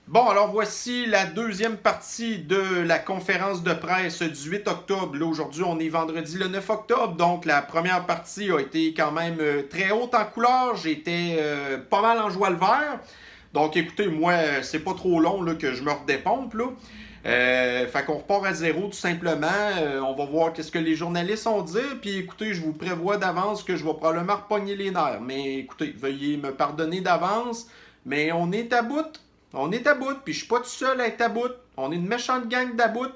Bon, alors voici la deuxième partie de la conférence de presse du 8 octobre. Là, aujourd'hui, on est vendredi le 9 octobre, donc la première partie a été quand même très haute en couleur. J'étais pas mal en joie le vert. Donc écoutez, moi, c'est pas trop long là, que je me redépompe. Là. Fait qu'on repart à zéro tout simplement. On va voir qu'est-ce que les journalistes ont dit. Puis écoutez, je vous prévois d'avance que je vais probablement repogner les nerfs. Mais écoutez, veuillez me pardonner d'avance. Mais on est à bout. On est à bout, puis je suis pas tout seul à être à bout. On est une méchante gang d'about.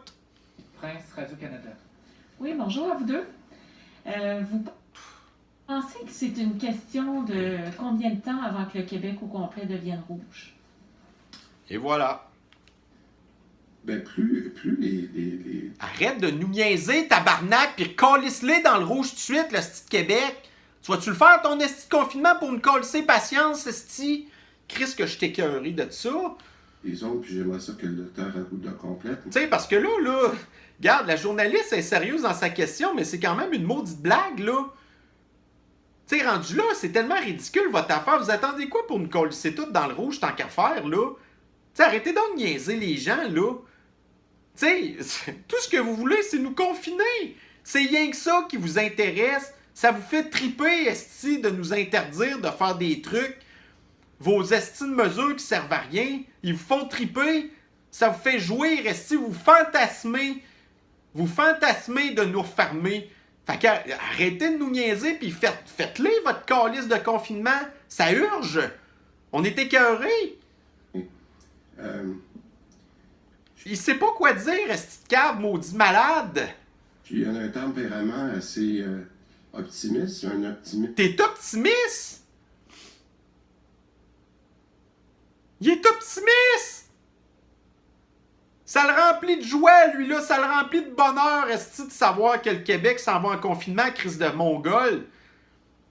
Prince Radio-Canada. Oui, bonjour à vous deux. Vous pensez que c'est une question de combien de temps avant que le Québec au complet devienne rouge? Et voilà. Ben, plus les... Arrête de nous niaiser, tabarnak, puis calisse-les dans le rouge tout de suite, le sti de Québec. Tu vas-tu le faire, ton esti de confinement, pour me calisser patience, esti? Chris, que je t'écœurie de ça. Les autres, puis j'aimerais ça que le docteur Arruda complète. Tu sais, parce que là, regarde, la journaliste est sérieuse dans sa question, mais c'est quand même une maudite blague, là. Tu sais, rendu là, c'est tellement ridicule, votre affaire. Vous attendez quoi pour nous calisser toutes dans le rouge, tant qu'à faire, là? Tu sais, arrêtez donc de niaiser les gens, là. Tu sais, tout ce que vous voulez, c'est nous confiner. C'est rien que ça qui vous intéresse. Ça vous fait triper, esti, de nous interdire de faire des trucs. Vos esti de mesures qui servent à rien, ils vous font triper. Ça vous fait jouer, esti, vous fantasmez. Vous fantasmez de nous refermer. Fait que arrêtez de nous niaiser, puis faites-les, votre calice de confinement. Ça urge. On est écœurés. Il sait pas quoi dire, esti de cave, maudit malade. Puis il y a un tempérament assez optimiste. Il y a un optimiste. T'es optimiste? Il est optimiste! Ça le remplit de joie, lui, là. Ça le remplit de bonheur, esti, de savoir que le Québec s'en va en confinement, crise de Mongol.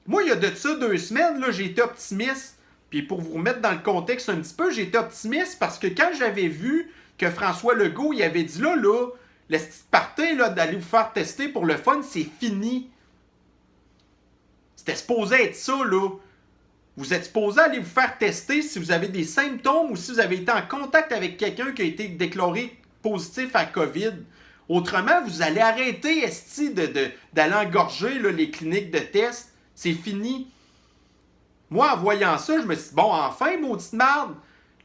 Moi, il y a de ça 2 semaines, là, j'ai été optimiste. Puis pour vous remettre dans le contexte un petit peu, j'ai été optimiste parce que quand j'avais vu que François Legault, il avait dit là, le petit party, là, d'aller vous faire tester pour le fun, c'est fini. C'était supposé être ça, là. Vous êtes supposé aller vous faire tester si vous avez des symptômes ou si vous avez été en contact avec quelqu'un qui a été déclaré positif à COVID. Autrement, vous allez arrêter, esti, d'aller engorger là, les cliniques de tests. C'est fini. Moi, en voyant ça, je me suis dit, bon, enfin, maudite marde.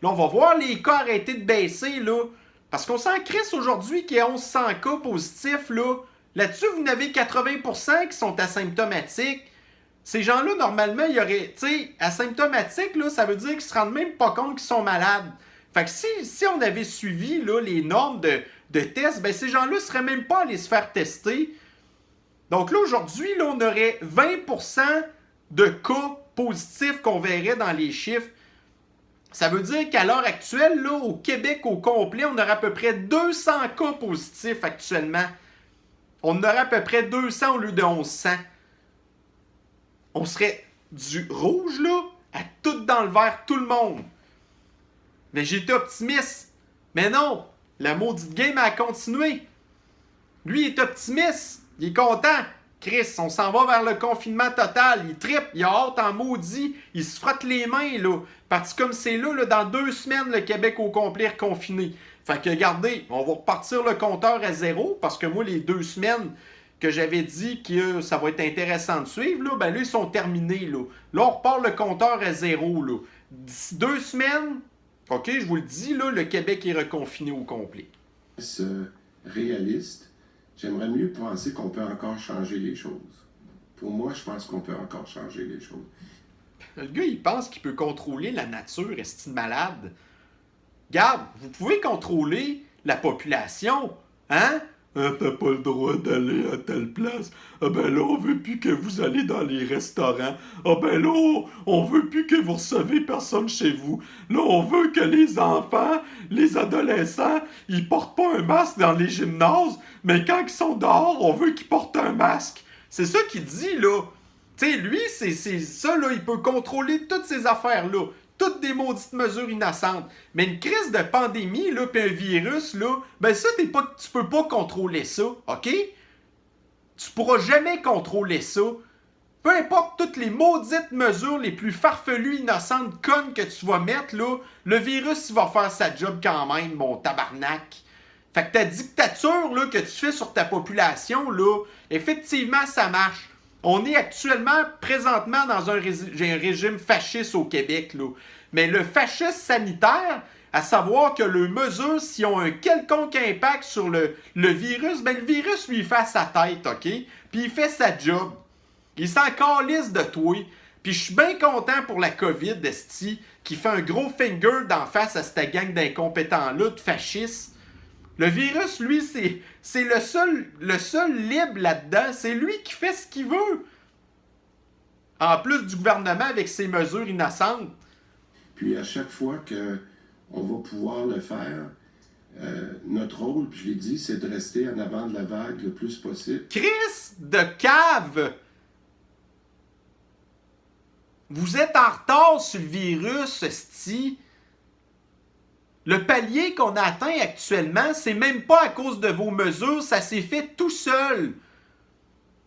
Là, on va voir les cas arrêter de baisser, là. Parce qu'on s'en crisse aujourd'hui qu'il y a 1100 cas positifs, là. Là-dessus, vous en avez 80% qui sont asymptomatiques. Ces gens-là, normalement, il y aurait, tu sais, asymptomatiques, là, ça veut dire qu'ils se rendent même pas compte qu'ils sont malades. Fait que si on avait suivi, là, les normes de tests, ben ces gens-là seraient même pas allés se faire tester. Donc là, aujourd'hui, là, on aurait 20% de cas positifs qu'on verrait dans les chiffres. Ça veut dire qu'à l'heure actuelle, là, au Québec au complet, on aurait à peu près 200 cas positifs actuellement. On aurait à peu près 200 au lieu de 1100. On serait du rouge, là, à tout dans le vert, tout le monde. Mais j'étais optimiste. Mais non, la maudite game a continué. Lui, il est optimiste. Il est content. Chris, on s'en va vers le confinement total. Il trippe, il a hâte en maudit. Il se frotte les mains, là. Parce que comme c'est là, dans 2 semaines, le Québec au complet reconfiné. Fait que, regardez, on va repartir le compteur à zéro. Parce que moi, les 2 semaines que j'avais dit que ça va être intéressant de suivre, là, ben là, ils sont terminés, là. Là, on repart le compteur à zéro, là. D'ici 2 semaines, OK, je vous le dis, là, le Québec est reconfiné au complet. Réaliste. J'aimerais mieux penser qu'on peut encore changer les choses. Pour moi, je pense qu'on peut encore changer les choses. Le gars, il pense qu'il peut contrôler la nature, est-il malade? Regarde, vous pouvez contrôler la population, hein? T'as pas le droit d'aller à telle place. Ah ben là, on veut plus que vous allez dans les restaurants. Ah ben là, on veut plus que vous recevez personne chez vous. Là, on veut que les enfants, les adolescents, ils portent pas un masque dans les gymnases, mais quand ils sont dehors, on veut qu'ils portent un masque. C'est ça qu'il dit, là. Tu sais, lui, c'est ça, là, il peut contrôler toutes ces affaires-là. Toutes des maudites mesures innocentes. Mais une crise de pandémie, là, puis un virus, là, ben ça, tu peux pas contrôler ça, OK? Tu pourras jamais contrôler ça. peu importe toutes les maudites mesures les plus farfelues, innocentes, connes que tu vas mettre, là, le virus, il va faire sa job quand même, mon tabarnak. Fait que ta dictature là, que tu fais sur ta population, là, effectivement, ça marche. On est actuellement, présentement, dans un régime fasciste au Québec, là. Mais le fascisme sanitaire, à savoir que les mesures, s'ils ont un quelconque impact sur le virus, ben le virus lui fait sa tête, OK? Puis il fait sa job. Il s'en calisse de toi. Puis je suis bien content pour la COVID, esti, qui fait un gros finger d'en face à cette gang d'incompétents-là, de fascistes. Le virus, lui, c'est le seul libre là-dedans. C'est lui qui fait ce qu'il veut. En plus du gouvernement avec ses mesures innocentes. Puis à chaque fois qu'on va pouvoir le faire, notre rôle, puis je l'ai dit, c'est de rester en avant de la vague le plus possible. Chris de cave! Vous êtes en retard sur le virus, esti. Le palier qu'on a atteint actuellement, c'est même pas à cause de vos mesures, ça s'est fait tout seul.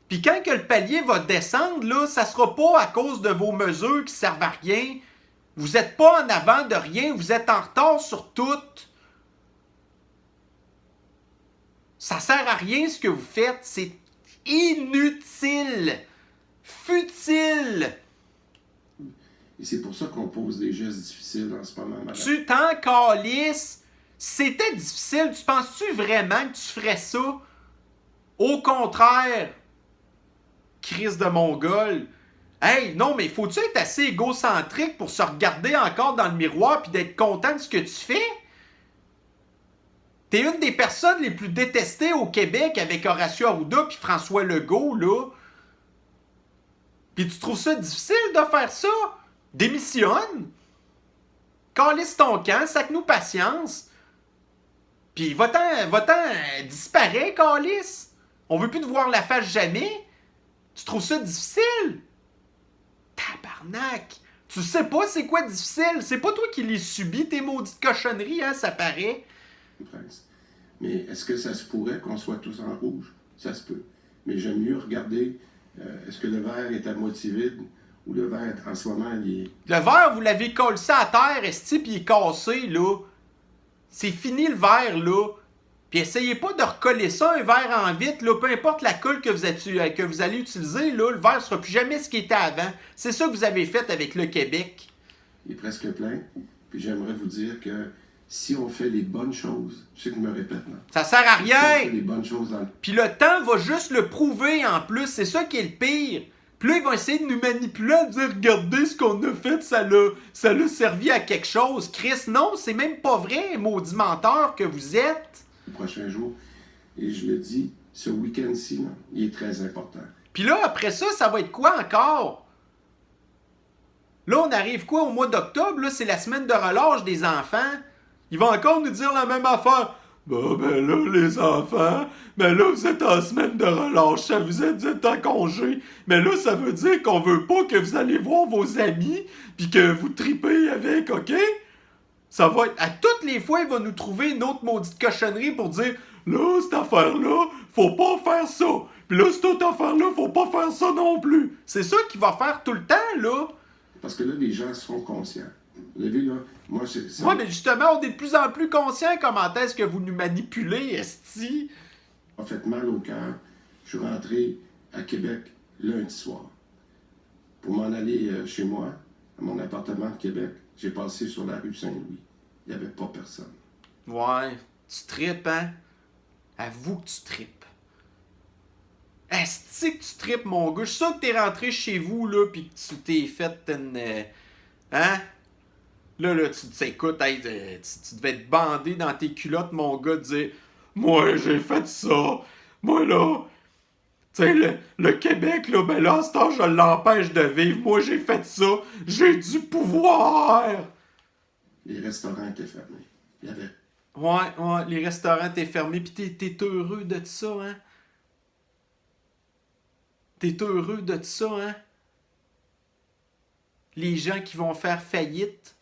Puis quand que le palier va descendre, là, ça sera pas à cause de vos mesures qui servent à rien. Vous êtes pas en avant de rien, vous êtes en retard sur tout. Ça sert à rien ce que vous faites, c'est inutile, futile. Et c'est pour ça qu'on pose des gestes difficiles en ce moment, madame. Tu t'en calisses. Si c'était difficile, tu penses-tu vraiment que tu ferais ça? Au contraire, crise de Mongol. Hey, non, mais faut-tu être assez égocentrique pour se regarder encore dans le miroir puis d'être content de ce que tu fais? T'es une des personnes les plus détestées au Québec avec Horacio Arruda puis François Legault, là. Puis tu trouves ça difficile de faire ça? Démissionne! Calisse ton camp, sac-nous patience. Puis va-t'en, disparaît, calisse. On veut plus te voir la face jamais. Tu trouves ça difficile? Tabarnak! Tu sais pas c'est quoi difficile? C'est pas toi qui les subis, tes maudites cochonneries, hein, ça paraît. Mais est-ce que ça se pourrait qu'on soit tous en rouge? Ça se peut. Mais j'aime mieux regarder, est-ce que le verre est à moitié vide ou le verre, en ce moment, il est... Le verre, vous l'avez collé à terre, esti, puis il est cassé, là. C'est fini, le verre, là. Puis essayez pas de recoller ça, un verre en vitre, là. Peu importe la colle que vous allez utiliser, là, le verre sera plus jamais ce qu'il était avant. C'est ça que vous avez fait avec le Québec. Il est presque plein. Puis j'aimerais vous dire que si on fait les bonnes choses, je sais que je me répète, non? Ça sert à Si on rien! fait les bonnes choses dans le... Puis le temps va juste le prouver, en plus. C'est ça qui est le pire. Puis là, ils vont essayer de nous manipuler, à dire, regardez ce qu'on a fait, ça l'a servi à quelque chose. Chris, non, c'est même pas vrai, maudit menteur que vous êtes. les prochains jours. Et je le dis, ce week-end-ci, là, il est très important. Puis là, après ça, ça va être quoi encore? Là, on arrive quoi au mois d'octobre? Là, c'est la semaine de relâche des enfants. Ils vont encore nous dire la même affaire. Ben là, les enfants, ben là, vous êtes en semaine de relâche, ça vous êtes en congé. Mais là, ça veut dire qu'on veut pas que vous allez voir vos amis, puis que vous tripez avec, OK? Ça va être... À toutes les fois, il va nous trouver une autre maudite cochonnerie pour dire, là, cette affaire-là, faut pas faire ça. Puis là, cette autre affaire-là, faut pas faire ça non plus. C'est ça qu'il va faire tout le temps, là. Parce que là, les gens seront conscients. Vous avez vu, là, moi, c'est... Ouais, mais justement, on est de plus en plus conscients comment est-ce que vous nous manipulez, esti. Ça m'a fait mal au cœur. Je suis rentré à Québec lundi soir. Pour m'en aller chez moi, à mon appartement de Québec, j'ai passé sur la rue Saint-Louis. Il n'y avait pas personne. Ouais, tu tripes, hein? Avoue que tu tripes. Esti que tu tripes, mon gars. Je suis sûr que t'es rentré chez vous, là, pis que tu t'es fait une... Hein? Là, tu t'écoutes, hey, tu devais te bander dans tes culottes, mon gars, de dire « Moi, j'ai fait ça. Moi, là... » Tu sais, le Québec, là, ben là, à ce temps, je l'empêche de vivre. Moi, j'ai fait ça. J'ai du pouvoir. Les restaurants étaient fermés. Il y avait... Ouais, les restaurants étaient fermés. Pis t'es heureux de ça, hein? T'es heureux de ça, hein? Les gens qui vont faire faillite.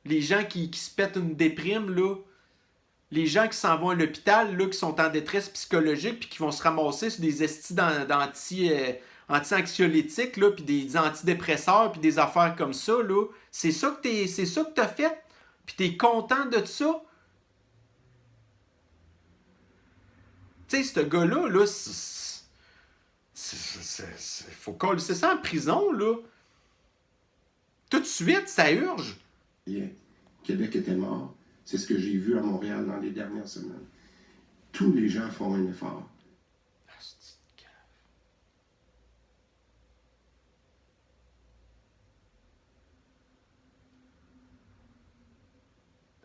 Les gens qui se pètent une déprime, là. Les gens qui s'en vont à l'hôpital, là, qui sont en détresse psychologique puis qui vont se ramasser sur des estis anti-anxiolytiques, là, puis des antidépresseurs, puis des affaires comme ça, là. C'est ça que t'as fait? Puis t'es content de ça? Tu sais, ce gars-là, là, faut coller ça en prison, là. Tout de suite, ça urge. Québec était mort. C'est ce que j'ai vu à Montréal dans les dernières semaines. Tous les gens font un effort.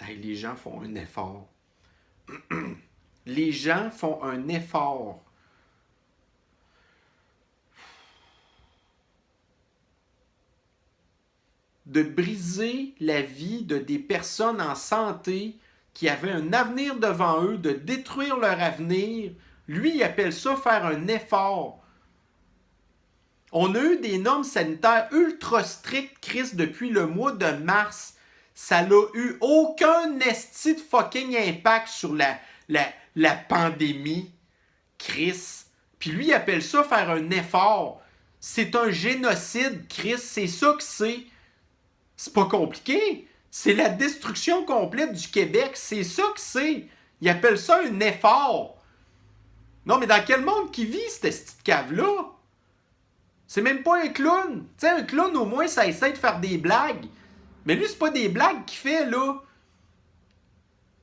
Hey, les gens font un effort. Les gens font un effort. De briser la vie de des personnes en santé qui avaient un avenir devant eux, de détruire leur avenir. Lui, il appelle ça faire un effort. On a eu des normes sanitaires ultra strictes, Chris, depuis le mois de mars. Ça n'a eu aucun esti de fucking impact sur la pandémie, Chris. Puis lui, il appelle ça faire un effort. C'est un génocide, Chris. C'est ça que c'est. C'est pas compliqué. C'est la destruction complète du Québec. C'est ça que c'est. Il appelle ça un effort. Non, mais dans quel monde qui vit, cette petite cave-là? C'est même pas un clown. Tu sais, un clown, au moins, ça essaie de faire des blagues. Mais lui, c'est pas des blagues qu'il fait, là.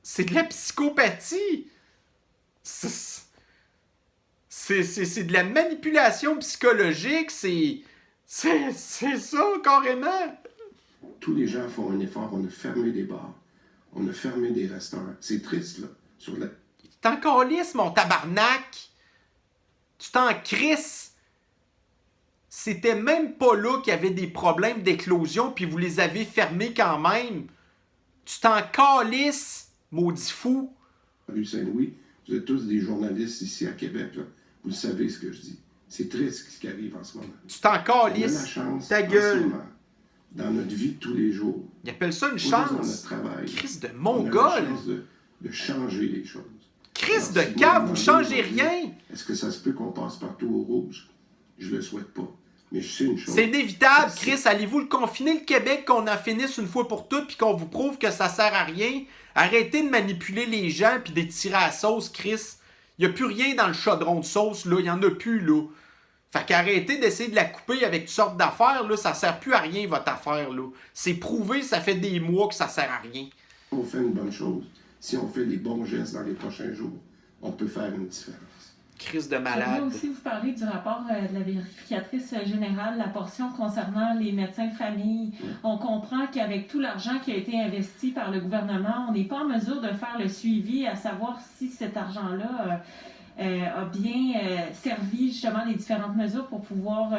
C'est de la psychopathie. C'est de la manipulation psychologique. C'est ça, carrément. Tous les gens font un effort. On a fermé des bars. On a fermé des restaurants. C'est triste, là. Tu t'en calisses, mon tabarnak. Tu t'en crisses. C'était même pas là qu'il y avait des problèmes d'éclosion, puis vous les avez fermés quand même. Tu t'en calisses, maudit fou. Rue Saint-Louis, vous êtes tous des journalistes ici à Québec, là. Vous savez ce que je dis. C'est triste ce qui arrive en ce moment. Tu t'en calisses. On a la chance, ta gueule. en ce moment, dans notre vie de tous les jours. Il appelle ça une chance. chance. Dans notre travail. Crise de on a mongol. la chance de changer les choses. Crise Alors, de si cave, vous vous me changez demandez, rien. Est-ce que ça se peut qu'on passe partout au rouge? Je le souhaite pas. Mais je sais une chose. C'est inévitable, Chris. Allez-vous le confiner, le Québec, qu'on en finisse une fois pour toutes, puis qu'on vous prouve que ça sert à rien? Arrêtez de manipuler les gens, puis de les tirer à la sauce, Chris. Il n'y a plus rien dans le chaudron de sauce, là. Il n'y en a plus, là. Fait qu'arrêtez d'essayer de la couper avec toutes sortes d'affaires, là. Ça sert plus à rien, votre affaire, là. C'est prouvé, ça fait des mois que ça sert à rien. On fait une bonne chose. Si on fait les bons gestes dans les prochains jours, on peut faire une différence. Crise de Je malade. voulais aussi vous parler du rapport de la vérificatrice générale, la portion concernant les médecins de famille. On comprend qu'avec tout l'argent qui a été investi par le gouvernement, on n'est pas en mesure de faire le suivi, à savoir si cet argent-là a bien servi justement les différentes mesures pour pouvoir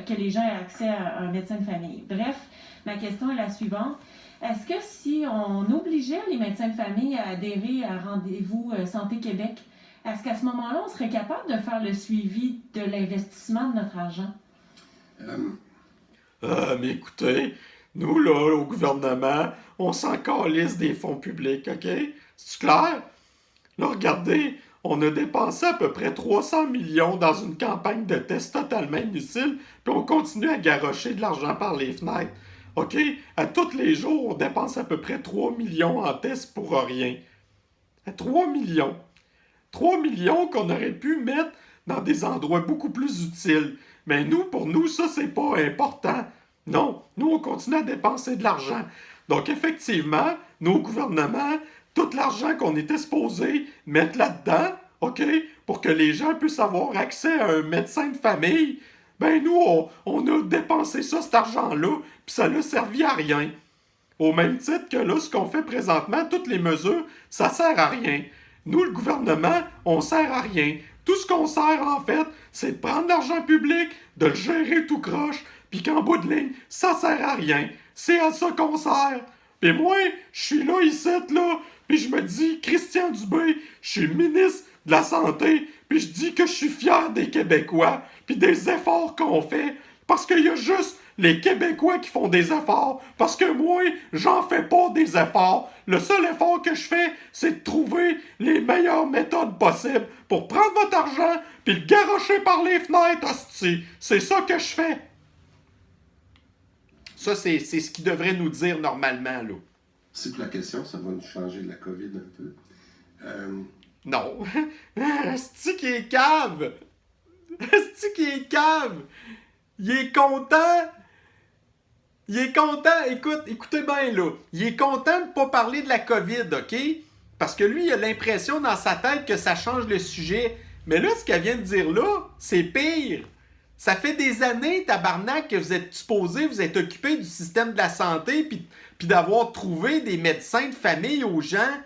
que les gens aient accès à un médecin de famille. Bref, ma question est la suivante. Est-ce que si on obligeait les médecins de famille à adhérer à Rendez-vous Santé Québec, est-ce qu'à ce moment-là, on serait capable de faire le suivi de l'investissement de notre argent? Mais écoutez, nous, là, au gouvernement, on s'en calisse des fonds publics, OK? C'est clair? Là, regardez, on a dépensé à peu près 300 millions dans une campagne de tests totalement inutile, puis on continue à garrocher de l'argent par les fenêtres. OK? À tous les jours, on dépense à peu près 3 millions en tests pour rien. À 3 millions. 3 millions qu'on aurait pu mettre dans des endroits beaucoup plus utiles. Mais nous, pour nous, ça, c'est pas important. Non, nous, on continue à dépenser de l'argent. Donc, effectivement, nos gouvernements, tout l'argent qu'on était supposé mettre là-dedans, OK, pour que les gens puissent avoir accès à un médecin de famille, ben nous, on a dépensé ça, cet argent-là, puis ça n'a servi à rien. Au même titre que là, ce qu'on fait présentement, toutes les mesures, ça sert à rien. Nous, le gouvernement, on sert à rien. Tout ce qu'on sert, en fait, c'est de prendre l'argent public, de le gérer tout croche, puis qu'en bout de ligne, ça sert à rien. C'est à ça qu'on sert. Puis moi, je suis là, ici, là, puis je me dis, Christian Dubé, je suis ministre de la Santé, puis je dis que je suis fier des Québécois, puis des efforts qu'on fait, parce qu'il y a juste les Québécois qui font des efforts, parce que moi, j'en fais pas des efforts. Le seul effort que je fais, c'est de trouver les meilleures méthodes possibles pour prendre votre argent puis le garrocher par les fenêtres, hostie. C'est ça que je fais. Ça, c'est ce qu'il devrait nous dire normalement, là. C'est pour la question, ça va nous changer de la COVID un peu. Non. Asti qui est cave. Asti qui est cave. Il est content. Il est content. Écoutez bien, là. Il est content de ne pas parler de la COVID, OK? Parce que lui, il a l'impression dans sa tête que ça change le sujet. Mais là, ce qu'elle vient de dire là, c'est pire. Ça fait des années, tabarnak, que vous êtes supposé, vous êtes occupé du système de la santé puis d'avoir trouvé des médecins de famille aux gens.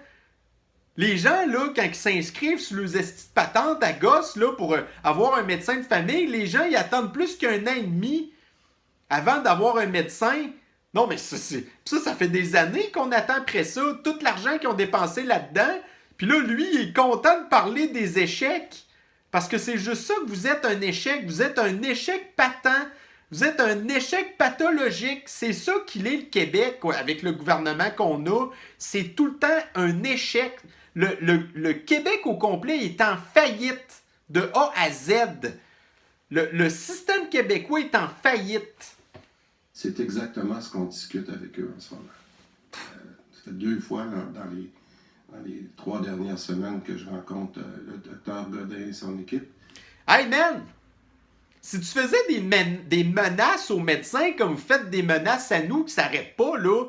Les gens, là, quand ils s'inscrivent sur les estis de patente à gosse, là, pour avoir un médecin de famille, les gens, ils attendent plus qu'un an et demi avant d'avoir un médecin. Non, mais ça fait des années qu'on attend après ça. Tout l'argent qu'ils ont dépensé là-dedans. Puis là, lui, il est content de parler des échecs. Parce que c'est juste ça que vous êtes un échec. Vous êtes un échec patent. Vous êtes un échec pathologique. C'est ça qu'il est, le Québec, quoi, avec le gouvernement qu'on a. C'est tout le temps un échec. Le Québec au complet est en faillite de A à Z. Le système québécois est en faillite. C'est exactement ce qu'on discute avec eux en ce moment. Ça fait 2 fois là, dans les 3 dernières semaines que je rencontre le docteur Godin et son équipe. Hey man! Si tu faisais des menaces aux médecins comme vous faites des menaces à nous qui s'arrêtent pas, là,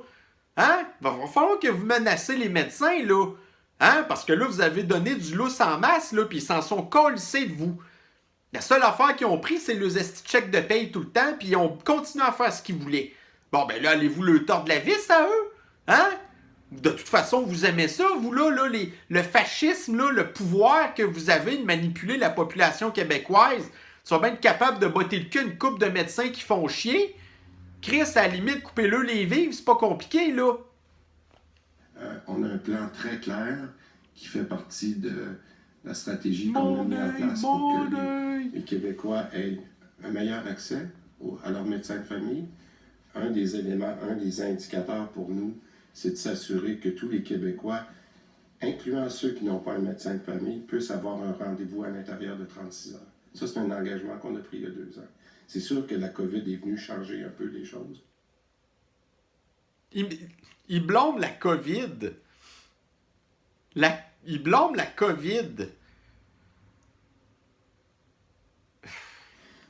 hein? Va falloir que vous menacez les médecins, là. Hein? Parce que là, vous avez donné du lousse en masse, là, puis ils s'en sont collissés de vous. La seule affaire qu'ils ont pris, c'est le chèque de paye tout le temps, puis ils ont continué à faire ce qu'ils voulaient. Bon, ben là, allez-vous leur tordre la vis à eux? Hein? De toute façon, vous aimez ça, vous, là, le fascisme, là, le pouvoir que vous avez de manipuler la population québécoise. Tu vas bien être capable de botter le cul une couple de médecins qui font chier. Chris, à la limite, coupez-le les vivres, c'est pas compliqué, là. On a un plan très clair qui fait partie de la stratégie qu'on a mis en place pour que les Québécois aient un meilleur accès à leur médecin de famille. Un des éléments, un des indicateurs pour nous, c'est de s'assurer que tous les Québécois, incluant ceux qui n'ont pas un médecin de famille, puissent avoir un rendez-vous à l'intérieur de 36 heures. Ça, c'est un engagement qu'on a pris il y a 2 ans. C'est sûr que la COVID est venue changer un peu les choses. Il blâme la COVID. Il blâme la COVID.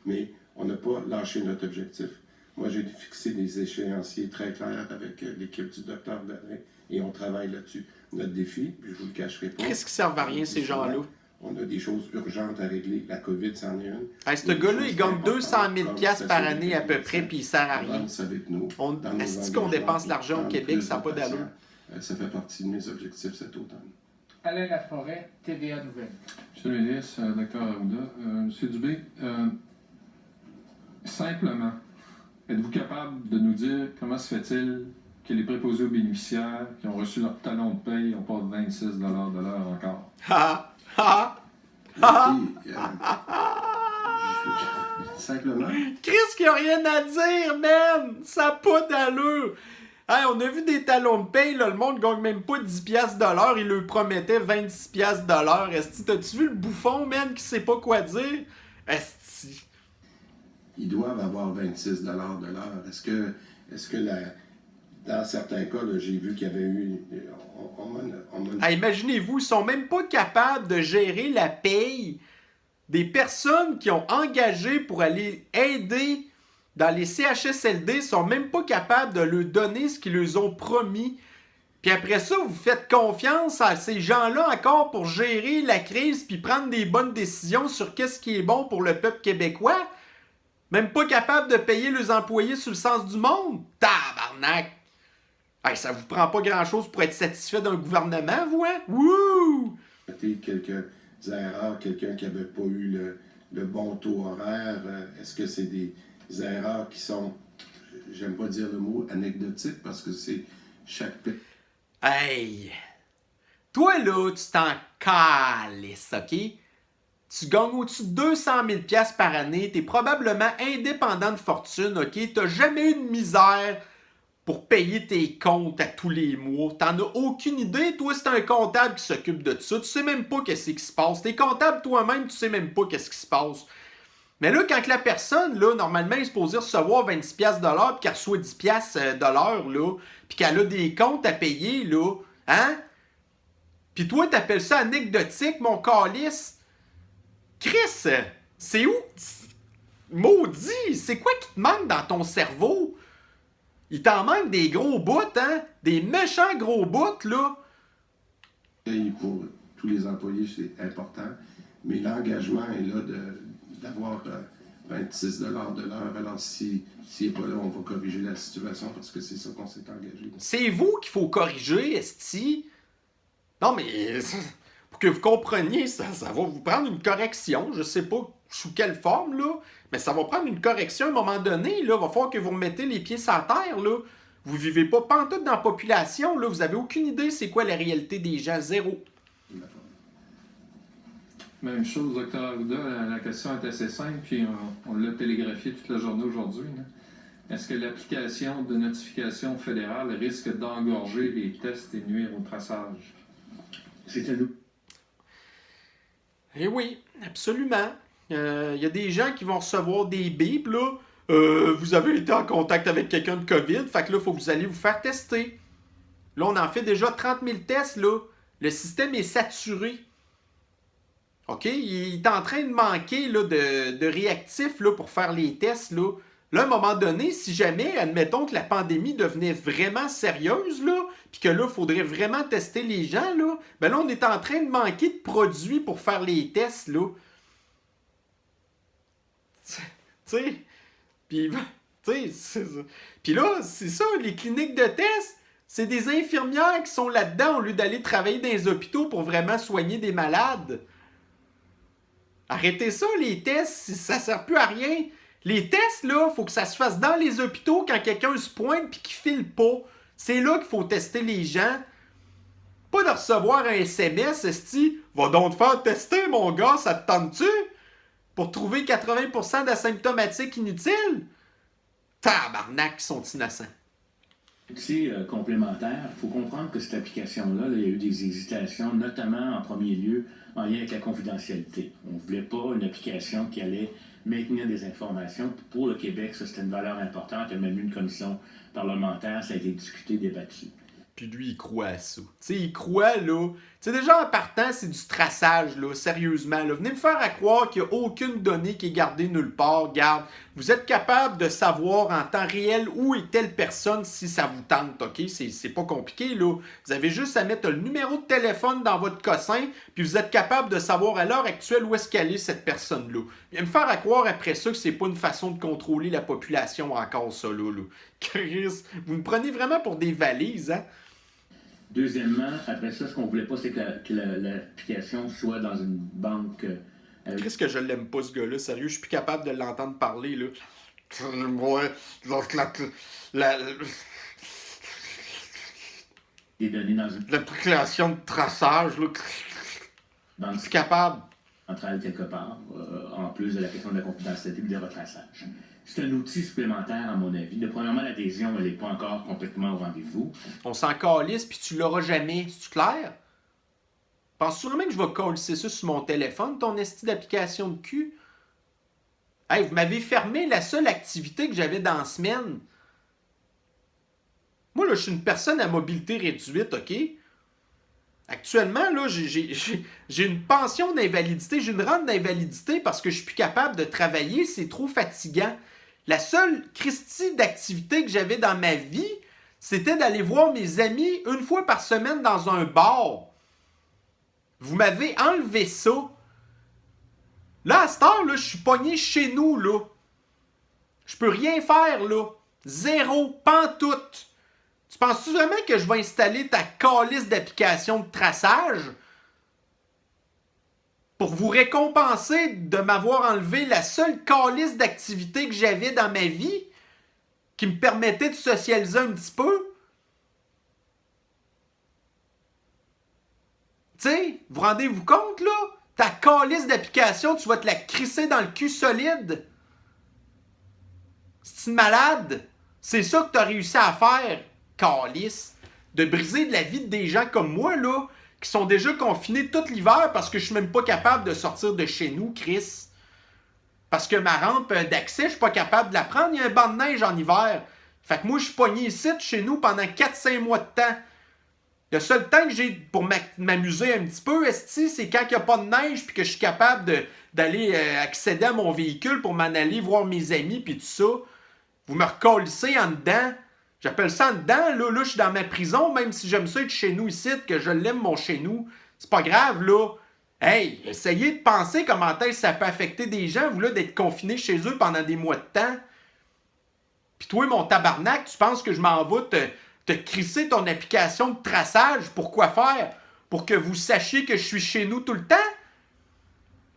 Mais on n'a pas lâché notre objectif. Moi, j'ai fixé des échéanciers très clairs avec l'équipe du docteur Godin et on travaille là-dessus. Notre défi, puis je ne vous le cacherai pas... Qu'est-ce qui servent à rien, ces gens-là? On a des choses urgentes à régler. La COVID, c'en est une. Hey, ce gars-là, il gagne 200 000 $ par année à peu près, puis il sert à rien. Est-ce qu'on dépense l'argent au Québec, ça n'a pas d'allure? Ça fait partie de mes objectifs cet automne. Alain Laforêt, TVA Nouvelle. Monsieur le ministre, Dr. Arruda, Monsieur Dubé, simplement, êtes-vous capable de nous dire comment se fait-il que les préposés aux bénéficiaires qui ont reçu leur talon de paye n'ont pas 26 $ de l'heure encore? Simplement. Chris, qu'il n'y a rien à dire, man! Ça n'a pas d'allure! Hey, on a vu des talons de paye, là, le monde gagne même pas 10 $ de l'heure, il leur promettait 26 $ de l'heure. Esti, t'as-tu vu le bouffon, man, qui sait pas quoi dire? Esti. Ils doivent avoir 26 $ de l'heure. Est-ce que dans certains cas, là, j'ai vu qu'il y avait eu... Imaginez-vous, ils sont même pas capables de gérer la paye des personnes qui ont engagé pour aller aider dans les CHSLD, sont même pas capables de leur donner ce qu'ils leur ont promis. Puis après ça, vous faites confiance à ces gens-là encore pour gérer la crise puis prendre des bonnes décisions sur qu'est-ce qui est bon pour le peuple québécois. Même pas capable de payer leurs employés sur le sens du monde. Tabarnak! Hey, ça vous prend pas grand-chose pour être satisfait d'un gouvernement, vous, hein? Wouh! Quelques erreurs, quelqu'un qui n'avait pas eu le bon taux horaire, est-ce que c'est des erreurs qui sont, j'aime pas dire le mot, anecdotiques, parce que c'est chaque... Hey! Toi, là, tu t'en calisses, OK? tu gagnes au-dessus de 200 000 $ par année, tu es probablement indépendant de fortune, OK? Tu n'as jamais eu de misère pour payer tes comptes à tous les mois. T'en as aucune idée. Toi, c'est un comptable qui s'occupe de ça. Tu sais même pas qu'est-ce qui se passe. T'es comptable toi-même, tu sais même pas qu'est-ce qui se passe. Mais là, quand la personne, là, normalement, est supposée recevoir 26$ de l'heure, puis qu'elle reçoit 10$ de l'heure, là, puis qu'elle a des comptes à payer, là, hein? Puis toi, t'appelles ça anecdotique, mon calice? Chris, c'est où? Maudit, c'est quoi qui te manque dans ton cerveau? Il t'en manque des gros bouts, hein? Des méchants gros bouts, là. Pour tous les employés, c'est important. Mais l'engagement est là d'avoir 26$ de l'heure. Alors, s'il n'est pas là, on va corriger la situation parce que c'est ça qu'on s'est engagé. C'est vous qu'il faut corriger, esti. Non, mais pour que vous compreniez, ça va vous prendre une correction. Je sais pas sous quelle forme, là. Mais ça va prendre une correction à un moment donné, là. Il va falloir que vous remettez les pieds sur la terre, là. Vous vivez pas pantoute dans la population, là. Vous avez aucune idée c'est quoi la réalité des gens. Zéro. Même chose, Dr. Arruda, la question est assez simple, puis on l'a télégraphié toute la journée aujourd'hui. Est-ce que l'application de notification fédérale risque d'engorger les tests et nuire au traçage? C'est à nous. Eh oui, absolument. Il y a des gens qui vont recevoir des bips, là. Vous avez été en contact avec quelqu'un de COVID, fait que là, il faut que vous allez vous faire tester. Là, on en fait déjà 30 000 tests, là. Le système est saturé. OK? Il est en train de manquer là, de réactifs là, pour faire les tests. Là, à un moment donné, si jamais, admettons que la pandémie devenait vraiment sérieuse, là, puis que là, il faudrait vraiment tester les gens, là, ben là, on est en train de manquer de produits pour faire les tests, là. Tu sais? Puis là, c'est ça, les cliniques de tests, c'est des infirmières qui sont là-dedans au lieu d'aller travailler dans les hôpitaux pour vraiment soigner des malades. Arrêtez ça, les tests, ça sert plus à rien. Les tests, là, faut que ça se fasse dans les hôpitaux quand quelqu'un se pointe puis qu'il file pas. C'est là qu'il faut tester les gens. Pas de recevoir un SMS, esti. Va donc te faire tester, mon gars, ça te tente-tu? Pour trouver 80% d'asymptomatiques inutiles? Tabarnak, qui sont innocents. Outil complémentaire, il faut comprendre que cette application-là, il y a eu des hésitations, notamment en premier lieu en lien avec la confidentialité. On ne voulait pas une application qui allait maintenir des informations. Pour le Québec, ça c'était une valeur importante. Il y a même eu une commission parlementaire, ça a été discuté, débattu. Puis lui, il croit à ça. Tu sais, il croit, là. Tu sais, déjà en partant, c'est du traçage, là, sérieusement. Là. Venez me faire à croire qu'il n'y a aucune donnée qui est gardée nulle part. Garde, vous êtes capable de savoir en temps réel où est telle personne si ça vous tente, OK? C'est pas compliqué, là. Vous avez juste à mettre le numéro de téléphone dans votre cossin, puis vous êtes capable de savoir à l'heure actuelle où est-ce qu'elle est, cette personne-là. Viens me faire à croire après ça que c'est pas une façon de contrôler la population encore, ça, là. Chris, vous me prenez vraiment pour des valises, hein? Deuxièmement, après ça, ce qu'on voulait pas, c'est que l'application soit dans une banque. Qu'est-ce que je l'aime pas, ce gars-là, sérieux, je suis plus capable de l'entendre parler, là. Des données dans une L'application de traçage, là. banque Je suis capable. centrale quelque part, en plus de la question de la confidentialité et du retraçage. C'est un outil supplémentaire, à mon avis. Premièrement, l'adhésion, elle n'est pas encore complètement au rendez-vous. On s'en calisse, puis tu l'auras jamais. C'est-tu clair? Penses-tu vraiment que je vais calisser ça sur mon téléphone, ton esti d'application de cul? Hey, vous m'avez fermé la seule activité que j'avais dans la semaine. Moi, là, je suis une personne à mobilité réduite, OK? Actuellement, là, j'ai une pension d'invalidité, j'ai une rente d'invalidité parce que je suis plus capable de travailler, c'est trop fatigant. La seule Christie d'activité que j'avais dans ma vie, c'était d'aller voir mes amis une fois par semaine dans un bar. Vous m'avez enlevé ça. Là, à cette heure, là, je suis pogné chez nous, là. Je peux rien faire, là. Zéro, pantoute. Tu penses-tu vraiment que je vais installer ta calice d'application de traçage pour vous récompenser de m'avoir enlevé la seule calice d'activité que j'avais dans ma vie qui me permettait de socialiser un petit peu? Tu sais, vous rendez-vous compte, là? Ta calice d'application, tu vas te la crisser dans le cul solide. C'est une malade. C'est ça que tu as réussi à faire, calice. De briser de la vie des gens comme moi, là, qui sont déjà confinés tout l'hiver parce que je suis même pas capable de sortir de chez nous, Chris. Parce que ma rampe d'accès, je suis pas capable de la prendre. Il y a un banc de neige en hiver. Fait que moi, je suis pogné ici, chez nous, pendant 4-5 mois de temps. Le seul temps que j'ai pour m'amuser un petit peu, esti, c'est quand il n'y a pas de neige puis que je suis capable d'aller accéder à mon véhicule pour m'en aller voir mes amis puis tout ça. Vous me recollissez en dedans. J'appelle ça en dedans. Là, je suis dans ma prison, même si j'aime ça être chez nous ici, que je l'aime mon chez nous. C'est pas grave, là. Hey, essayez de penser comment est-ce que ça peut affecter des gens, vous, là, d'être confinés chez eux pendant des mois de temps. Puis toi, mon tabarnak, tu penses que je m'en vais te crisser ton application de traçage? Pourquoi faire? Pour que vous sachiez que je suis chez nous tout le temps?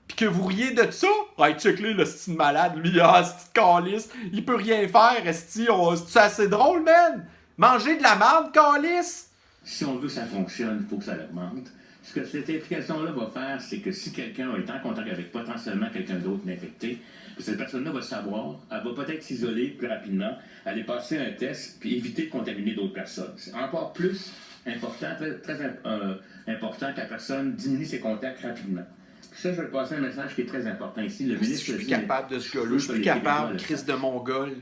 Puis que vous riez de ça? Hey, check-le, le style malade, lui, c'est calice. Il peut rien faire, esti. C'est assez drôle, man. Manger de la merde, calice. Si on veut que ça fonctionne, il faut que ça augmente. Ce que cette application-là va faire, c'est que si quelqu'un est en contact avec potentiellement quelqu'un d'autre infecté, cette personne-là va savoir, elle va peut-être s'isoler plus rapidement, aller passer un test, puis éviter de contaminer d'autres personnes. C'est encore plus important, très important que la personne diminue ses contacts rapidement. Puis ça, je vais passer un message qui est très important ici. Le ministre Je suis plus capable de ce gars-là. Je suis plus capable, Chris de Mongol.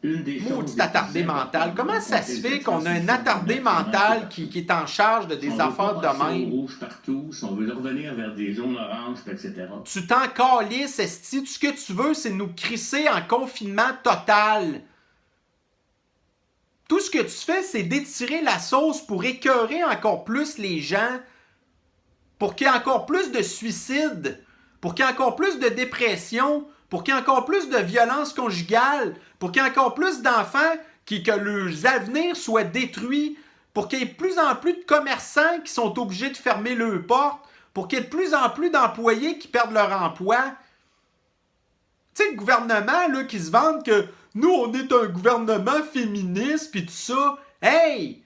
Maudit attardé mental. Comment ça se fait qu'on a un attardé mental qui est en charge de des affaires de même? Rouge partout, si on veut revenir vers des jaunes oranges, etc. Tu t'en calisses, esti. Tout ce que tu veux, c'est nous crisser en confinement total. Tout ce que tu fais, c'est d'étirer la sauce pour écœurer encore plus les gens, pour qu'il y ait encore plus de suicides, pour qu'il y ait encore plus de dépression, pour qu'il y ait encore plus de violence conjugale, pour qu'il y ait encore plus d'enfants que leurs avenirs soient détruits, pour qu'il y ait de plus en plus de commerçants qui sont obligés de fermer leurs portes, pour qu'il y ait de plus en plus d'employés qui perdent leur emploi. Tu sais, le gouvernement là, qui se vante que nous, on est un gouvernement féministe pis tout ça. Hey!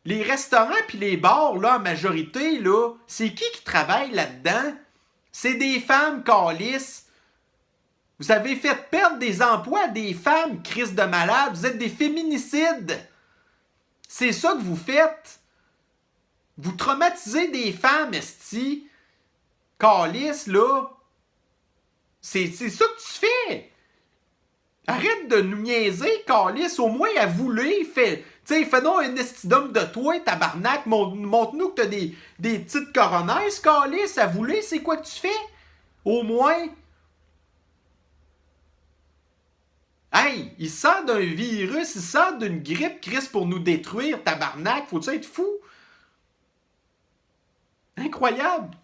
Les restaurants pis les bars, là, en majorité, là, c'est qui travaille là-dedans? C'est des femmes, calices. Vous avez fait perdre des emplois à des femmes, crise de malade. Vous êtes des féminicides. C'est ça que vous faites. Vous traumatisez des femmes, esti. Calice, là. C'est ça que tu fais. Arrête de nous niaiser, calice. Au moins, avoue-le. Fais donc un esti d'homme de toi, tabarnak. Montre-nous que t'as des petites coronaises, calice. Avoue-le, c'est quoi que tu fais? Au moins... Hey, il sort d'un virus, il sort d'une grippe, Chris, pour nous détruire, tabarnak. Faut-tu être fou? Incroyable.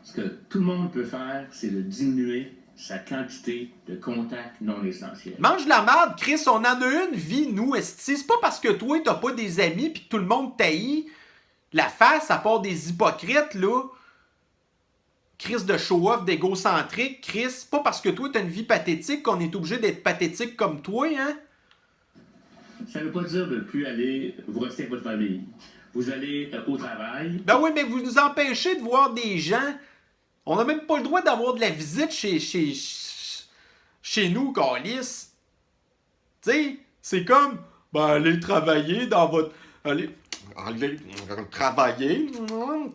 Ce que tout le monde peut faire, c'est de diminuer sa quantité de contacts non essentiels. Mange de la merde, Chris, on en a une vie, nous, esti. C'est pas parce que toi, t'as pas des amis pis que tout le monde t'haït la face, à part des hypocrites, là. Chris de show-off, d'égocentrique, Chris, c'est pas parce que toi t'as une vie pathétique qu'on est obligé d'être pathétique comme toi, hein? Ça veut pas dire de ne plus aller, vous restez avec votre famille. Vous allez au travail. Ben oui, mais vous nous empêchez de voir des gens. On n'a même pas le droit d'avoir de la visite chez nous, calice. Tu sais, c'est comme, ben allez travailler dans votre... Allez travailler.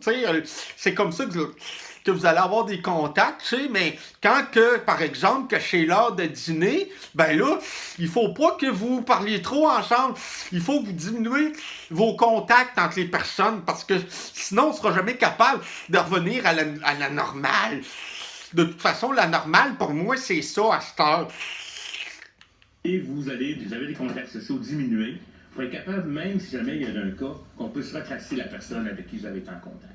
Tu sais, c'est comme ça que vous allez avoir des contacts, tu sais, mais quand que, par exemple, que c'est l'heure de dîner, ben là, il faut pas que vous parliez trop ensemble. Il faut que vous diminuez vos contacts entre les personnes, parce que sinon, on sera jamais capable de revenir à la normale. De toute façon, la normale, pour moi, c'est ça, à cette heure. Et vous avez des contacts sociaux diminués pour être capable, même si jamais il y a un cas, qu'on puisse retracer la personne avec qui vous avez été en contact.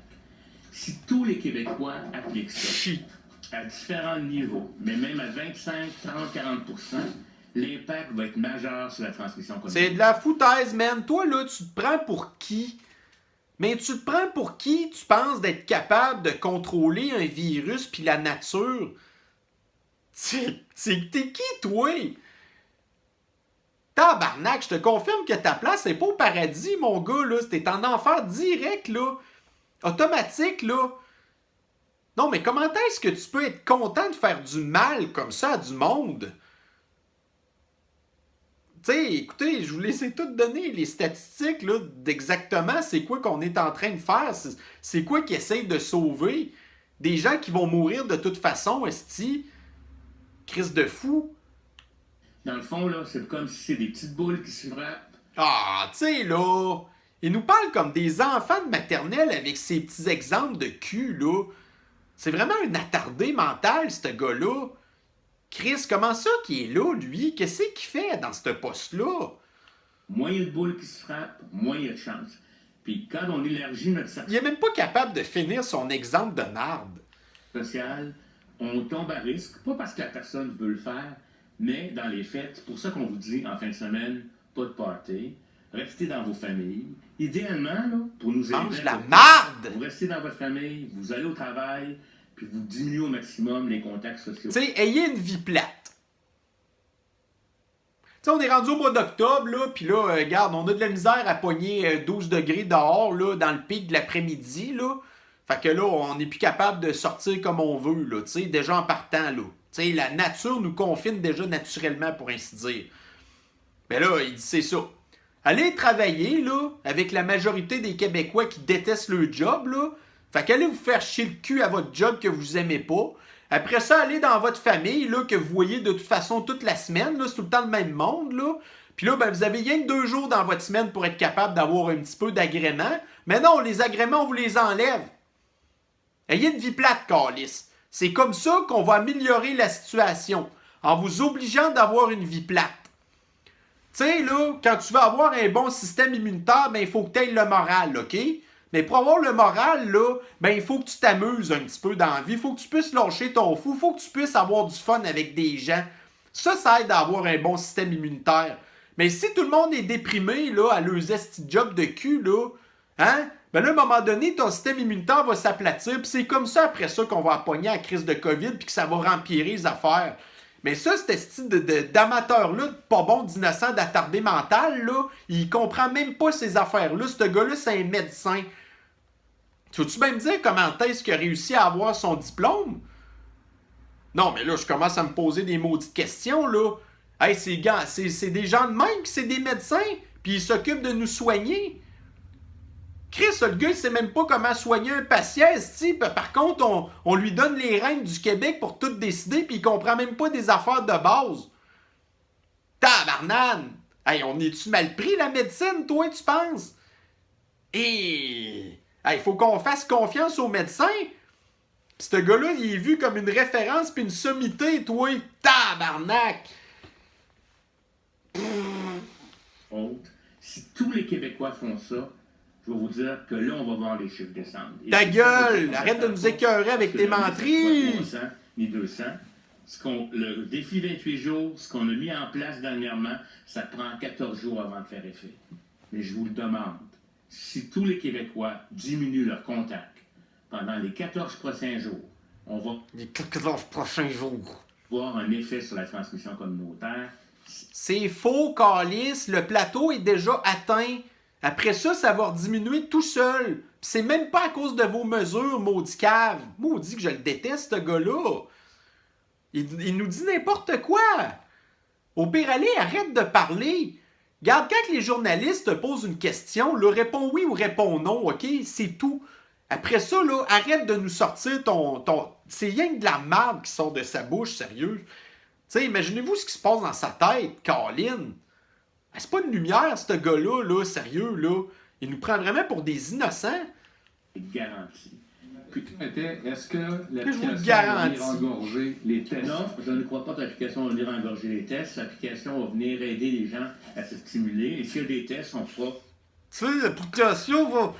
Si tous les Québécois appliquent ça à différents niveaux, mais même à 25, 30, 40%, l'impact va être majeur sur la transmission communautaire. C'est de la foutaise, man. Toi, là, tu te prends pour qui? Mais tu te prends pour qui tu penses d'être capable de contrôler un virus puis la nature? T'es qui, toi? Tabarnak, je te confirme que ta place, c'est pas au paradis, mon gars, là. T'es en enfer direct, là. Automatique, là. Non, mais comment est-ce que tu peux être content de faire du mal comme ça à du monde? Tu sais, écoutez, je vous laissais tout donner les statistiques là, d'exactement c'est quoi qu'on est en train de faire. C'est quoi qui essaye de sauver des gens qui vont mourir de toute façon, esti. Crise de fou. Dans le fond, là, c'est comme si c'est des petites boules qui se frappent. Ah, tu sais, là, il nous parle comme des enfants de maternelle avec ces petits exemples de cul, là. C'est vraiment un attardé mental, ce gars-là. Chris, comment ça qu'il est là, lui? Qu'est-ce qu'il fait dans ce poste-là? Moins il y a de boules qui se frappent, moins il y a de chance. Puis quand on élargit notre cercle Il est même pas capable de finir son exemple de marde. social, on tombe à risque, pas parce que la personne veut le faire, mais dans les faits, c'est pour ça qu'on vous dit en fin de semaine, pas de party, restez dans vos familles. Idéalement, là, pour nous aider, Mange la marde! vous restez dans votre famille, vous allez au travail, puis vous diminuez au maximum les contacts sociaux. Tu sais, ayez une vie plate. Tu sais, on est rendu au mois d'octobre, là, puis là, regarde, on a de la misère à pogner 12 degrés dehors, là, dans le pic de l'après-midi, là. Fait que là, on n'est plus capable de sortir comme on veut, là, tu sais, déjà en partant, là. Tu sais, la nature nous confine déjà naturellement, pour ainsi dire. Mais là, il dit, c'est ça. Allez travailler, là, avec la majorité des Québécois qui détestent le job, là. Fait qu'allez vous faire chier le cul à votre job que vous aimez pas. Après ça, allez dans votre famille, là, que vous voyez de toute façon toute la semaine, là, c'est tout le temps le même monde, là. Puis là, ben, vous avez rien que 2 jours dans votre semaine pour être capable d'avoir un petit peu d'agrément. Mais non, les agréments, on vous les enlève. Ayez une vie plate, câlisse. C'est comme ça qu'on va améliorer la situation, en vous obligeant d'avoir une vie plate. Tu sais, là, quand tu veux avoir un bon système immunitaire, ben, il faut que tu aies le moral, OK? Mais pour avoir le moral, là, ben, il faut que tu t'amuses un petit peu dans la vie. Il faut que tu puisses lâcher ton fou. Il faut que tu puisses avoir du fun avec des gens. Ça aide à avoir un bon système immunitaire. Mais si tout le monde est déprimé, là, à leurs esti job de cul, là, hein? Ben là, à un moment donné, ton système immunitaire va s'aplatir. Puis c'est comme ça, après ça, qu'on va appogner la crise de COVID puis que ça va rempirer les affaires. Mais ça, cet style d'amateur-là, pas bon, d'innocent, d'attardé mental, là, il comprend même pas ces affaires-là. Ce gars-là, c'est un médecin. Tu veux-tu bien me dire comment est-ce qu'il a réussi à avoir son diplôme? Non, mais là, je commence à me poser des maudites questions, là. Hey, c'est des gens de même, c'est des médecins, puis ils s'occupent de nous soigner. Chris, le gars, il sait même pas comment soigner un patient, par contre, on lui donne les rênes du Québec pour tout décider, puis il comprend même pas des affaires de base. Tabarnane! Hey, on est-tu mal pris, la médecine, toi, tu penses? Et il faut qu'on fasse confiance aux médecins. Pis ce gars-là, il est vu comme une référence puis une sommité, toi. Tabarnak! Honte. Si tous les Québécois font ça, je vais vous dire que là, on va voir les chiffres descendre. Ta gueule! Arrête de nous écœurer avec tes menteries! Pas 300 ni 200. Le défi 28 jours, ce qu'on a mis en place dernièrement, ça prend 14 jours avant de faire effet. Mais je vous le demande, si tous les Québécois diminuent leurs contacts pendant les 14 prochains jours, on va Les 14 prochains jours. voir un effet sur la transmission communautaire. C'est faux, Calice. Le plateau est déjà atteint. Après ça, ça va diminuer tout seul. Pis c'est même pas à cause de vos mesures, maudit cave. Maudit que je le déteste, ce gars-là. Il nous dit n'importe quoi. Au pire, allez, arrête de parler. Regarde, quand les journalistes te posent une question, là, réponds oui ou réponds non, OK? C'est tout. Après ça, là, arrête de nous sortir ton... C'est rien que de la merde qui sort de sa bouche, sérieux. Tu sais, imaginez-vous ce qui se passe dans sa tête, Colin. C'est pas une lumière, ce gars-là, là, sérieux, là. Il nous prend vraiment pour des innocents. Garanti. Est-ce que je vous le l'application va garantis. venir engorger les tests? Non, je ne crois pas que l'application va venir engorger les tests. L'application va venir aider les gens à se stimuler. Et s'il y a des tests, on fera. Tu sais, l'application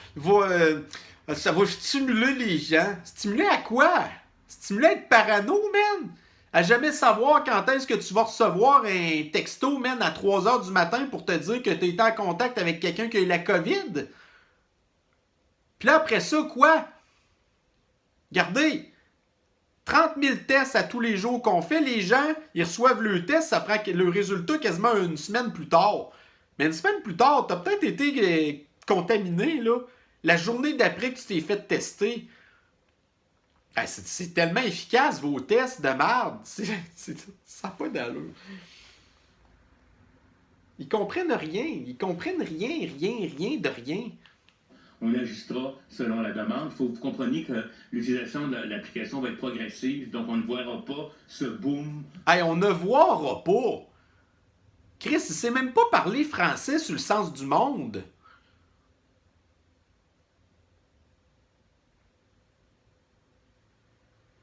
ça va stimuler les gens. Stimuler à quoi? Stimuler à être parano, man? À jamais savoir quand est-ce que tu vas recevoir un texto, man, à 3h du matin pour te dire que tu été en contact avec quelqu'un qui a eu la COVID. Puis là, après ça, quoi? Regardez, 30 000 tests à tous les jours qu'on fait, les gens, ils reçoivent le test, ça prend le résultat quasiment une semaine plus tard. Mais une semaine plus tard, t'as peut-être été contaminé, là. La journée d'après que tu t'es fait tester. Ah, c'est tellement efficace, vos tests de merde. Ça n'a pas d'allure. Ils comprennent rien. Ils comprennent rien de rien. On ajustera selon la demande. Il faut que vous compreniez que l'utilisation de l'application va être progressive, donc on ne verra pas ce boom. Hey, on ne verra pas. Chris, il sait même pas parler français sur le sens du monde.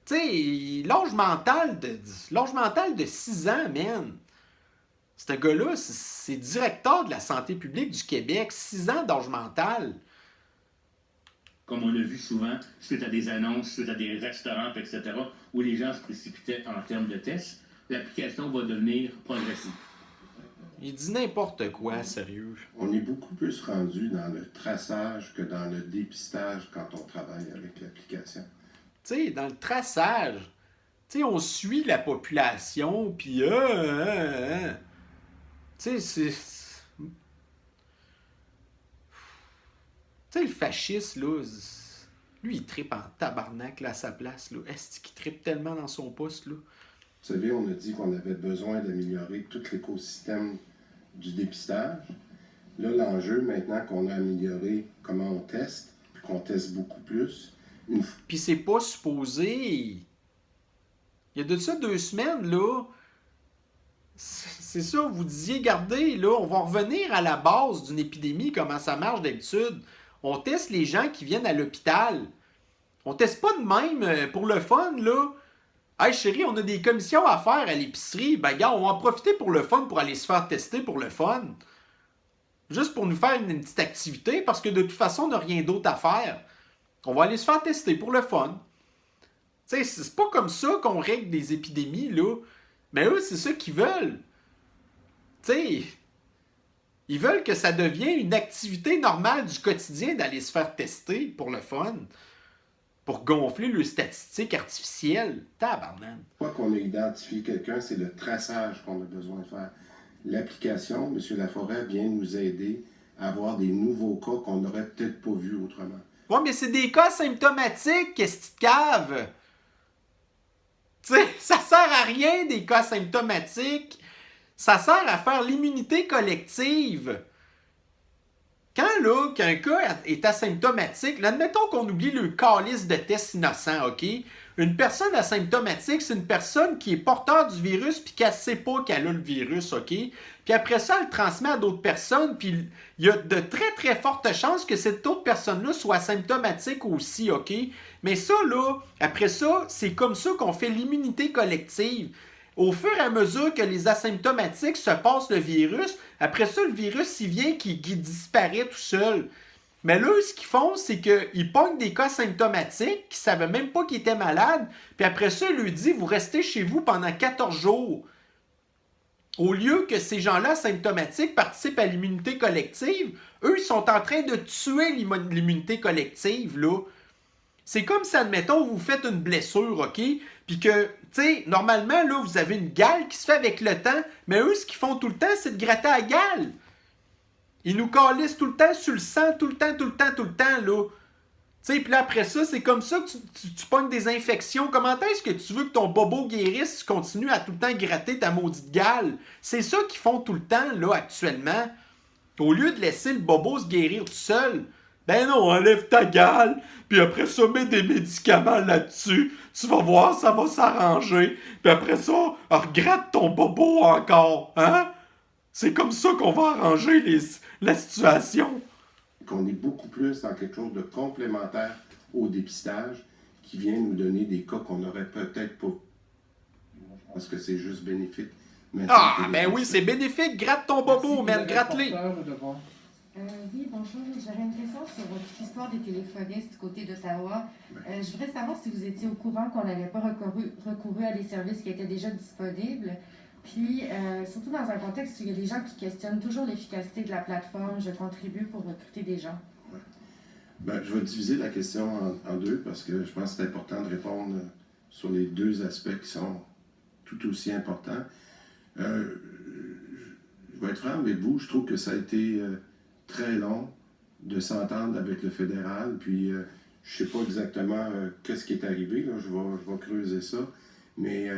Tu sais, l'âge mental de 6 ans, man. Ce gars-là, c'est directeur de la santé publique du Québec. 6 ans d'âge mental. Comme on l'a vu souvent, suite à des annonces, suite à des restaurants, etc., où les gens se précipitaient en termes de tests, l'application va devenir progressive. Il dit n'importe quoi, sérieux. On est beaucoup plus rendu dans le traçage que dans le dépistage quand on travaille avec l'application. Tu sais, dans le traçage, tu sais, on suit la population, puis tu sais, c'est... Tu sais, le fasciste, là, lui, il trippe en tabarnak, là, à sa place, là. Est-ce qu'il trippe tellement dans son poste, là? Vous savez, on a dit qu'on avait besoin d'améliorer tout l'écosystème du dépistage. Là, l'enjeu, maintenant qu'on a amélioré comment on teste, puis qu'on teste beaucoup plus, puis c'est pas supposé. Il y a de ça 2 semaines, là. C'est ça, vous disiez, regardez, là, on va revenir à la base d'une épidémie, comment ça marche d'habitude. On teste les gens qui viennent à l'hôpital. On teste pas de même pour le fun, là. Hey chérie, on a des commissions à faire à l'épicerie. Ben, gars, on va en profiter pour le fun pour aller se faire tester pour le fun. Juste pour nous faire une petite activité, parce que de toute façon, on n'a rien d'autre à faire. On va aller se faire tester pour le fun. Tu sais, c'est pas comme ça qu'on règle des épidémies, là. Mais eux, c'est ça qu'ils veulent. Tu sais, ils veulent que ça devienne une activité normale du quotidien d'aller se faire tester pour le fun. Pour gonfler le statistique artificielle. Tabarnak. Une fois qu'on a identifié quelqu'un, c'est le traçage qu'on a besoin de faire. L'application, M. Laforêt, vient nous aider à avoir des nouveaux cas qu'on n'aurait peut-être pas vus autrement. Ouais, mais c'est des cas symptomatiques, qu'est-ce que tu cave? Tu sais, ça sert à rien, des cas symptomatiques. Ça sert à faire l'immunité collective. Quand, là, qu'un cas est asymptomatique, là, admettons qu'on oublie le calice de tests innocents, OK? Une personne asymptomatique, c'est une personne qui est porteur du virus puis qu'elle ne sait pas qu'elle a le virus, OK? Puis après ça, elle le transmet à d'autres personnes, puis il y a de très, très fortes chances que cette autre personne-là soit asymptomatique aussi, OK? Mais ça, là, après ça, c'est comme ça qu'on fait l'immunité collective. Au fur et à mesure que les asymptomatiques se passent le virus, après ça, le virus, il vient qui disparaît tout seul. Mais là, ce qu'ils font, c'est qu'ils pognent des cas symptomatiques qui ne savaient même pas qu'ils étaient malades, puis après ça, ils lui disent, vous restez chez vous pendant 14 jours. Au lieu que ces gens-là asymptomatiques participent à l'immunité collective, eux, ils sont en train de tuer l'immunité collective, là. C'est comme si, admettons, vous faites une blessure, OK? Puis que, tu sais, normalement, là, vous avez une gale qui se fait avec le temps, mais eux, ce qu'ils font tout le temps, c'est de gratter à la gale. Ils nous calissent tout le temps sur le sang, tout le temps, là. Tu sais, puis là, après ça, c'est comme ça que tu pognes des infections. Comment est-ce que tu veux que ton bobo guérisse si tu continues à tout le temps gratter ta maudite gale? C'est ça qu'ils font tout le temps, là, actuellement. Au lieu de laisser le bobo se guérir tout seul, ben non, enlève ta gale, puis après ça, mets des médicaments là-dessus. Tu vas voir, ça va s'arranger. Puis après ça, regratte ton bobo encore, hein? C'est comme ça qu'on va arranger la situation. Qu'on est beaucoup plus dans quelque chose de complémentaire au dépistage qui vient nous donner des cas qu'on n'aurait peut-être pas. Parce que c'est juste bénéfique. Ah, ben oui, c'est bénéfique. Gratte ton bobo, man, gratte-les. Oui, bonjour. J'aurais une question sur votre histoire des téléphonistes du côté d'Ottawa. Je voudrais savoir si vous étiez au courant qu'on n'avait pas recouru à des services qui étaient déjà disponibles. Puis, surtout dans un contexte où il y a des gens qui questionnent toujours l'efficacité de la plateforme, je contribue pour recruter des gens. Ouais. Ben, je vais diviser la question en deux parce que je pense que c'est important de répondre sur les deux aspects qui sont tout aussi importants. Je vais être franc avec vous, je trouve que ça a été très long de s'entendre avec le fédéral, puis Je ne sais pas exactement qu'est-ce qui est arrivé, là. Je vais creuser ça. Mais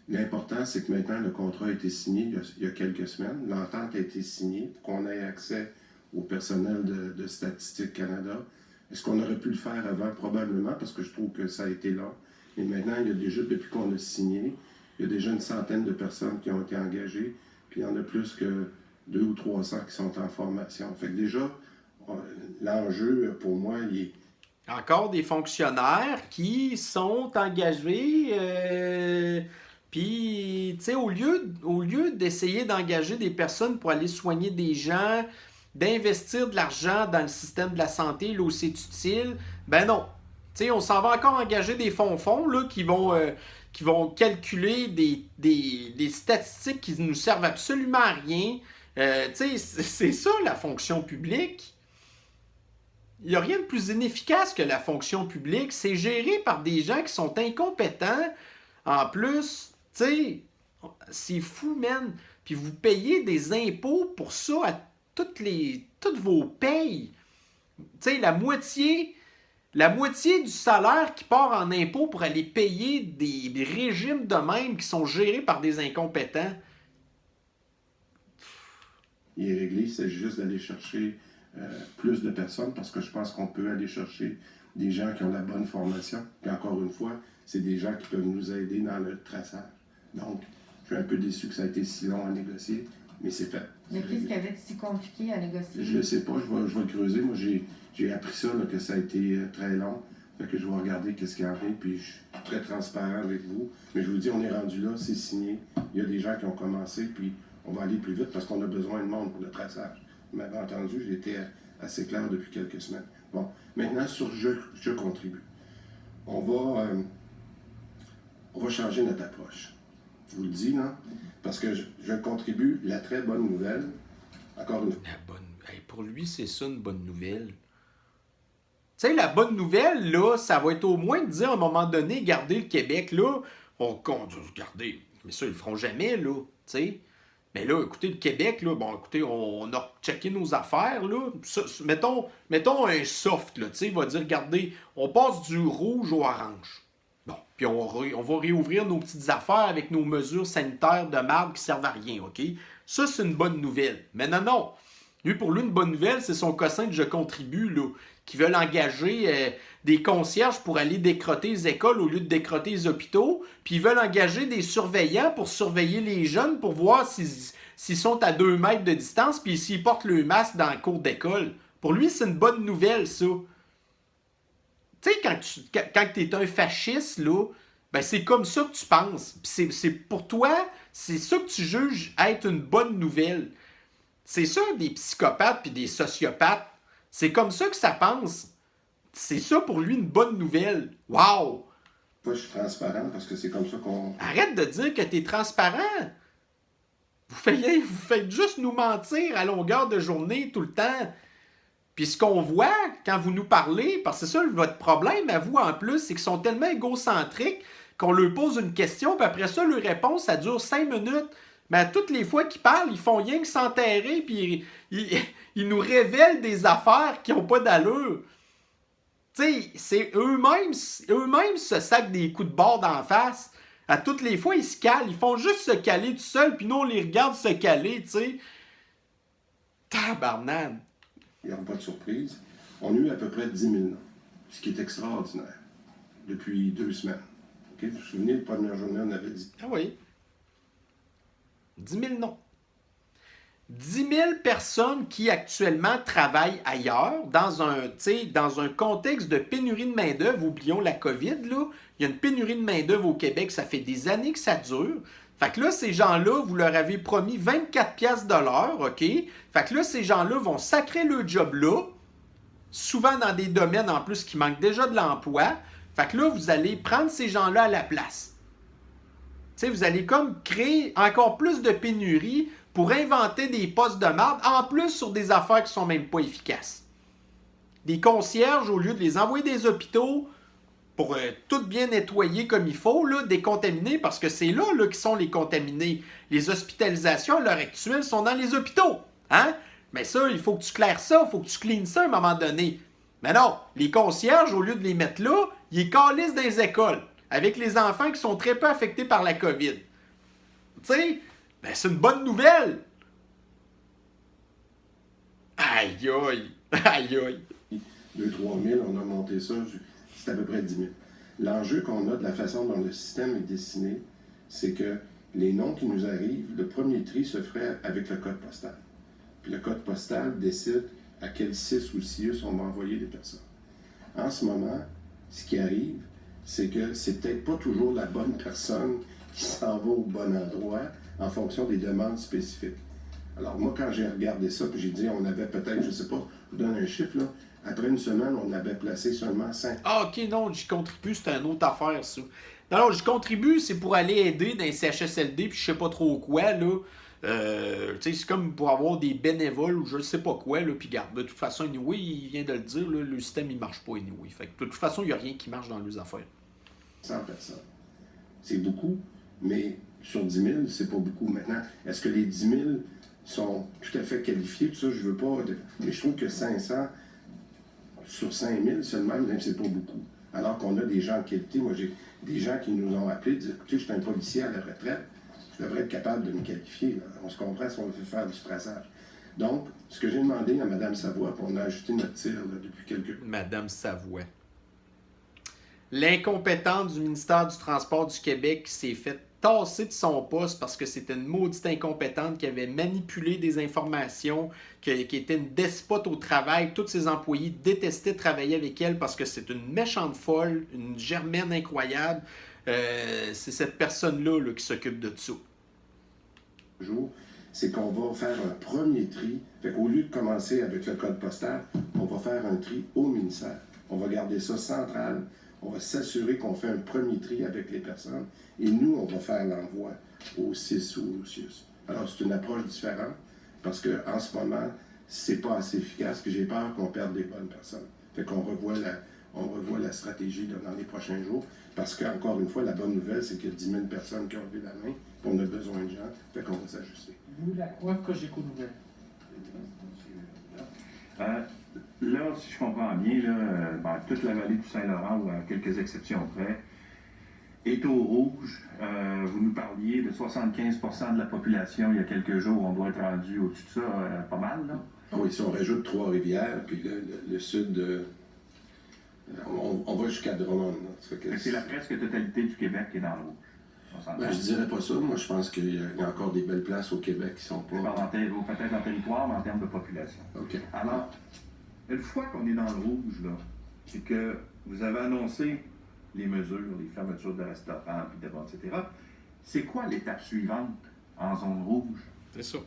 l'important, c'est que maintenant, le contrat a été signé il y a quelques semaines. L'entente a été signée pour qu'on ait accès au personnel de Statistique Canada. Est-ce qu'on aurait pu le faire avant? Probablement, parce que je trouve que ça a été long. Mais maintenant, il y a déjà, depuis qu'on a signé, il y a déjà une centaine de personnes qui ont été engagées. Puis il y en a plus que 200 ou 300 qui sont en formation. Fait que déjà, l'enjeu, pour moi, il est... Encore des fonctionnaires qui sont engagés, puis, tu sais, au lieu d'essayer d'engager des personnes pour aller soigner des gens, d'investir de l'argent dans le système de la santé, là où c'est utile, ben non. Tu sais, on s'en va encore engager des fonds là, qui vont calculer des statistiques qui nous servent absolument à rien. Tu sais, c'est ça la fonction publique. Il n'y a rien de plus inefficace que la fonction publique. C'est géré par des gens qui sont incompétents. En plus, tu sais, c'est fou, man. Puis vous payez des impôts pour ça à toutes vos payes. Tu sais, la moitié du salaire qui part en impôts pour aller payer des régimes de même qui sont gérés par des incompétents. Il est réglé, c'est juste d'aller chercher plus de personnes parce que je pense qu'on peut aller chercher des gens qui ont la bonne formation. Puis encore une fois, c'est des gens qui peuvent nous aider dans le traçage. Donc, je suis un peu déçu que ça a été si long à négocier, mais c'est fait. Mais qu'est-ce qui avait été si compliqué à négocier? Je ne sais pas, je vais le creuser. Moi, j'ai appris ça, là, que ça a été très long. Fait que je vais regarder qu'est-ce qu'il y en a, puis je suis très transparent avec vous. Mais je vous dis, on est rendu là, c'est signé. Il y a des gens qui ont commencé, puis on va aller plus vite parce qu'on a besoin de monde pour le traçage. Vous m'avez entendu, j'ai été assez clair depuis quelques semaines. Bon, maintenant, sur je contribue. On va changer notre approche. Je vous le dis, non? Parce que je contribue, la très bonne nouvelle, encore une fois. Hey, pour lui, c'est ça une bonne nouvelle. Tu sais, la bonne nouvelle, là, ça va être au moins de dire à un moment donné, regardez le Québec, là, regardez, mais ça, ils le feront jamais, là, tu sais. Mais là, écoutez, le Québec, là, bon, écoutez, on a checké nos affaires, là. Ça, mettons un soft, là, tu sais, il va dire, regardez, on passe du rouge au orange. Bon, puis on va réouvrir nos petites affaires avec nos mesures sanitaires de marde qui servent à rien, OK? Ça, c'est une bonne nouvelle. Mais non. Pour lui, une bonne nouvelle, c'est son cossin de Je contribue, là, qui veulent engager des concierges pour aller décrotter les écoles au lieu de décrotter les hôpitaux, puis ils veulent engager des surveillants pour surveiller les jeunes pour voir s'ils sont à 2 mètres de distance, puis s'ils portent le masque dans la cour d'école. Pour lui, c'est une bonne nouvelle, ça. Tu sais, quand tu es un fasciste, là, ben c'est comme ça que tu penses. Puis c'est pour toi, c'est ça que tu juges être une bonne nouvelle. C'est ça, des psychopathes puis des sociopathes. C'est comme ça que ça pense. C'est ça pour lui une bonne nouvelle. Wow! Moi, je suis transparent parce que c'est comme ça qu'on... Arrête de dire que t'es transparent. Vous faites juste nous mentir à longueur de journée tout le temps. Puis ce qu'on voit quand vous nous parlez, parce que c'est ça votre problème à vous en plus, c'est qu'ils sont tellement égocentriques qu'on leur pose une question, puis après ça, leur réponse, ça dure 5 minutes. Mais à toutes les fois qu'ils parlent, ils font rien que s'enterrer, puis ils nous révèlent des affaires qui n'ont pas d'allure. Tu sais, c'est eux-mêmes se sacent des coups de bord d'en face. À toutes les fois, ils se calent. Ils font juste se caler tout seuls, puis nous, on les regarde se caler, tu sais. Tabarnane. Il n'y aura pas de surprise. On a eu à peu près 10 000 noms, ce qui est extraordinaire, depuis 2 semaines. Okay? Vous vous souvenez, la première journée, on avait dit... Ah oui. 10 000 noms. 10 000 personnes qui actuellement travaillent ailleurs, dans un contexte de pénurie de main-d'œuvre. Oublions la COVID, là. Il y a une pénurie de main-d'œuvre au Québec, ça fait des années que ça dure. Fait que là, ces gens-là, vous leur avez promis 24 piastres de l'heure, OK? Fait que là, ces gens-là vont sacrer le job là, souvent dans des domaines en plus qui manquent déjà de l'emploi. Fait que là, vous allez prendre ces gens-là à la place. Tu sais, vous allez comme créer encore plus de pénurie pour inventer des postes de marde, en plus sur des affaires qui sont même pas efficaces. Des concierges, au lieu de les envoyer des hôpitaux pour tout bien nettoyer comme il faut, là, décontaminer, parce que c'est là qui sont les contaminés. Les hospitalisations, à l'heure actuelle, sont dans les hôpitaux. Hein? Mais ça, il faut que tu claires ça, il faut que tu cleans ça à un moment donné. Mais non, les concierges, au lieu de les mettre là, ils les calissent dans les écoles, avec les enfants qui sont très peu affectés par la COVID. Tu sais, ben c'est une bonne nouvelle. Aïe, aïe, aïe, aïe. 2-3 000, on a monté ça, c'est à peu près 10 000. L'enjeu qu'on a de la façon dont le système est dessiné, c'est que les noms qui nous arrivent, le premier tri se ferait avec le code postal. Puis le code postal décide à quel CIS ou CIUS on va envoyer des personnes. En ce moment, ce qui arrive, c'est que c'est peut-être pas toujours la bonne personne qui s'en va au bon endroit en fonction des demandes spécifiques. Alors moi, quand j'ai regardé ça, puis j'ai dit, on avait peut-être, je sais pas, je vous donne un chiffre, là, après une semaine, on avait placé seulement 5. Ah, ok, non, j'y contribue, c'est une autre affaire, ça. Non, non, j'y contribue, c'est pour aller aider dans les CHSLD, puis je sais pas trop quoi, là. Tu sais, c'est comme pour avoir des bénévoles ou je sais pas quoi, là, puis garde. De toute façon, anyway, il vient de le dire, là, le système, il marche pas, anyway. Fait que de toute façon, il n'y a rien qui marche dans les affaires. 100 personnes. C'est beaucoup, mais sur 10 000, c'est pas beaucoup. Maintenant, est-ce que les 10 000 sont tout à fait qualifiés? Tout ça, je veux pas... Mais je trouve que 500 sur 5 000 seulement, même, c'est pas beaucoup. Alors qu'on a des gens de qualité. Moi, j'ai des gens qui nous ont appelés, disent, écoutez, je suis un policier à la retraite, je devrais être capable de me qualifier. Là. On se comprend si on veut faire du traçage. Donc, ce que j'ai demandé à Mme Savoie, puis on a ajouté notre tir là, depuis quelques... Madame Savoie. L'incompétente du ministère du Transport du Québec qui s'est fait tasser de son poste parce que c'était une maudite incompétente qui avait manipulé des informations, qui était une despote au travail. Tous ses employés détestaient travailler avec elle parce que c'est une méchante folle, une germaine incroyable. C'est cette personne-là là, qui s'occupe de tout. C'est qu'on va faire un premier tri. Fait qu'au lieu de commencer avec le code postal, on va faire un tri au ministère. On va garder ça central. On va s'assurer qu'on fait un premier tri avec les personnes. Et nous, on va faire l'envoi au CIS ou au CIUS. Alors, c'est une approche différente parce qu'en ce moment, c'est pas assez efficace, que j'ai peur qu'on perde des bonnes personnes. Fait qu'on revoit la stratégie là, dans les prochains jours. Parce qu'encore une fois, la bonne nouvelle, c'est qu'il y a 10 000 personnes qui ont levé la main, puis on a besoin de gens, fait qu'on va s'ajuster. Vous, la croix Cogeco Nouvelle. Là, si je comprends bien, là, toute la vallée du Saint-Laurent, ou à quelques exceptions près, est au rouge. Vous nous parliez de 75% de la population il y a quelques jours. On doit être rendu au-dessus de ça pas mal, là. Oui, si on rajoute Trois-Rivières, puis le sud, on va jusqu'à Drummond. C'est la presque totalité du Québec qui est dans le rouge. Ben, je dirais pas ça. Moi, je pense qu'il y a encore des belles places au Québec qui sont pas... Peut-être en territoire, mais en termes de population. OK. Alors, une fois qu'on est dans le rouge, là, c'est que vous avez annoncé les mesures, les fermetures de restaurants, puis de bars, etc. C'est quoi l'étape suivante en zone rouge? C'est ça.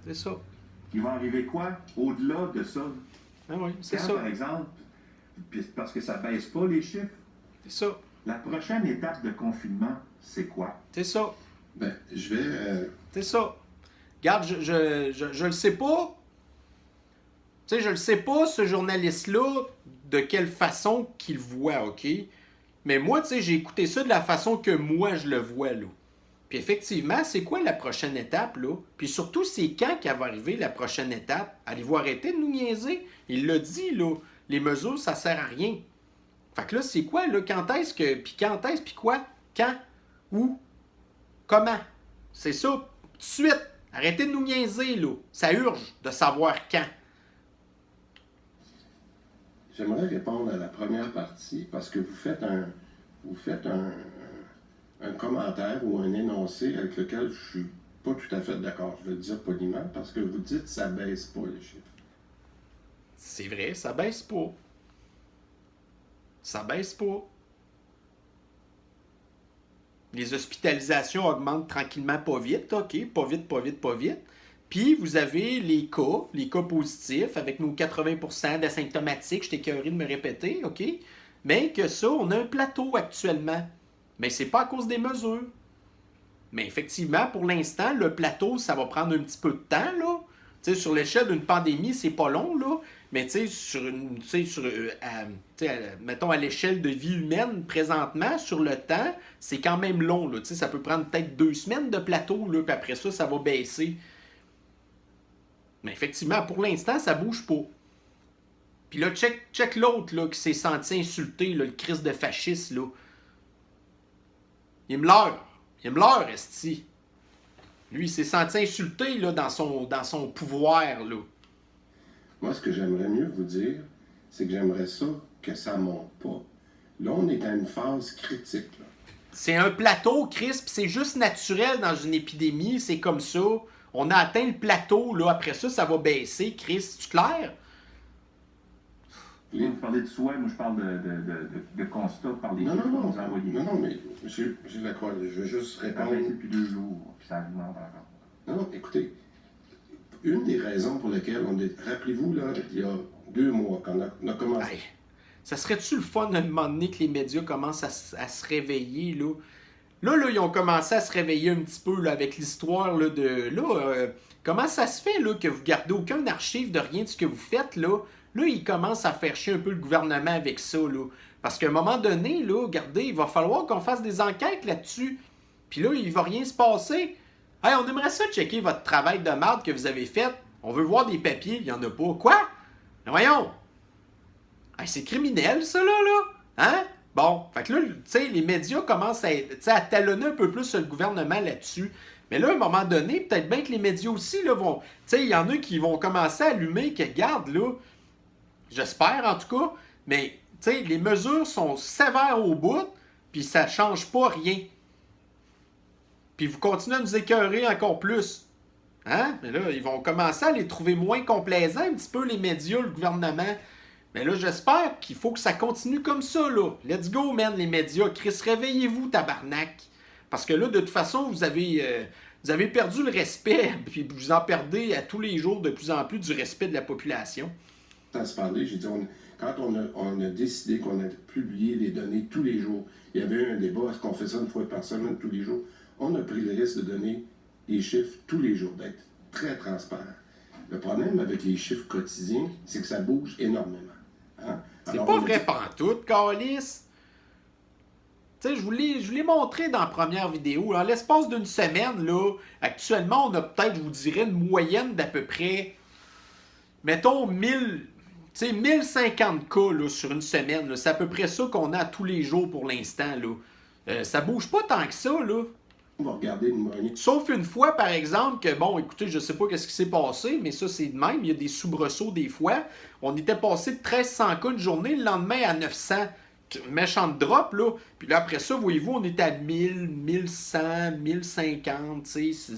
C'est ça. Il va arriver quoi au-delà de ça? Ah oui, c'est Quand, ça. par exemple, parce que ça baisse pas les chiffres, C'est ça. la prochaine étape de confinement, c'est quoi? C'est ça. Ben, je vais... C'est ça. Regarde, je le sais pas. Tu sais, je le sais pas, ce journaliste-là, de quelle façon qu'il voit, OK? Mais moi, tu sais, j'ai écouté ça de la façon que moi, je le vois, là. Puis effectivement, c'est quoi la prochaine étape, là? Puis surtout, c'est quand qu'elle va arriver, la prochaine étape? Allez-vous arrêter de nous niaiser? Il l'a dit, là. Les mesures, ça sert à rien. Fait que là, c'est quoi, là? Quand est-ce que... Puis quand est-ce, puis quoi? Quand? Où? Comment? C'est ça. Tout de suite. Arrêtez de nous niaiser, là. Ça urge de savoir quand. J'aimerais répondre à la première partie parce que vous faites un commentaire ou un énoncé avec lequel je suis pas tout à fait d'accord. Je vais le dire poliment parce que vous dites que ça baisse pas les chiffres. C'est vrai, ça baisse pas. Ça baisse pas. Les hospitalisations augmentent tranquillement, pas vite, OK? Pas vite, pas vite, pas vite. Puis, vous avez les cas positifs, avec nos 80% d'asymptomatiques, je t'ai écœuré de me répéter, OK? Mais que ça, on a un plateau actuellement. Mais c'est pas à cause des mesures. Mais effectivement, pour l'instant, le plateau, ça va prendre un petit peu de temps, là. Tu sais, sur l'échelle d'une pandémie, c'est pas long, là. Mais tu sais, mettons à l'échelle de vie humaine, présentement, sur le temps, c'est quand même long, là. Tu sais, ça peut prendre peut-être 2 semaines de plateau, là, puis après ça va baisser. Mais effectivement, pour l'instant, ça bouge pas. Puis là, check l'autre là, qui s'est senti insulté, là, le Christ de fasciste, là. Il me leurre, esti. Lui, il s'est senti insulté là, dans son pouvoir, là. Moi, ce que j'aimerais mieux vous dire, c'est que j'aimerais ça que ça monte pas. Là, on est à une phase critique, là. C'est un plateau, Chris, pis c'est juste naturel dans une épidémie, c'est comme ça. On a atteint le plateau, là, après ça, ça va baisser, Chris, c'est clair? Vous parlez de souhait, moi je parle de constat par les chiffres que vous envoyez. Non, mais monsieur Lacroix, je veux juste Ça a répondre. baissé depuis 2 jours, puis ça augmente encore. Non, écoutez, une des raisons pour lesquelles rappelez-vous, là, il y a 2 mois, quand on a commencé... Hey, ça serait-tu le fun à un moment donné que les médias commencent à se réveiller, là? Là, ils ont commencé à se réveiller un petit peu là, avec l'histoire là, de... Là, comment ça se fait là, que vous gardez aucun archive de rien de ce que vous faites, là? Là, ils commencent à faire chier un peu le gouvernement avec ça, là. Parce qu'à un moment donné, là, regardez, il va falloir qu'on fasse des enquêtes là-dessus. Puis là, il va rien se passer. Hey, on aimerait ça checker votre travail de merde que vous avez fait. On veut voir des papiers, il n'y en a pas. Quoi? Mais voyons! Hey, c'est criminel, ça, là? Hein? Bon, fait que là, tu sais, les médias commencent à talonner un peu plus le gouvernement là-dessus. Mais là, à un moment donné, peut-être bien que les médias aussi, là, vont... Tu sais, il y en a qui vont commencer à allumer, que regarde, là, j'espère en tout cas, mais, tu sais, les mesures sont sévères au bout, puis ça change pas rien. Puis vous continuez à nous écœurer encore plus. Hein? Mais là, ils vont commencer à les trouver moins complaisants, un petit peu, les médias, le gouvernement. Mais là, j'espère qu'il faut que ça continue comme ça, là. Let's go, man, les médias. Chris, réveillez-vous, tabarnak. Parce que là, de toute façon, vous avez perdu le respect, puis vous en perdez à tous les jours de plus en plus du respect de la population. À se parler, j'ai dit, quand on a décidé qu'on allait publier les données tous les jours, il y avait eu un débat, est-ce qu'on fait ça une fois par semaine, tous les jours? On a pris le risque de donner les chiffres tous les jours, d'être très transparent. Le problème avec les chiffres quotidiens, c'est que ça bouge énormément. Hein? C'est pas vrai pantoute, Calice. Tu sais, je vous l'ai montré dans la première vidéo. En l'espace d'une semaine, là, actuellement, on a peut-être, je vous dirais, une moyenne d'à peu près, mettons, 1050 cas là, sur une semaine. C'est à peu près ça qu'on a tous les jours pour l'instant. Ça bouge pas tant que ça, là. On va regarder une moyenne. Sauf une fois, par exemple, que, bon, écoutez, je sais pas qu'est-ce qui s'est passé, mais ça, c'est de même. Il y a des soubresauts des fois. On était passé de 1300 cas une journée, le lendemain à 900. Méchante drop, là. Puis là, après ça, voyez-vous, on est à 1000, 1100, 1050, tu sais.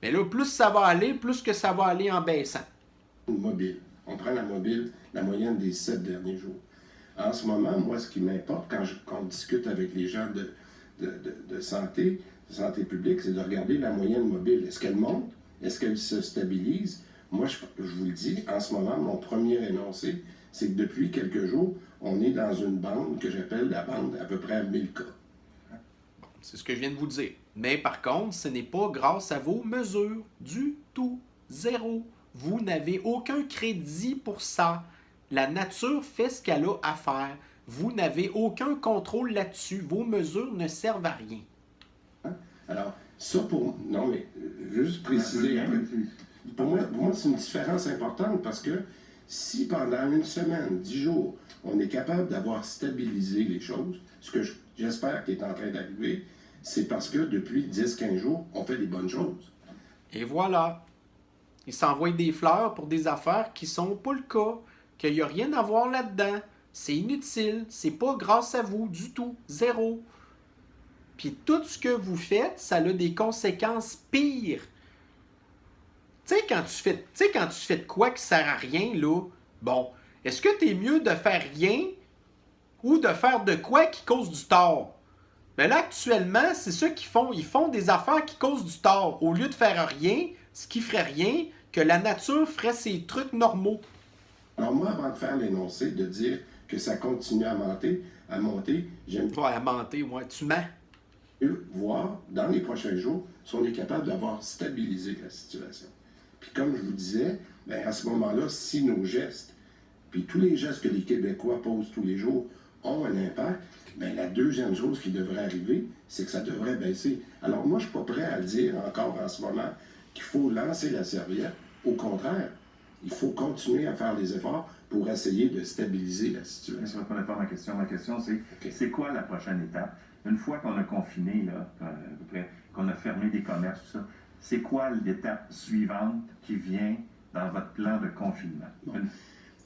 Mais là, plus ça va aller, plus que ça va aller en baissant. Mobile. On prend la mobile, la moyenne des 7 derniers jours. En ce moment, moi, ce qui m'importe quand on discute avec les gens de santé publique, c'est de regarder la moyenne mobile. Est-ce qu'elle monte? Est-ce qu'elle se stabilise? Moi, je vous le dis, en ce moment, mon premier énoncé, c'est que depuis quelques jours, on est dans une bande que j'appelle la bande à peu près à 1000 cas. C'est ce que je viens de vous dire. Mais par contre, ce n'est pas grâce à vos mesures du tout. Zéro. Vous n'avez aucun crédit pour ça. La nature fait ce qu'elle a à faire. Vous n'avez aucun contrôle là-dessus. Vos mesures ne servent à rien. Alors, ça pour... Non, mais juste préciser un peu. Pour moi, c'est une différence importante parce que si pendant une semaine, 10 jours, on est capable d'avoir stabilisé les choses, ce que j'espère qu'il est en train d'arriver, c'est parce que depuis 10-15 jours, on fait des bonnes choses. Et voilà. Ils s'envoient des fleurs pour des affaires qui sont pas le cas, qu'il n'y a rien à voir là-dedans. C'est inutile. C'est pas grâce à vous du tout. Zéro. Puis tout ce que vous faites, ça a des conséquences pires. Tu sais, quand tu fais de quoi qui sert à rien, là, bon, est-ce que t'es mieux de faire rien ou de faire de quoi qui cause du tort? Mais là, actuellement, c'est ça qu'ils font. Ils font des affaires qui causent du tort. Au lieu de faire rien, ce qui ferait rien, que la nature ferait ses trucs normaux. Alors moi, avant de faire l'énoncé, de dire que ça continue à monter, j'aime Ouais, à mentir, ouais, tu mens. voir dans les prochains jours si on est capable d'avoir stabilisé la situation. Puis comme je vous disais, bien, à ce moment-là, si nos gestes, puis tous les gestes que les Québécois posent tous les jours ont un impact, bien, la deuxième chose qui devrait arriver, c'est que ça devrait baisser. Alors moi, je ne suis pas prêt à dire encore en ce moment qu'il faut lancer la serviette. Au contraire, Il faut continuer à faire les efforts pour essayer de stabiliser la Ça situation. ne répondait pas à ma question. Ma question, c'est quoi la prochaine étape? Une fois qu'on a confiné, là, à peu près, qu'on a fermé des commerces, tout ça, c'est quoi l'étape suivante qui vient dans votre plan de confinement? Bon.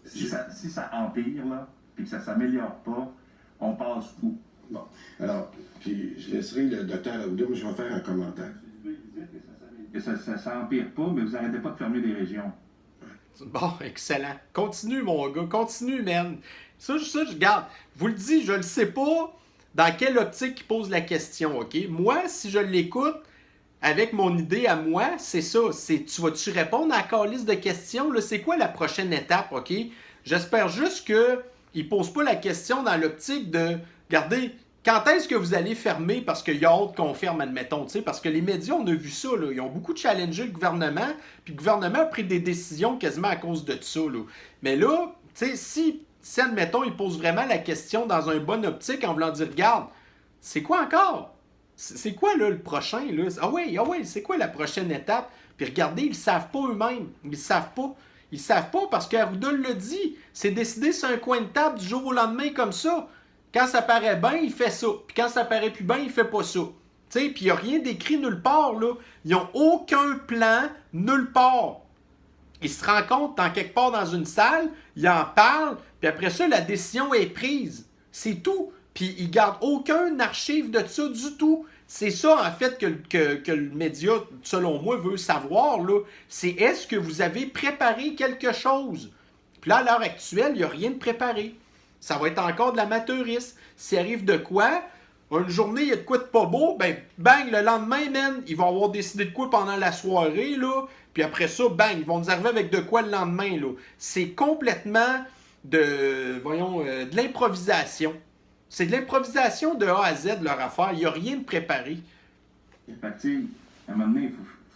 Si ça empire, là, puis que ça ne s'améliore pas, on passe où? Bon, alors, puis je laisserai le docteur Aouda, mais je vais faire un commentaire. Que ça empire pas, mais vous n'arrêtez pas de fermer des régions. Bon, excellent. Continue, mon gars. Continue, man. Ça, je garde. Je vous le dis, je le sais pas dans quelle optique il pose la question, OK? Moi, si je l'écoute avec mon idée à moi, c'est ça. Tu vas-tu répondre à la calice de questions? Là, c'est quoi la prochaine étape, OK? J'espère juste qu'il ne pose pas la question dans l'optique de, regardez, quand est-ce que vous allez fermer parce qu'il y a hâte qu'on ferme, admettons, tu sais, parce que les médias, on a vu ça, là, ils ont beaucoup challengé le gouvernement, puis le gouvernement a pris des décisions quasiment à cause de ça, là. Mais là, tu sais, si, admettons, il pose vraiment la question dans un bon optique en voulant dire, regarde, c'est quoi encore? C'est quoi, là, le prochain, là? Ah oui, c'est quoi la prochaine étape? Puis regardez, ils le savent pas eux-mêmes, ils le savent pas. Ils savent pas parce qu'Arruda l'a dit, c'est décidé sur un coin de table du jour au lendemain comme ça. Quand ça paraît bien, il fait ça. Puis quand ça paraît plus bien, il fait pas ça. Tu sais, puis il n'y a rien d'écrit nulle part, là. Ils n'ont aucun plan nulle part. Ils se rencontrent dans quelque part dans une salle, ils en parlent, puis après ça, la décision est prise. C'est tout. Puis ils gardent aucun archive de ça du tout. C'est ça, en fait, que le média, selon moi, veut savoir, là. C'est est-ce que vous avez préparé quelque chose? Puis là, à l'heure actuelle, il n'y a rien de préparé. Ça va être encore de l'amateurisme. S'il arrive de quoi, une journée, il y a de quoi de pas beau, ben, bang, le lendemain, man, ils vont avoir décidé de quoi pendant la soirée, là. Puis après ça, bang, ils vont nous arriver avec de quoi le lendemain, là. C'est complètement de l'improvisation. C'est de l'improvisation de A à Z, leur affaire. Il n'y a rien de préparé. Fait que, tu sais, à un moment donné, il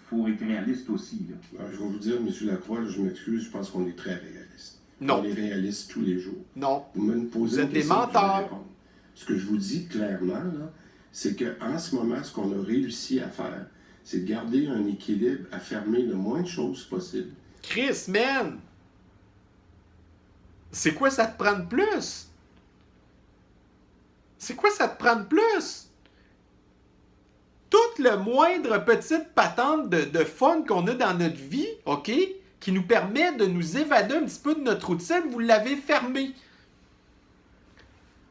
faut être réaliste aussi, là. Alors, je vais vous dire, M. Lacroix, je m'excuse, je pense qu'on est très réaliste. Non. On est réaliste tous les jours. Non. Vous me posez Vous êtes une des question, je vais menteurs. répondre. Ce que je vous dis clairement, là, c'est qu'en ce moment, ce qu'on a réussi à faire, c'est de garder un équilibre, à fermer le moins de choses possible. Chris, man! C'est quoi ça te prend de plus? C'est quoi ça te prend de plus? Toute le moindre petite patente de fun qu'on a dans notre vie, OK? Qui nous permet de nous évader un petit peu de notre routine, vous l'avez fermé.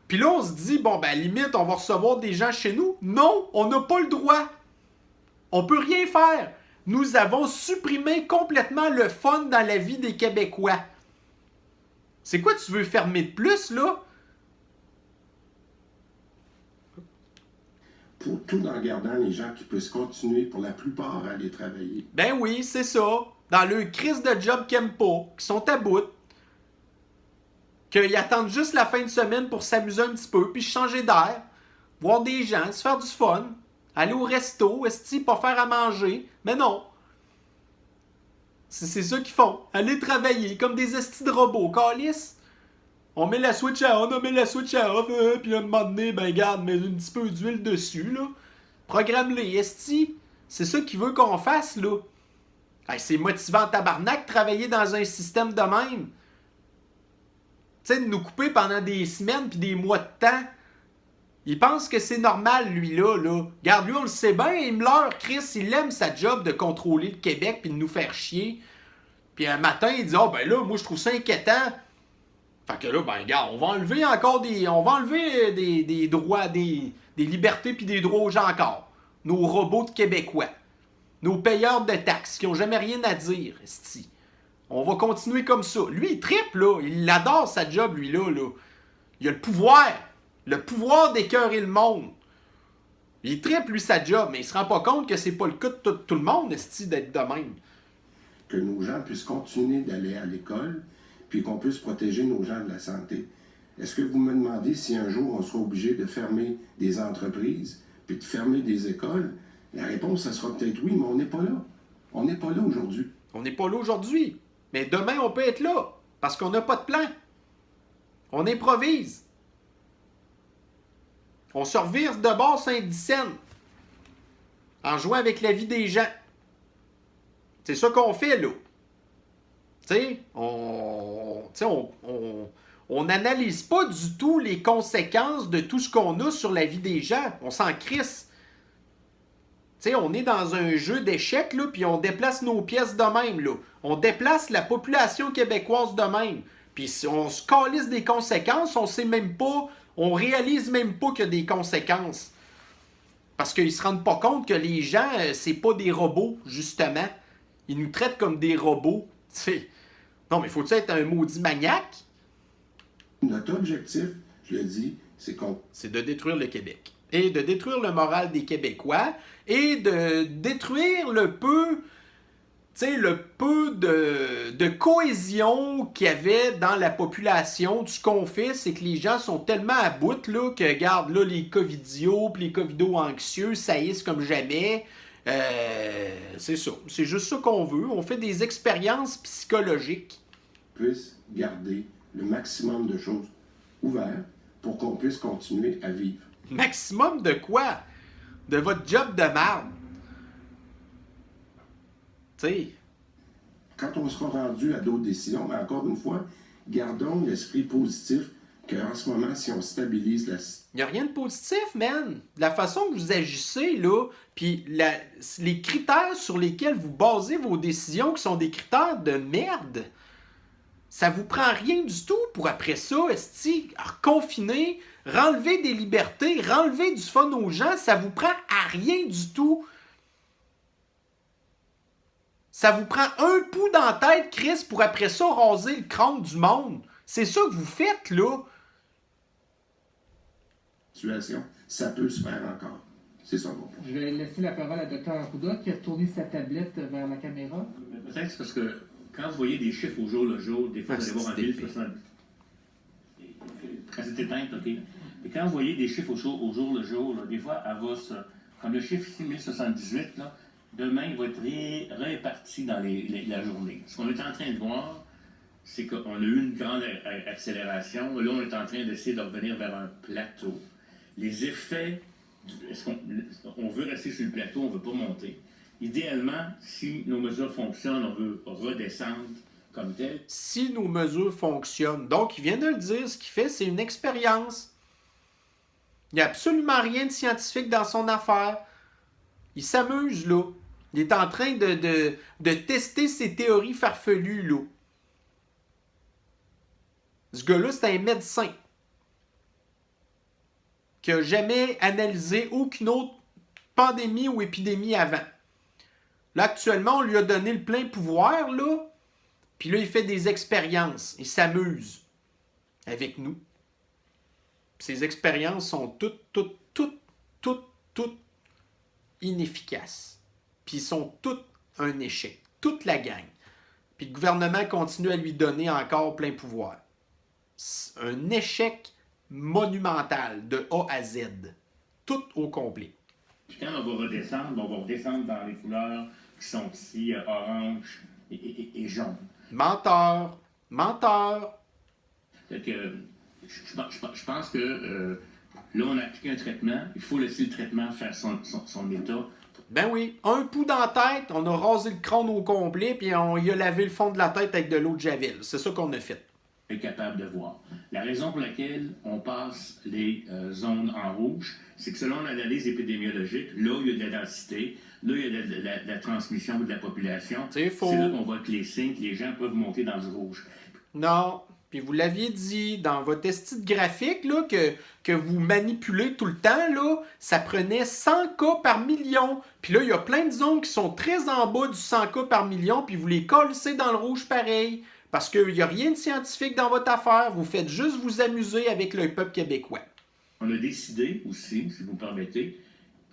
Puis là, on se dit, bon, ben, limite, on va recevoir des gens chez nous. Non, on n'a pas le droit. On peut rien faire. Nous avons supprimé complètement le fun dans la vie des Québécois. C'est quoi tu veux fermer de plus, là? Tout en gardant les gens qui puissent continuer, pour la plupart, à aller travailler. Ben oui, c'est ça. Dans le crise de job qu'ils n'aiment pas, qui sont à bout, qu'ils attendent juste la fin de semaine pour s'amuser un petit peu, puis changer d'air, voir des gens, se faire du fun, aller au resto, pas faire à manger. Mais non. C'est ça qu'ils font. Aller travailler comme des estis de robots. Calice. On met la switch à on, on met la switch à off, puis à un moment donné, ben garde, mets un petit peu d'huile dessus, là. Programme-les, esti. C'est ça qu'il veut qu'on fasse, là. Hey, c'est motivant tabarnak de travailler dans un système de même. Tu sais, de nous couper pendant des semaines puis des mois de temps. Il pense que c'est normal, lui-là, là. Regarde, lui, on le sait bien, il me leurre, Chris, il aime sa job de contrôler le Québec puis de nous faire chier. Puis un matin, il dit, ah, ben là, moi, je trouve ça inquiétant. Fait que là, ben, regarde, on va enlever encore des... On va enlever des droits, des libertés puis des droits aux gens encore. Nos robots de Québécois. Nos payeurs de taxes qui n'ont jamais rien à dire, esti. On va continuer comme ça. Lui, il trippe, là. Il adore sa job, lui-là, là. Il a le pouvoir. Le pouvoir d'écœurer le monde. Il trippe, lui, sa job, mais il se rend pas compte que c'est pas le cas de tout le monde, esti, d'être de même. Que nos gens puissent continuer d'aller à l'école, puis qu'on puisse protéger nos gens de la santé. Est-ce que vous me demandez si un jour on sera obligé de fermer des entreprises, puis de fermer des écoles? La réponse, ça sera peut-être oui, mais on n'est pas là. On n'est pas là aujourd'hui. On n'est pas là aujourd'hui. Mais demain, on peut être là. Parce qu'on n'a pas de plan. On improvise. On se revire de bord Saint-Dicenne. En jouant avec la vie des gens. C'est ça qu'on fait, là. Tu Tu sais, on n'analyse pas du tout les conséquences de tout ce qu'on a sur la vie des gens. On s'en crisse. Tu sais, on est dans un jeu d'échecs, là, puis on déplace nos pièces de même, là. On déplace la population québécoise de même. Puis si on se calisse des conséquences, on sait même pas, on réalise même pas qu'il y a des conséquences. Parce qu'ils se rendent pas compte que les gens, c'est pas des robots, justement. Ils nous traitent comme des robots. T'sais. Non, mais faut-tu être un maudit maniaque? Notre objectif, je le dis, c'est de détruire le Québec. Et de détruire le moral des Québécois. Et de détruire le peu de cohésion qu'il y avait dans la population. Ce qu'on fait, c'est que les gens sont tellement à bout là, que, regarde, là, les covidios puis les covido-anxieux saillissent comme jamais. C'est ça. C'est juste ça qu'on veut. On fait des expériences psychologiques. Puisse garder le maximum de choses ouvertes pour qu'on puisse continuer à vivre. Maximum de quoi? De votre job de merde. Tu sais. Quand on sera rendu à d'autres décisions, mais encore une fois, gardons l'esprit positif qu'en ce moment, si on stabilise la... Il n'y a rien de positif, man. La façon que vous agissez, là, puis les critères sur lesquels vous basez vos décisions, qui sont des critères de merde, ça vous prend rien du tout pour après ça, esti, reconfiner, renlever des libertés, renlever du fun aux gens, ça vous prend à rien du tout. Ça vous prend un pouls dans la tête, Chris, pour après ça raser le crâne du monde. C'est ça que vous faites, là. Situation, ça peut se faire encore. C'est ça mon point. Je vais laisser la parole à Dr. Arruda qui a tourné sa tablette vers la caméra. Peut-être c'est parce que quand vous voyez des chiffres au jour le jour, des fois vous allez voir en ville, quand c'est éteint, OK. Et quand vous voyez des chiffres au jour le jour, là, des fois, elle va se... Comme le chiffre ici, 1078, là, demain, il va être réparti dans la journée. Ce qu'on est en train de voir, c'est qu'on a eu une grande accélération. Là, on est en train d'essayer de revenir vers un plateau. Les effets, est-ce qu'on veut rester sur le plateau, on ne veut pas monter. Idéalement, si nos mesures fonctionnent, on veut redescendre comme tel. Si nos mesures fonctionnent. Donc, il vient de le dire, ce qu'il fait, c'est une expérience. Il n'y a absolument rien de scientifique dans son affaire. Il s'amuse, là. Il est en train de tester ses théories farfelues, là. Ce gars-là, c'est un médecin qui n'a jamais analysé aucune autre pandémie ou épidémie avant. Là, actuellement, on lui a donné le plein pouvoir, là. Puis là, il fait des expériences. Il s'amuse avec nous. Puis ces expériences sont toutes inefficaces. Puis ils sont toutes un échec. Toute la gang. Puis le gouvernement continue à lui donner encore plein pouvoir. C'est un échec monumental de A à Z. Tout au complet. Puis quand on va redescendre dans les couleurs qui sont ici, orange et jaune. Menteur. Menteur. Fait que je pense que là, on a appliqué un traitement. Il faut laisser le traitement faire son état. Ben oui, un pouls dans la tête, on a rasé le crâne au complet, puis on y a lavé le fond de la tête avec de l'eau de Javel. C'est ça qu'on a fait. Est capable de voir. La raison pour laquelle on passe les zones en rouge, c'est que selon l'analyse épidémiologique, là où il y a de la densité, là où il y a de la transmission de la population, c'est faux. C'est là qu'on voit que les signes, que les gens peuvent monter dans le rouge. Non. Puis vous l'aviez dit dans votre esti de graphique là, que vous manipulez tout le temps, là, ça prenait 100 cas par million. Puis là, il y a plein de zones qui sont très en bas du 100 cas par million, puis vous les collez dans le rouge pareil. Parce qu'il n'y a rien de scientifique dans votre affaire. Vous faites juste vous amuser avec le peuple québécois. On a décidé aussi, si vous me permettez,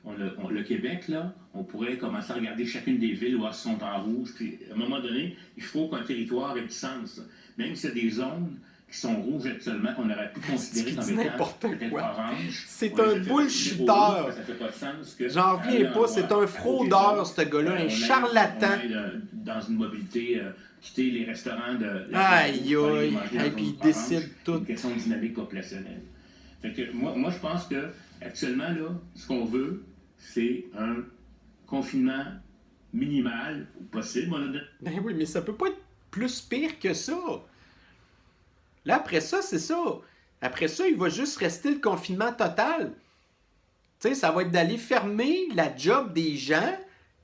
le Québec, là, on pourrait commencer à regarder chacune des villes où elles sont en rouge. Puis, à un moment donné, il faut qu'un territoire ait du sens. Même s'il y a des zones qui sont rouges actuellement, qu'on aurait pu considérer comme étant peut-être orange. C'est un bullshiteur. Ça fait pas de sens que j'en reviens pas. C'est un fraudeur, ce gars-là. Un charlatan. On est dans une mobilité... quitter les restaurants de... Aïe, aïe, et puis il décide tout. Une question de dynamique populationnelle. Fait que moi, je pense que actuellement, là, ce qu'on veut, c'est un confinement minimal possible. Ben oui, mais ça peut pas être plus pire que ça. Là, après ça, c'est ça. Après ça, il va juste rester le confinement total. Tu sais, ça va être d'aller fermer la job des gens,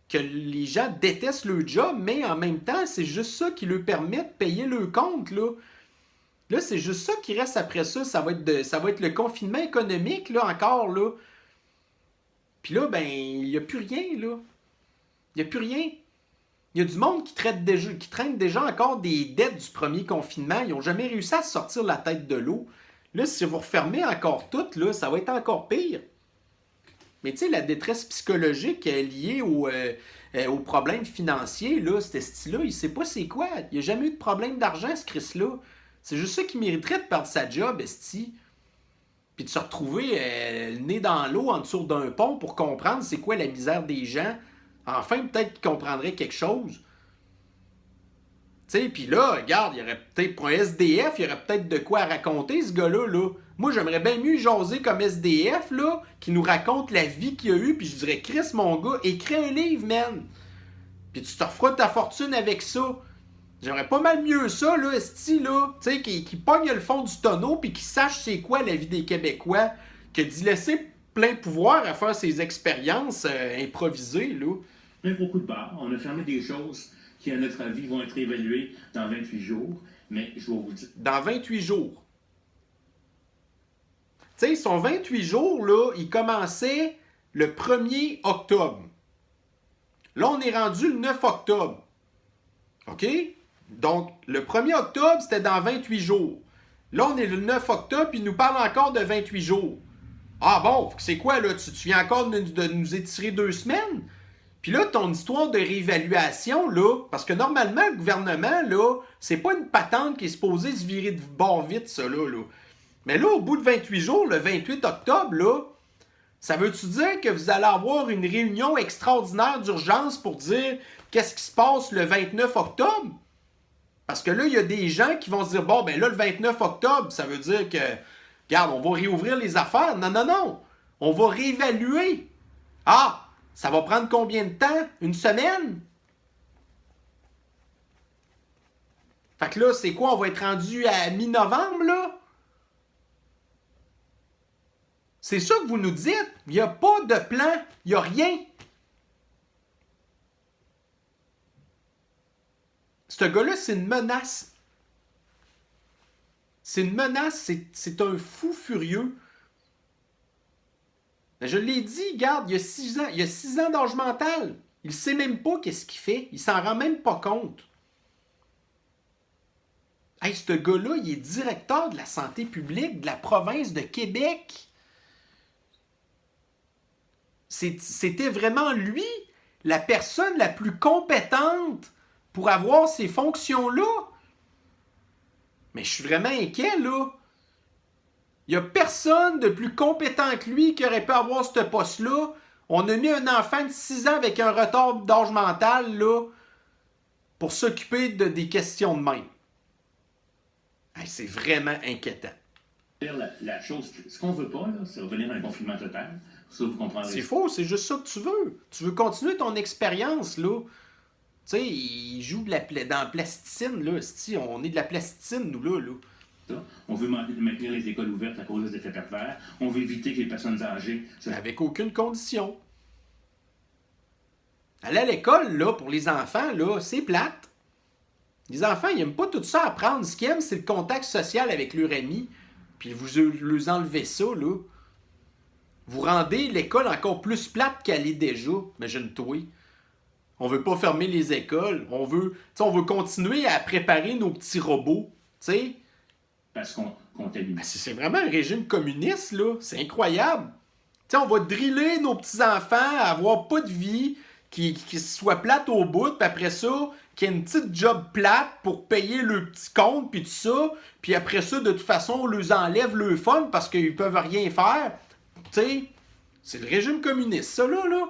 que les gens détestent le job, mais en même temps, c'est juste ça qui leur permet de payer le compte, là. Là, c'est juste ça qui reste après ça. Ça va être le confinement économique, là, encore, là. Puis là, ben, il n'y a plus rien, là. Il n'y a plus rien. Il y a du monde qui traîne déjà encore des dettes du premier confinement. Ils n'ont jamais réussi à sortir la tête de l'eau. Là, si vous refermez encore tout, là, ça va être encore pire. Mais tu sais, la détresse psychologique liée aux problèmes financiers, là, cet esti-là, il sait pas c'est quoi. Il n'y a jamais eu de problème d'argent, ce Chris-là. C'est juste ça qui mériterait de perdre sa job, esti. Puis de se retrouver le nez dans l'eau en dessous d'un pont pour comprendre c'est quoi la misère des gens. Enfin, peut-être qu'ils comprendraient quelque chose. Tu sais, puis là, regarde, il y aurait peut-être, pour un SDF, il y aurait peut-être de quoi à raconter, ce gars-là, là. Moi, j'aimerais bien mieux jaser comme SDF, là, qui nous raconte la vie qu'il a eue, puis je dirais, Chris, mon gars, écris un livre, man. Puis tu te referas ta fortune avec ça. J'aimerais pas mal mieux ça, là, esti, là, tu sais, qui pogne le fond du tonneau, puis qui sache c'est quoi la vie des Québécois, que d'y laisser plein pouvoir à faire ses expériences improvisées, là. Mais beaucoup de bars, on a fermé des choses qui, à notre avis, vont être évaluées dans 28 jours, mais je vais vous dire... Dans 28 jours. Tu sais, son 28 jours, là, il commençait le 1er octobre. Là, on est rendu le 9 octobre. OK? Donc, le 1er octobre, c'était dans 28 jours. Là, on est le 9 octobre, puis il nous parle encore de 28 jours. Ah bon, c'est quoi, là? Tu viens encore de nous étirer 2 semaines? Puis là, ton histoire de réévaluation, là, parce que normalement, le gouvernement, là, c'est pas une patente qui est supposée se virer de bord vite, ça, là. Mais là, au bout de 28 jours, le 28 octobre, là, ça veut-tu dire que vous allez avoir une réunion extraordinaire d'urgence pour dire qu'est-ce qui se passe le 29 octobre? Parce que là, il y a des gens qui vont se dire, bon, ben là, le 29 octobre, ça veut dire que, regarde, on va réouvrir les affaires. Non, non, non. On va réévaluer. Ah! Ça va prendre combien de temps? Une semaine? Fait que là, c'est quoi? On va être rendu à mi-novembre, là? C'est ça que vous nous dites. Il n'y a pas de plan. Il n'y a rien. Ce gars-là, c'est une menace. C'est une menace. C'est un fou furieux. Je l'ai dit, regarde, il y a 6 ans. Il y a 6 ans d'âge mental. Il ne sait même pas qu'est-ce qu'il fait. Il s'en rend même pas compte. Hey, ce gars-là, il est directeur de la santé publique de la province de Québec. C'était vraiment lui, la personne la plus compétente pour avoir ces fonctions-là. Mais je suis vraiment inquiet, là. Il n'y a personne de plus compétent que lui qui aurait pu avoir ce poste-là. On a mis un enfant de 6 ans avec un retard d'âge mental, là, pour s'occuper des questions de même. Hey, c'est vraiment inquiétant. La chose, ce qu'on veut pas, là, c'est revenir à un confinement total. Ça, vous comprendrez. C'est faux, c'est juste ça que tu veux. Tu veux continuer ton expérience, là. Tu sais, il joue dans la plasticine, là. On est de la plasticine, nous, là. On veut maintenir les écoles ouvertes à cause des effets pervers. On veut éviter que les personnes âgées... Avec aucune condition. Aller à l'école, là, pour les enfants, là, c'est plate. Les enfants, ils n'aiment pas tout ça apprendre. Ce qu'ils aiment, c'est le contact social avec leurs amis. Puis vous leur enlevez ça, là. Vous rendez l'école encore plus plate qu'elle est déjà. Imagine-toi. On veut pas fermer les écoles. On veut continuer à préparer nos petits robots. Tu sais? Parce qu'on t'allume. C'est vraiment un régime communiste, là. C'est incroyable. T'sais, on va driller nos petits-enfants à avoir pas de vie, qui soit plate au bout, puis après ça, qu'il y ait une petite job plate pour payer le petit compte, puis tout ça. Puis après ça, de toute façon, on leur enlève le fun parce qu'ils peuvent rien faire. Tu sais, c'est le régime communiste, ça, là.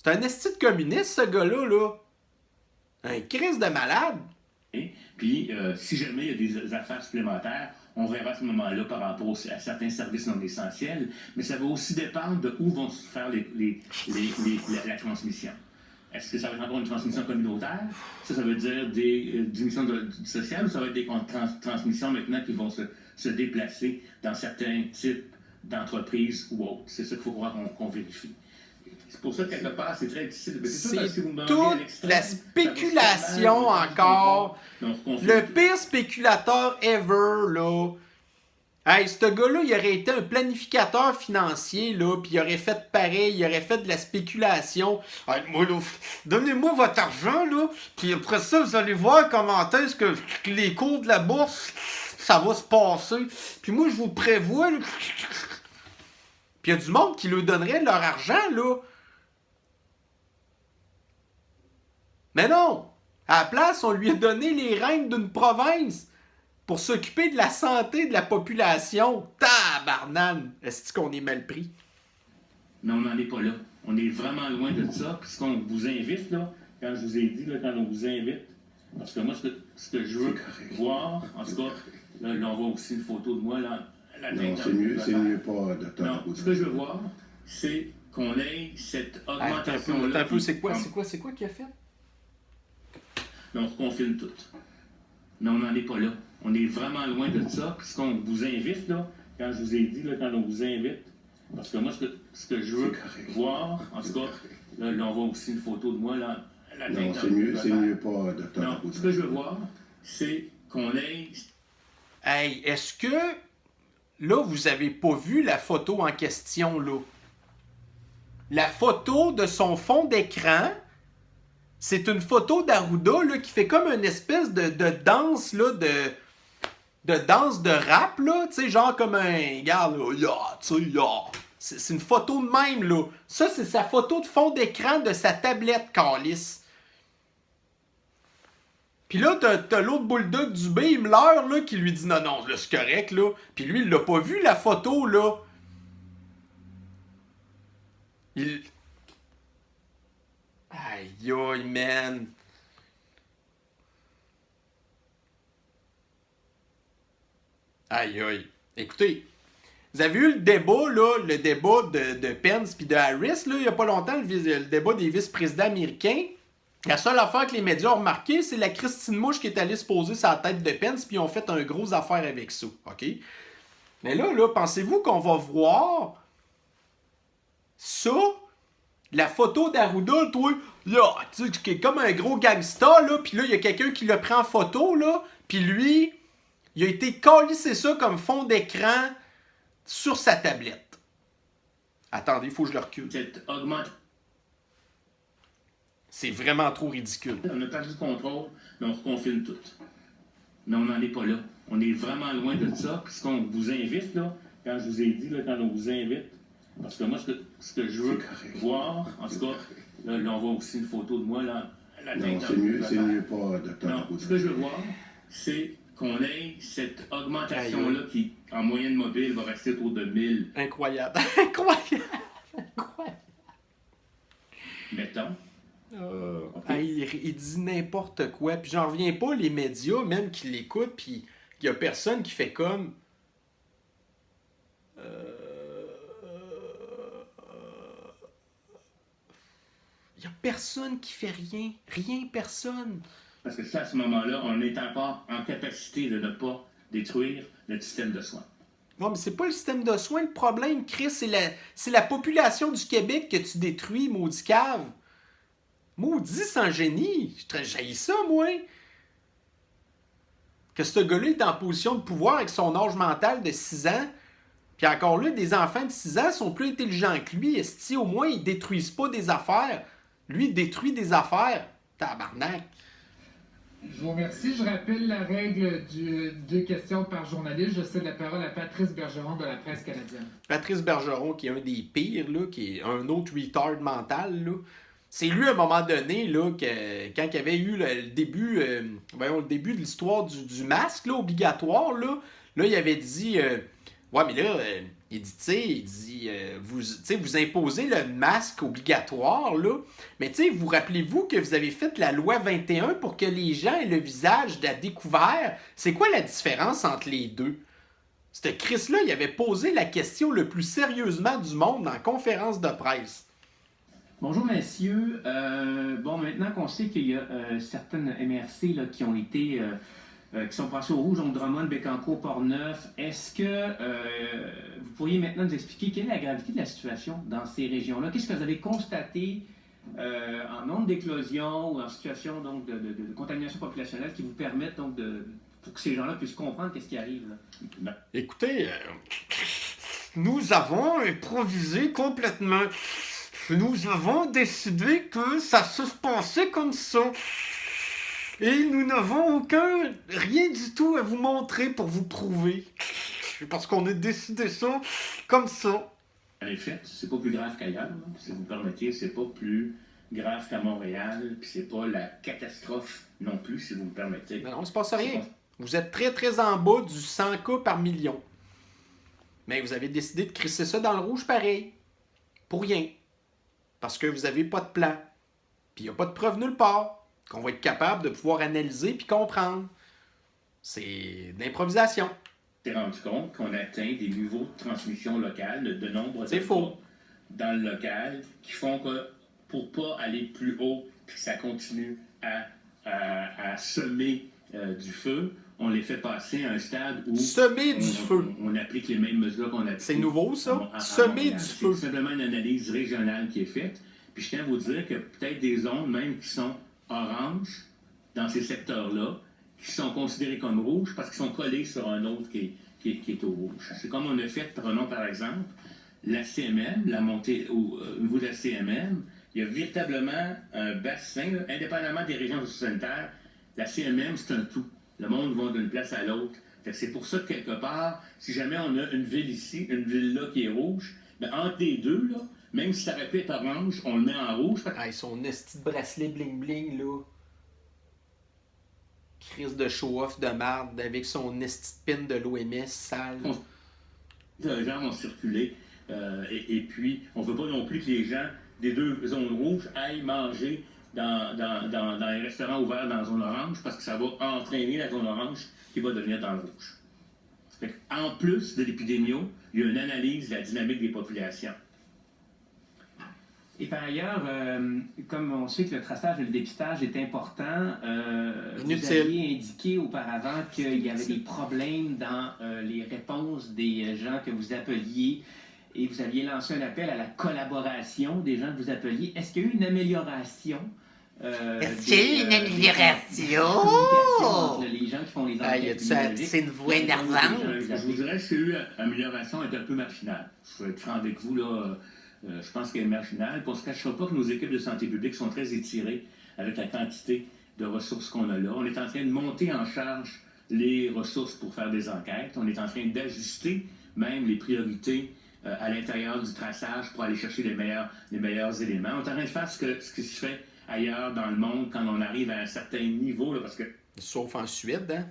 C'est un esti de communiste, ce gars-là, là. Un crise de malade. Puis, si jamais il y a des affaires supplémentaires, on verra à ce moment-là par rapport à certains services non essentiels, mais ça va aussi dépendre de où vont se faire la transmission. Est-ce que ça va être encore une transmission communautaire? Ça veut dire des diminutions sociales ou ça va être des transmissions maintenant qui vont se déplacer dans certains types d'entreprises ou autres? C'est ça qu'il faut croire qu'on vérifie. C'est pour ça que quelque part, c'est très difficile. C'est toute la spéculation encore. Le pire spéculateur ever, là. Hey, ce gars-là, il aurait été un planificateur financier, là, puis il aurait fait pareil, il aurait fait de la spéculation. Hey, moi, là, donnez-moi votre argent, là, puis après ça, vous allez voir comment est-ce que les cours de la bourse, ça va se passer. Puis moi, je vous prévois, là. Puis il y a du monde qui lui donnerait leur argent, là. Mais non! À la place, on lui a donné les rênes d'une province pour s'occuper de la santé de la population. Tabarnane! Est-ce qu'on est mal pris? Mais on n'en est pas là. On est vraiment loin de ça. Puis ce qu'on vous invite, là, quand je vous ai dit, là, quand on vous invite, parce que moi, ce que je veux voir, en tout cas, là, on voit aussi une photo de moi, là. Non, c'est mieux pas, docteur. Non, ce que je veux voir, c'est qu'on ait cette augmentation-là. Un peu, c'est quoi qu'il a fait? Mais on reconfine tout. Mais on n'en est pas là. On est vraiment loin de ça. Puis ce qu'on vous invite, là, quand je vous ai dit, là, quand on vous invite, parce que moi, ce que je veux voir, en tout cas, là, on voit aussi une photo de moi, là. Non, c'est mieux pas, docteur. Non, ce que je veux voir, c'est qu'on ait... Hey, est-ce que, là, vous avez pas vu la photo en question, là? La photo de son fond d'écran... C'est une photo d'Arruda là, qui fait comme une espèce de danse là, de danse de rap, là, tu sais, genre comme un gars, là, tu sais, c'est une photo de même, là. Ça, c'est sa photo de fond d'écran de sa tablette, câlisse. Puis là, t'as l'autre bulldog du B, il me leurre, là, qui lui dit non, là, c'est correct, là. Puis lui, il l'a pas vu, la photo, là. Aïe, aïe, man. Aïe, aïe. Écoutez, vous avez eu le débat, là, de Pence puis de Harris, là, il n'y a pas longtemps, le débat des vice-présidents américains. La seule affaire que les médias ont remarqué, c'est la Christine Mouche qui est allée se poser sur la tête de Pence, puis ils ont fait un gros affaire avec ça, OK? Mais là, pensez-vous qu'on va voir ça... La photo d'Arruda, toi, là, tu sais, qui est comme un gros gangsta, là, pis là, il y a quelqu'un qui le prend en photo, là, pis lui, il a été calissé ça comme fond d'écran sur sa tablette. Attendez, il faut que je le recule. Cette augmente. C'est vraiment trop ridicule. On a perdu le contrôle, mais on reconfine tout. Mais on n'en est pas là. On est vraiment loin de ça. Puis ce qu'on vous invite, là, quand je vous ai dit, là, quand on vous invite, parce que moi, ce que je veux voir, en tout cas, là, on voit aussi une photo de moi, là. Non, c'est mieux pas, docteur. Non, ce que je veux voir, c'est qu'on ait cette augmentation-là qui, en moyenne mobile, va rester autour de 1000. Incroyable. Incroyable. Mettons. Okay. Il dit n'importe quoi. Puis j'en reviens pas, les médias, même qui l'écoutent, puis il y a personne qui fait comme... Il n'y a personne qui fait rien. Rien, personne. Parce que ça, à ce moment-là, on est encore en capacité de ne pas détruire notre système de soins. Non, mais c'est pas le système de soins le problème, Chris. C'est la population du Québec que tu détruis, maudit cave. Maudit sans génie. J'haïs ça, moi. Que ce gars-là est en position de pouvoir avec son âge mental de 6 ans. Puis encore là, des enfants de 6 ans sont plus intelligents que lui. Esti, au moins, ils détruisent pas des affaires. Lui, il détruit des affaires. Tabarnak. Je vous remercie. Je rappelle la règle du 2 questions par journaliste. Je cède la parole à Patrice Bergeron de la Presse canadienne. Patrice Bergeron, qui est un des pires, là, qui est un autre retard mental, là. C'est lui, à un moment donné, là, quand il y avait eu le début de l'histoire du masque là, obligatoire, là, il avait dit... ouais, mais là, il dit, vous imposez le masque obligatoire, là, mais vous rappelez-vous que vous avez fait la loi 21 pour que les gens aient le visage à découvert? C'est quoi la différence entre les deux? Ce Chris-là, il avait posé la question le plus sérieusement du monde en conférence de presse. Bonjour, messieurs. Bon, maintenant qu'on sait qu'il y a certaines MRC là, qui ont été, qui sont passées au rouge, donc Drummond, Bécancour, Portneuf, est-ce que vous pourriez maintenant nous expliquer quelle est la gravité de la situation dans ces régions-là? Qu'est-ce que vous avez constaté en nombre d'éclosions ou en situation donc, de contamination populationnelle qui vous permettent donc pour que ces gens-là puissent comprendre qu'est-ce qui arrive là? Écoutez, nous avons improvisé complètement. Nous avons décidé que ça se passait comme ça. Et nous n'avons rien du tout à vous montrer pour vous prouver. Parce qu'on a décidé ça comme ça. En effet, c'est pas plus grave qu'ailleurs. Là. Si vous me permettez, c'est pas plus grave qu'à Montréal. Puis c'est pas la catastrophe non plus, si vous me permettez. Non, il ne se passe rien. Vous êtes très, très en bas du 100 cas par million. Mais vous avez décidé de crisser ça dans le rouge pareil. Pour rien. Parce que vous n'avez pas de plan. Puis il n'y a pas de preuve nulle part qu'on va être capable de pouvoir analyser puis comprendre. C'est de l'improvisation. On s'est rendu compte qu'on atteint des niveaux de transmission locale, de nombre de faux. Dans le local, qui font que pour pas aller plus haut, puis que ça continue à semer du feu, on les fait passer à un stade où... Semer du feu. On applique les mêmes mesures qu'on a appliquées. C'est nouveau, ça? Semer du feu. C'est simplement une analyse régionale qui est faite. Puis je tiens à vous dire que peut-être des zones, même qui sont oranges, dans ces secteurs-là, qui sont considérés comme rouges parce qu'ils sont collés sur un autre qui est au rouge. C'est comme on a fait, prenons par exemple, la CMM, la montée au niveau de la CMM, il y a véritablement un bassin, là, indépendamment des régions sanitaires, la CMM, c'est un tout. Le monde va d'une place à l'autre. C'est pour ça que quelque part, si jamais on a une ville ici, une ville là qui est rouge, bien, entre les deux, là, même si ça aurait pu être orange, on le met en rouge. Ah, son esti de bracelet bling-bling, là. Crise de show-off de marde avec son esti de pin de l'OMS sale. Les gens vont circuler et puis on ne veut pas non plus que les gens des deux zones rouges aillent manger dans les restaurants ouverts dans la zone orange parce que ça va entraîner la zone orange qui va devenir dans le rouge. En plus de l'épidémie, il y a une analyse de la dynamique des populations. Et par ailleurs, comme on sait que le traçage et le dépistage est important, vous aviez indiqué auparavant qu'il y avait des problèmes dans les réponses des gens que vous appeliez et vous aviez lancé un appel à la collaboration des gens que vous appeliez. Est-ce qu'il y a eu une amélioration? Est-ce qu'il y a eu une amélioration? Entre les gens qui font les enquêtes. C'est une voix énervante. Je vous dirais que c'est eu amélioration est un peu marginale. Je vais être franc avec vous, là. Je pense qu'elle est marginale. On ne se cachera pas que nos équipes de santé publique sont très étirées avec la quantité de ressources qu'on a là. On est en train de monter en charge les ressources pour faire des enquêtes. On est en train d'ajuster même les priorités à l'intérieur du traçage pour aller chercher les meilleurs éléments. On est en train de faire ce qui se fait ailleurs dans le monde quand on arrive à un certain niveau. Là, parce que... Sauf en Suède, hein?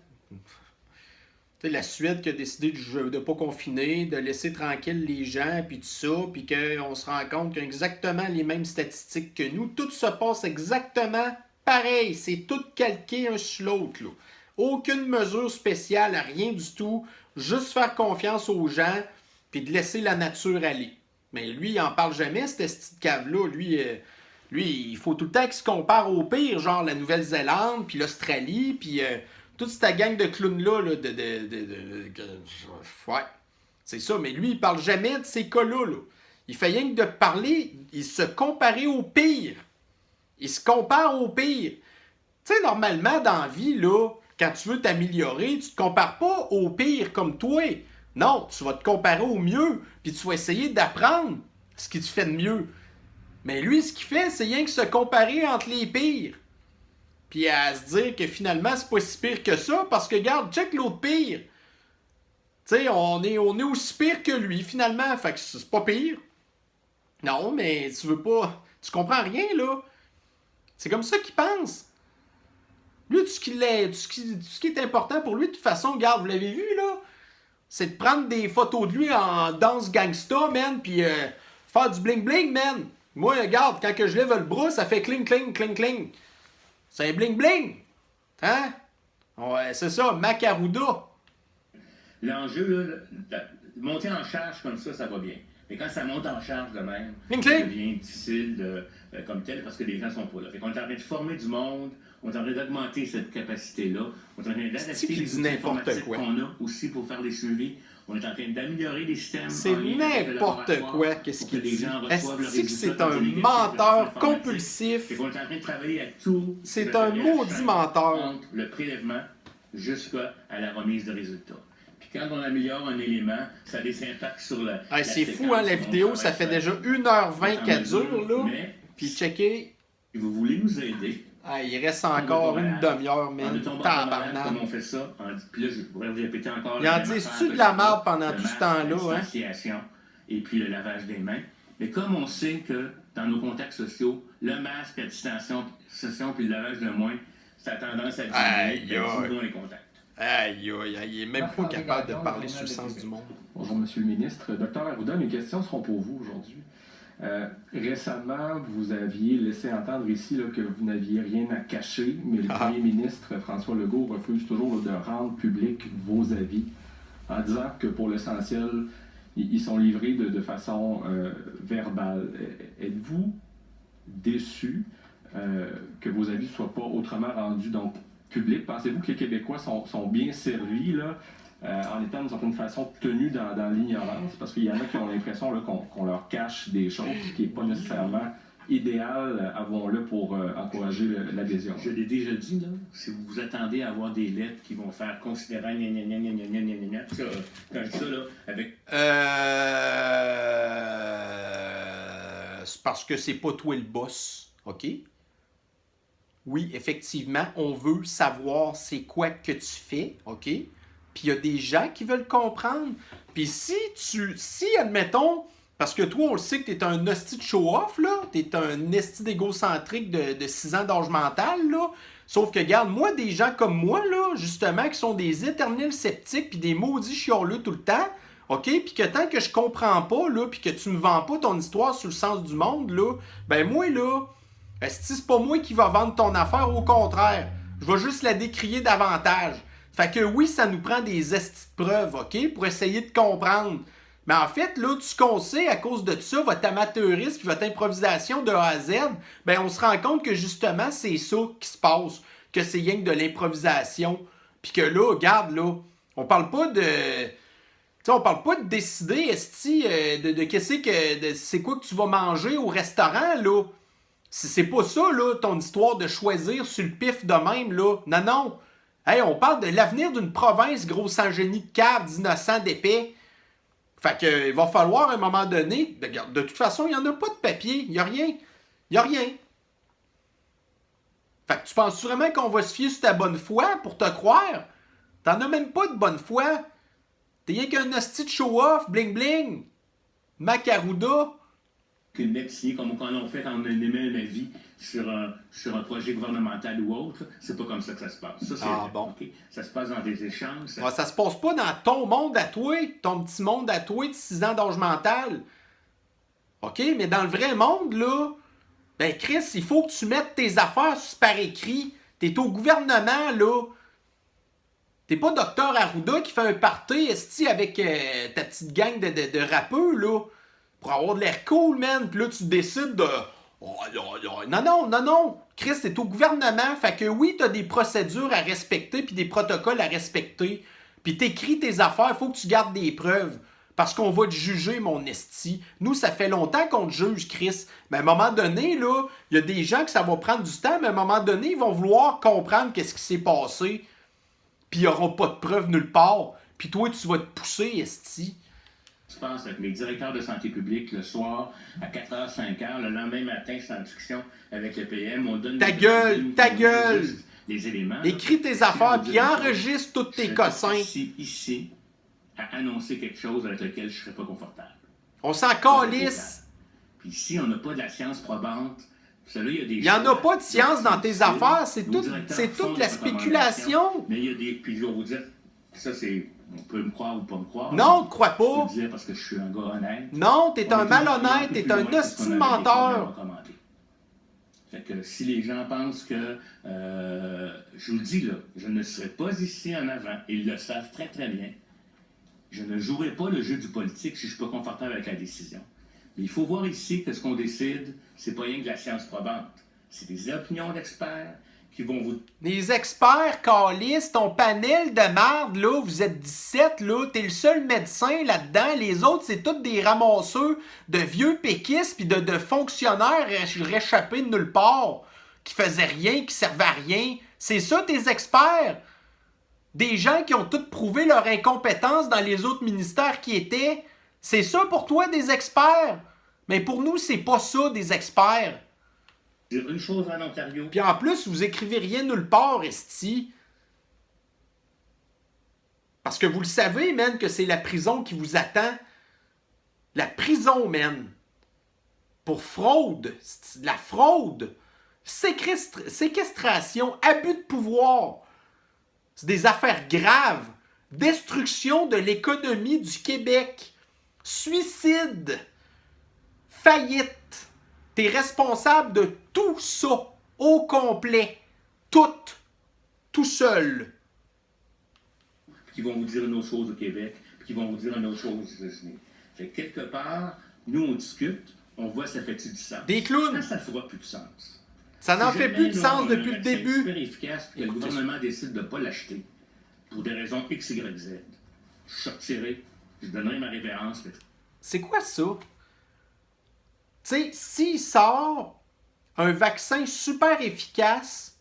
T'sais, la Suède qui a décidé de ne pas confiner, de laisser tranquille les gens, puis tout ça, puis qu'on se rend compte qu'ils ont exactement les mêmes statistiques que nous. Tout se passe exactement pareil. C'est tout calqué un sur l'autre, là. Aucune mesure spéciale, rien du tout. Juste faire confiance aux gens, puis de laisser la nature aller. Mais lui, il en parle jamais, cette petite cave-là. Lui, il faut tout le temps qu'il se compare au pire, genre la Nouvelle-Zélande, puis l'Australie, puis... toute cette gang de clowns-là, ouais, c'est ça. Mais lui, il parle jamais de ces cas-là. Là. Il fait rien que de parler, il se compare au pire. Il se compare au pire. Tu sais, normalement, dans la vie, là, quand tu veux t'améliorer, tu te compares pas au pire comme toi. Non, tu vas te comparer au mieux, puis tu vas essayer d'apprendre ce qui te fait de mieux. Mais lui, ce qu'il fait, c'est rien que se comparer entre les pires. Puis à se dire que finalement, c'est pas si pire que ça, parce que, regarde, check l'autre pire. Tu sais, on est aussi pire que lui, finalement, fait que c'est pas pire. Non, mais tu veux pas... Tu comprends rien, là. C'est comme ça qu'il pense. Lui, tout ce qui est important pour lui, de toute façon, regarde, vous l'avez vu, là, c'est de prendre des photos de lui en danse gangsta, man, puis faire du bling-bling, man. Moi, regarde, quand que je lève le bras, ça fait cling, cling, cling, cling. C'est un bling-bling! Hein? Ouais, c'est ça, Macarouda. L'enjeu, là, monter en charge comme ça va bien. Et quand ça monte en charge de même, Cling, ça cling. devient difficile comme tel parce que les gens sont pas là. Fait qu'on est en train de former du monde, on est en train d'augmenter cette capacité-là, on est en train d'adapter qui les dit outils n'importe informatiques quoi. qu'on a aussi pour faire des suivis. On est en train d'améliorer les systèmes. C'est en lien avec le n'importe laboratoire quoi, qu'est-ce pour que qu'il les dit. gens reçoivent leurs Est-ce que résultats c'est dans un des négatifs menteur informatiques. compulsif? Fait qu'on est en train de travailler à tout. C'est le un chaîne maudit menteur. Entre le prélèvement jusqu'à la remise de résultats. Puis quand on améliore un élément, ça a des impacts sur la. Ah, la c'est séquence. fou, hein, la On vidéo, ça fait travaille déjà sur 1h20 qu'elle mesure, dure, là. Mais Puis checker. si vous voulez nous aider, Ah, il reste encore une demi-heure, mais en ne tombant pas malade, tabarnak. comme on fait ça, puis là, je pourrais vous répéter encore. Il la en même dit, affaire c'est-tu que de la j'ai merde dit, pendant le tout ce masque, temps-là, la hein? distanciation et puis le lavage des mains. Mais comme on sait que dans nos contacts sociaux, le masque, la distanciation puis le lavage de mains, ça a tendance à Aïe, diminuer aïe. souvent les contacts. Aïe, aïe, aïe, il est même pas capable de parler sur le sens du monde. Bonjour, Monsieur le ministre. Docteur Arruda, mes questions seront pour vous aujourd'hui. Récemment, vous aviez laissé entendre ici là, que vous n'aviez rien à cacher, mais le Premier ministre François Legault refuse toujours là, de rendre public vos avis en disant que pour l'essentiel, ils sont livrés de façon verbale. Êtes-vous déçu que vos avis ne soient pas autrement rendus donc publics? Pensez-vous que les Québécois sont bien servis là, en étant d'une certaine façon tenus dans l'ignorance? Parce qu'il y en a qui ont l'impression là, qu'on leur cache des choses, ce qui n'est pas nécessairement idéal, avouons-le, pour encourager l'adhésion. Je l'ai déjà dit, là, si vous vous attendez à avoir des lettres qui vont faire considérant ça, quand je dis ça, là, avec... C'est parce que c'est pas toi le boss, OK? Oui, effectivement, on veut savoir c'est quoi que tu fais, OK? Puis il y a des gens qui veulent comprendre. Puis si, admettons, parce que toi, on le sait que t'es un hostie de show-off, là, t'es un esti d'égocentrique de 6 ans d'âge mental, là. Sauf que, regarde, moi, des gens comme moi, là, justement, qui sont des éternels sceptiques puis des maudits chialeux tout le temps, OK? Puis que tant que je comprends pas, là, puis que tu me vends pas ton histoire sur le sens du monde, là, ben moi, là, esti, c'est pas moi qui va vendre ton affaire, au contraire. Je vais juste la décrier davantage. Fait que oui, ça nous prend des estis de preuves, OK? Pour essayer de comprendre. Mais en fait, là, tout ce qu'on sait à cause de ça, votre amateurisme, votre improvisation de A à Z, ben on se rend compte que justement, c'est ça qui se passe. Que c'est rien que de l'improvisation. Puis que là, regarde, là, on parle pas de... T'sais, on parle pas de décider, esti, de qu'est-ce que... c'est quoi que tu vas manger au restaurant, là. C'est pas ça, là, ton histoire de choisir sur le pif de même, là. Non, non. Hey, on parle de l'avenir d'une province, gros sans génie de cave, d'innocents, d'épais. Fait que, il va falloir, à un moment donné... De toute façon, il n'y en a pas de papier. Il n'y a rien. Il n'y a rien. Fait que tu penses vraiment qu'on va se fier sur ta bonne foi pour te croire? T'en as même pas de bonne foi. T'es rien qu'un hostie de show-off, bling-bling. Macarouda. Québec signé comme quand on fait quand on émet un avis sur un projet gouvernemental ou autre, c'est pas comme ça que ça se passe. Ça, c'est bon. Okay. Ça se passe dans des échanges. Ça se passe pas dans ton monde à toi, ton petit monde à toi de 6 ans d'âge mental. OK, mais dans le vrai monde, là, ben Chris, il faut que tu mettes tes affaires par écrit. T'es au gouvernement, là. T'es pas Docteur Arruda qui fait un party esti avec ta petite gang de rappeurs, là. Pour avoir de l'air cool, man. Puis là, tu décides de... Non, non, non, non. Chris, t'es au gouvernement. Fait que oui, t'as des procédures à respecter puis des protocoles à respecter. Puis t'écris tes affaires. Faut que tu gardes des preuves. Parce qu'on va te juger, mon esti. Nous, ça fait longtemps qu'on te juge, Chris. Mais à un moment donné, là, il y a des gens que ça va prendre du temps, mais à un moment donné, ils vont vouloir comprendre qu'est-ce qui s'est passé. Puis ils n'auront pas de preuves nulle part. Puis toi, tu vas te pousser, esti. Je pense avec mes directeurs de santé publique le soir à 4h, 5h, le lendemain matin, je suis en discussion avec le PM. On donne ta gueule! Les éléments. Écris tes affaires, puis enregistre tous tes cossins. Ici, à annoncer quelque chose avec lequel je ne serais pas confortable. On s'en calisse. Puis si on n'a pas de la science probante, il n'y en a pas de science dans tes affaires, c'est toute la spéculation. Mais il y a des... Puis je vais vous dire, ça c'est... On peut me croire ou pas me croire. Non, ne crois pas. Je le disais parce que je suis un gars honnête. Non, t'es un malhonnête, t'es un hostile menteur. Fait que si les gens pensent que... je vous le dis là, je ne serai pas ici en avant. Ils le savent très très bien. Je ne jouerai pas le jeu du politique si je ne suis pas confortable avec la décision. Mais il faut voir ici que ce qu'on décide, c'est pas rien que de la science probante. C'est des opinions d'experts qui vont vous... Les experts, Calice, ton panel de marde, là, vous êtes 17, là, t'es le seul médecin là-dedans. Les autres, c'est tous des ramasseurs de vieux péquistes puis de fonctionnaires réchappés de nulle part, qui faisaient rien, qui servaient à rien. C'est ça, tes experts? Des gens qui ont tous prouvé leur incompétence dans les autres ministères qui étaient. C'est ça pour toi, des experts? Mais pour nous, c'est pas ça, des experts. Dire une chose en Ontario. Puis en plus, vous écrivez rien nulle part, esti. Parce que vous le savez, man, que c'est la prison qui vous attend. La prison, man. Pour fraude. C'est de la fraude. Séquestration, abus de pouvoir. C'est des affaires graves. Destruction de l'économie du Québec. Suicide. Faillite. T'es responsable de tout ça. Au complet. Tout seul. Qui vont vous dire une autre chose au Québec, puis qui vont vous dire une autre chose aux États-Unis. Fait que quelque part, nous, on discute, on voit ça fait-tu du sens. Des clowns. Ça fera plus de sens. Ça n'en fait plus de sens depuis le début. C'est super efficace que le gouvernement décide de ne pas l'acheter pour des raisons X, Y, Z. Je sortirai, je donnerai ma révérence. C'est quoi ça? Tu sais, s'il sort un vaccin super efficace,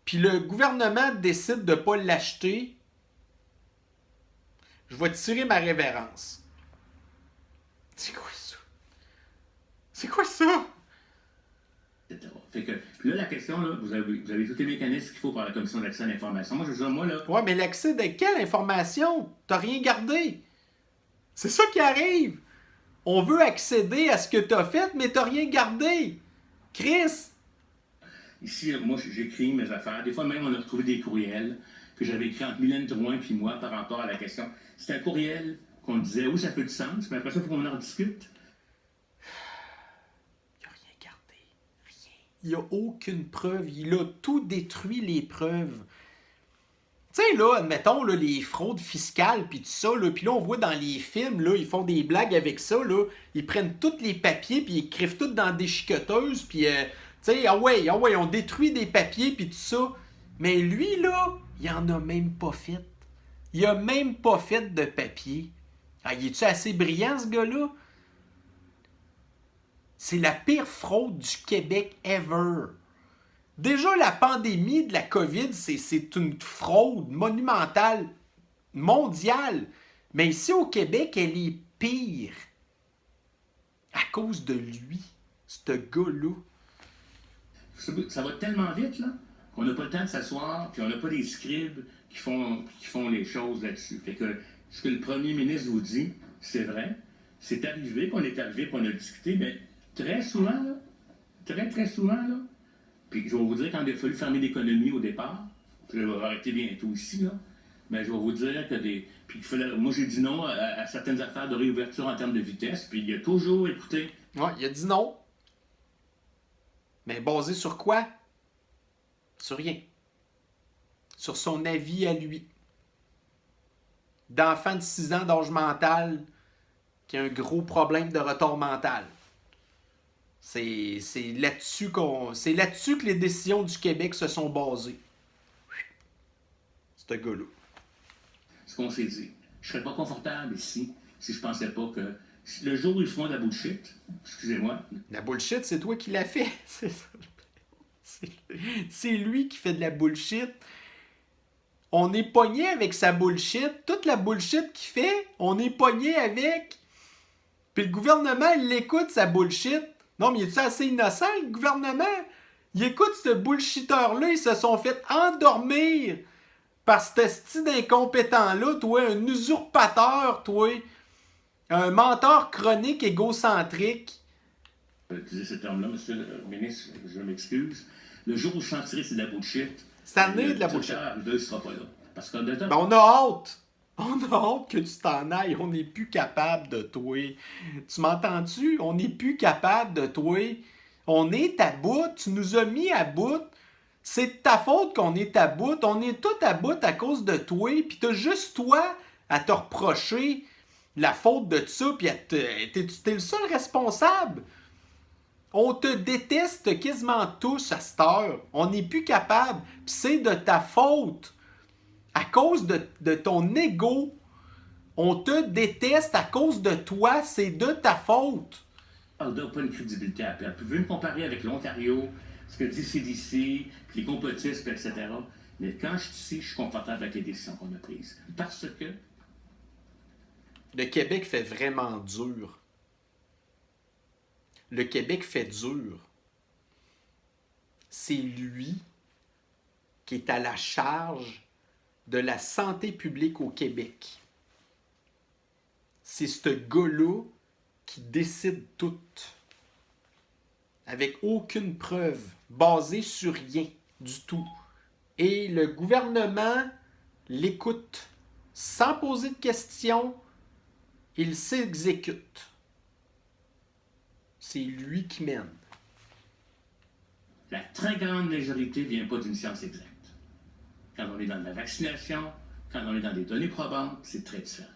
puis le gouvernement décide de ne pas l'acheter, je vais tirer ma révérence. C'est quoi ça? C'est quoi ça? Fait que, puis là, la question, là, vous avez tous les mécanismes qu'il faut par la Commission d'accès à l'information. Moi, je veux dire, moi, là... Ouais, mais l'accès de quelle information? T'as rien gardé. C'est ça qui arrive. On veut accéder à ce que t'as fait, mais t'as rien gardé. Chris! Ici, moi, j'écris mes affaires. Des fois, même, on a retrouvé des courriels que j'avais écrits entre Mylène Drouin et moi par rapport à la question. C'était un courriel qu'on disait, oui, ça fait du sens, mais après ça, il faut qu'on en discute. Il n'a rien gardé. Rien. Il n'y a aucune preuve. Il a tout détruit, les preuves. Tu sais, là, admettons, là, les fraudes fiscales, puis tout ça, là, puis là, on voit dans les films, là, ils font des blagues avec ça, là. Ils prennent tous les papiers, puis ils écrivent tout dans des chiqueteuses, puis... tu sais, ah ouais, on détruit des papiers puis tout ça. Mais lui, là, il en a même pas fait. Il a même pas fait de papier. Ah, il est-tu assez brillant, ce gars-là? C'est la pire fraude du Québec ever. Déjà, la pandémie de la COVID, c'est une fraude monumentale, mondiale. Mais ici, au Québec, elle est pire. À cause de lui, ce gars-là. Ça va tellement vite, là, qu'on n'a pas le temps de s'asseoir, puis on n'a pas des scribes qui font les choses là-dessus. Fait que ce que le premier ministre vous dit, c'est vrai. C'est arrivé, qu'on est arrivé, qu'on a discuté, mais très souvent, là, très souvent, là, puis je vais vous dire, quand il a fallu fermer l'économie au départ, puis je vais arrêter bientôt ici, là, mais je vais vous dire que moi, j'ai dit non à certaines affaires de réouverture en termes de vitesse, puis il a toujours écouté. Ouais, il a dit non. Mais basé sur quoi? Sur rien. Sur son avis à lui. D'enfant de 6 ans d'âge mental qui a un gros problème de retard mental. C'est là-dessus que les décisions du Québec se sont basées. Ce gars-là. Ce qu'on s'est dit. Je serais pas confortable ici si je pensais pas que... Le jour où ils font de la bullshit, excusez-moi. La bullshit, c'est toi qui l'as fait. C'est lui qui fait de la bullshit. On est pogné avec sa bullshit. Toute la bullshit qu'il fait, on est pogné avec. Puis le gouvernement, il écoute sa bullshit. Non, mais il est assez innocent, le gouvernement? Il écoute ce bullshitter-là. Ils se sont fait endormir par cet style d'incompétent-là, toi. Un usurpateur, toi. Un menteur chronique égocentrique. Utiliser ce terme-là, monsieur le ministre, je m'excuse. Le jour où je sentirai c'est de la bullshit, c'est année de la bullshit. Il ne sera pas là. Parce que ben, on a hâte. On a hâte que tu t'en ailles. On n'est plus capable de toi. Tu m'entends-tu? On n'est plus capable de toi. On est à bout. Tu nous as mis à bout. C'est de ta faute qu'on est à bout. On est tout à bout à cause de toi. Puis t'as juste toi à te reprocher la faute de ça, puis t'es le seul responsable. On te déteste quasiment tous à cette heure. On n'est plus capable. Puis c'est de ta faute. À cause de ton ego, on te déteste à cause de toi. C'est de ta faute. On n'a pas une crédibilité à perdre. Vous pouvez me comparer avec l'Ontario, ce que dit CDC, puis les complotistes, etc. Mais quand je suis ici, je suis confortable avec les décisions qu'on a prises. Parce que... Le Québec fait vraiment dur. Le Québec fait dur. C'est lui qui est à la charge de la santé publique au Québec. C'est ce gars-là qui décide tout. Avec aucune preuve, basée sur rien du tout. Et le gouvernement l'écoute sans poser de questions. Il s'exécute. C'est lui qui mène. La très grande majorité ne vient pas d'une science exacte. Quand on est dans la vaccination, quand on est dans des données probantes, c'est très différent.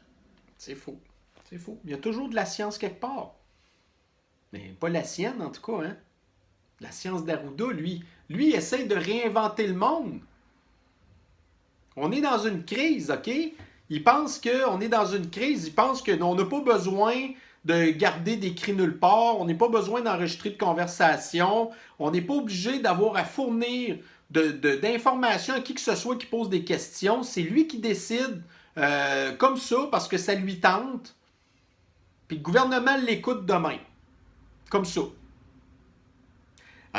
C'est faux. C'est faux. Il y a toujours de la science quelque part. Mais pas la sienne, en tout cas. Hein? La science d'Arruda, lui, essaie de réinventer le monde. On est dans une crise, OK? Il pense qu'on est dans une crise. Il pense qu'on n'a pas besoin de garder des cris nulle part. On n'a pas besoin d'enregistrer de conversation. On n'est pas obligé d'avoir à fournir d'informations à qui que ce soit qui pose des questions. C'est lui qui décide comme ça parce que ça lui tente. Puis le gouvernement l'écoute demain. Comme ça.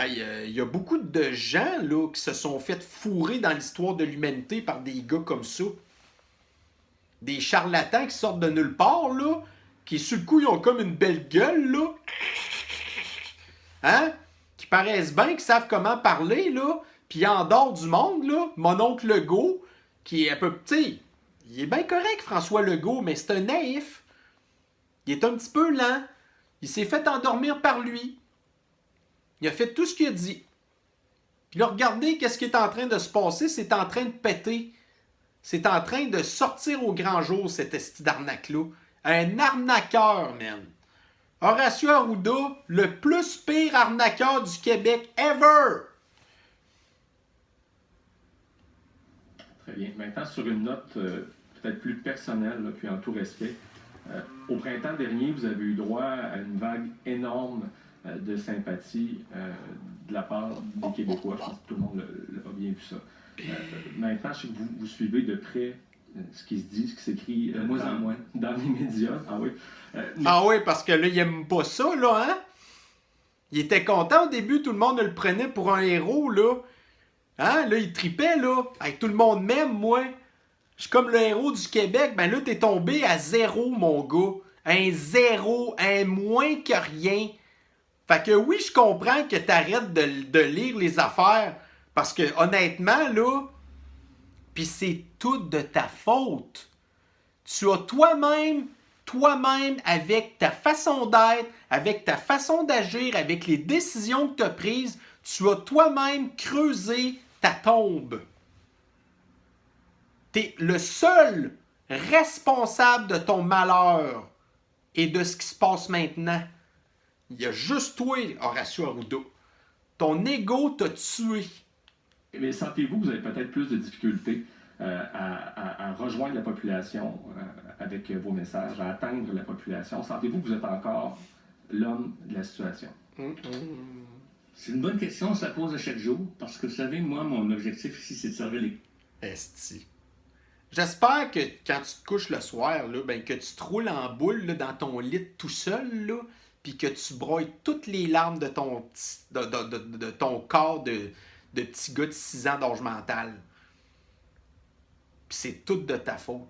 Il y a beaucoup de gens là, qui se sont fait fourrer dans l'histoire de l'humanité par des gars comme ça. Des charlatans qui sortent de nulle part, là, qui sur le coup, ils ont comme une belle gueule, là. Hein? Qui paraissent bien, qui savent comment parler, là. Puis en dehors du monde, là, mon oncle Legault, qui est un peu petit, il est bien correct, François Legault, mais c'est un naïf. Il est un petit peu lent. Il s'est fait endormir par lui. Il a fait tout ce qu'il a dit. Puis là, regardez qu'est-ce qui est en train de se passer. C'est en train de péter. C'est en train de sortir au grand jour, cette esti d'arnaque-là. Un arnaqueur, man. Horacio Arruda, le plus pire arnaqueur du Québec ever. Très bien. Maintenant, sur une note peut-être plus personnelle, là, puis en tout respect. Au printemps dernier, vous avez eu droit à une vague énorme de sympathie de la part des Québécois. Je pense que tout le monde a bien vu ça. Maintenant, je sais que vous suivez de près ce qui se dit, ce qui s'écrit dans les médias. Ah oui. Ah oui, parce que là, il aime pas ça, là, hein? Il était content au début, tout le monde le prenait pour un héros, là. Hein? Là, il tripait, là. Hey, tout le monde m'aime, moi. Je suis comme le héros du Québec. Ben là, t'es tombé à 0, mon gars. Un 0, un moins que rien. Fait que oui, je comprends que t'arrêtes de lire les affaires. Parce que, honnêtement, là, pis c'est tout de ta faute. Tu as toi-même, avec ta façon d'être, avec ta façon d'agir, avec les décisions que tu as prises, tu as toi-même creusé ta tombe. Tu es le seul responsable de ton malheur et de ce qui se passe maintenant. Il y a juste toi, Horacio Arruda. Ton ego t'a tué. Mais sentez-vous que vous avez peut-être plus de difficultés à rejoindre la population avec vos messages, à atteindre la population? Sentez-vous que vous êtes encore l'homme de la situation? C'est une bonne question, on se la pose à chaque jour, parce que vous savez, moi, mon objectif ici, c'est de servir les... Esti. J'espère que quand tu te couches le soir, là, ben, que tu te roules en boule là, dans ton lit tout seul, là, puis que tu broyes toutes les larmes de ton, de ton corps de petit gars de 6 ans d'âge mental. Puis c'est tout de ta faute.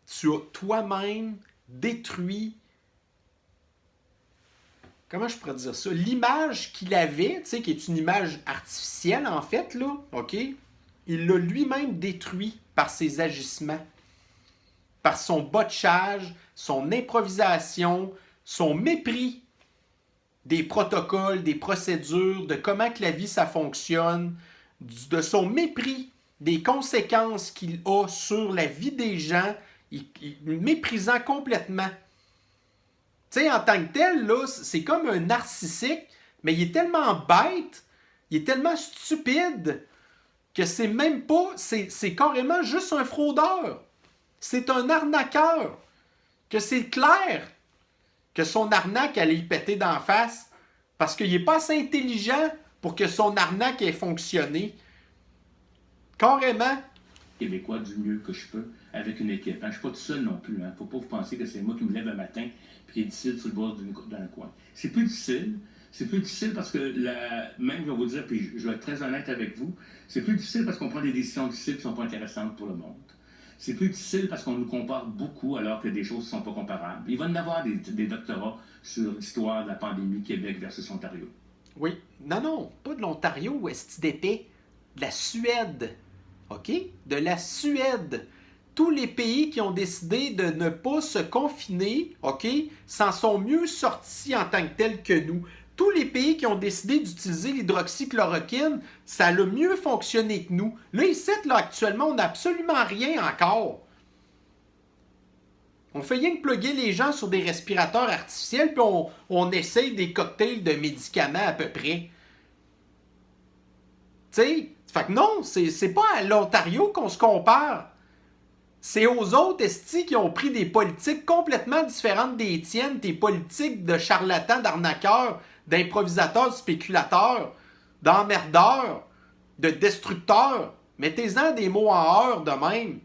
Tu as toi-même détruit, comment je pourrais dire ça, l'image qu'il avait, tu sais, qui est une image artificielle en fait, là, OK? Il l'a lui-même détruit par ses agissements, par son botchage, son improvisation, son mépris des protocoles, des procédures, de comment que la vie, ça fonctionne, de son mépris des conséquences qu'il a sur la vie des gens, méprisant complètement. Tu sais, en tant que tel, là, c'est comme un narcissique, mais il est tellement bête, il est tellement stupide, que c'est même pas, c'est carrément juste un fraudeur. C'est un arnaqueur. Que c'est clair que son arnaque allait y péter d'en face, parce qu'il n'est pas assez intelligent pour que son arnaque ait fonctionné. Carrément. Québécois du mieux que je peux avec une équipe. Je ne suis pas tout seul non plus. Faut pas vous penser que c'est moi qui me lève le matin et qui décide sur le bord d'un coin. C'est plus difficile. C'est plus difficile parce que, même je vais vous dire, puis je vais être très honnête avec vous, c'est plus difficile parce qu'on prend des décisions difficiles qui ne sont pas intéressantes pour le monde. C'est plus difficile parce qu'on nous compare beaucoup alors que des choses ne sont pas comparables. Il va y en avoir des doctorats sur l'histoire de la pandémie Québec versus Ontario. Oui. Non, pas de l'Ontario, est-ce d'épais? De la Suède. OK? De la Suède. Tous les pays qui ont décidé de ne pas se confiner, OK, s'en sont mieux sortis en tant que tels que nous. Tous les pays qui ont décidé d'utiliser l'hydroxychloroquine, ça a le mieux fonctionné que nous. Là, ici, là, actuellement, on n'a absolument rien encore. On fait rien que plugger les gens sur des respirateurs artificiels, puis on essaye des cocktails de médicaments à peu près. Tu sais, fait que non, c'est pas à l'Ontario qu'on se compare. C'est aux autres estis qui ont pris des politiques complètement différentes des tiennes, des politiques de charlatans, d'arnaqueurs, d'improvisateurs, de spéculateurs, d'emmerdeurs, de destructeurs. Mettez-en des mots en heure de même.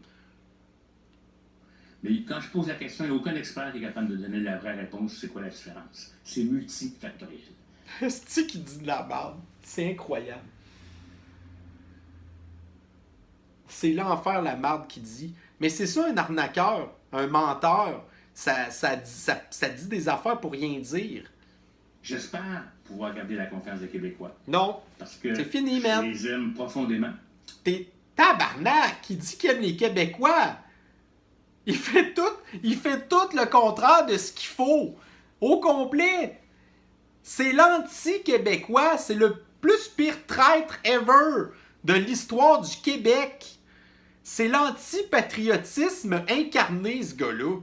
Mais quand je pose la question, il n'y a aucun expert qui est capable de donner la vraie réponse. C'est quoi la différence? C'est multifactoriel. Esti qui dit de la merde. C'est incroyable. C'est l'enfer la marde qui dit. Mais c'est ça un arnaqueur, un menteur. Ça dit des affaires pour rien dire. J'espère pouvoir garder la confiance des Québécois. Non, parce que c'est fini, man. Je les aime profondément. T'es tabarnak qui dit qu'il aime les Québécois. Il fait tout le contraire de ce qu'il faut. Au complet. C'est l'anti-québécois. C'est le plus pire traître ever de l'histoire du Québec. C'est l'anti-patriotisme incarné, ce gars-là.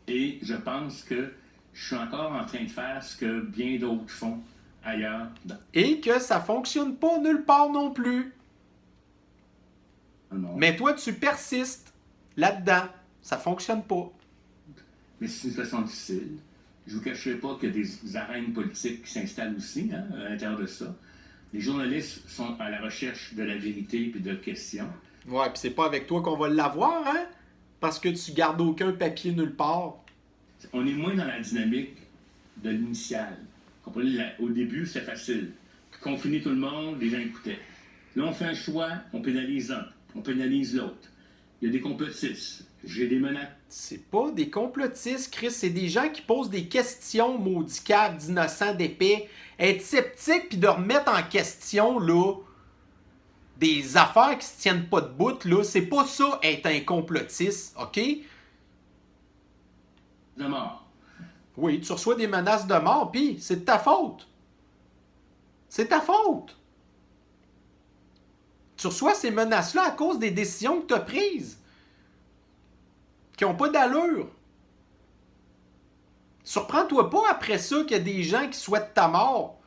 Et je pense que je suis encore en train de faire ce que bien d'autres font ailleurs. Et que ça fonctionne pas nulle part non plus. Non. Mais toi, tu persistes là-dedans. Ça fonctionne pas. Mais c'est une situation difficile. Je vous cacherai pas qu'il y a des arènes politiques qui s'installent aussi à l'intérieur de ça. Les journalistes sont à la recherche de la vérité et de questions. Ouais, puis c'est pas avec toi qu'on va l'avoir, hein? Parce que tu gardes aucun papier nulle part. On est moins dans la dynamique de l'initial. Comprenez, au début, c'est facile. Confiner tout le monde, les gens écoutaient. Là, on fait un choix, on pénalise un, on pénalise l'autre. Il y a des complotistes. J'ai des menaces. C'est pas des complotistes, Chris. C'est des gens qui posent des questions, maudits caves d'innocents, d'épais. Être sceptique puis de remettre en question, là, des affaires qui se tiennent pas debout, là, c'est pas ça être un complotiste, OK? De mort. Oui, tu reçois des menaces de mort, puis c'est de ta faute. C'est ta faute. Tu reçois ces menaces-là à cause des décisions que tu as prises. Qui n'ont pas d'allure. Surprends-toi pas après ça qu'il y a des gens qui souhaitent ta mort.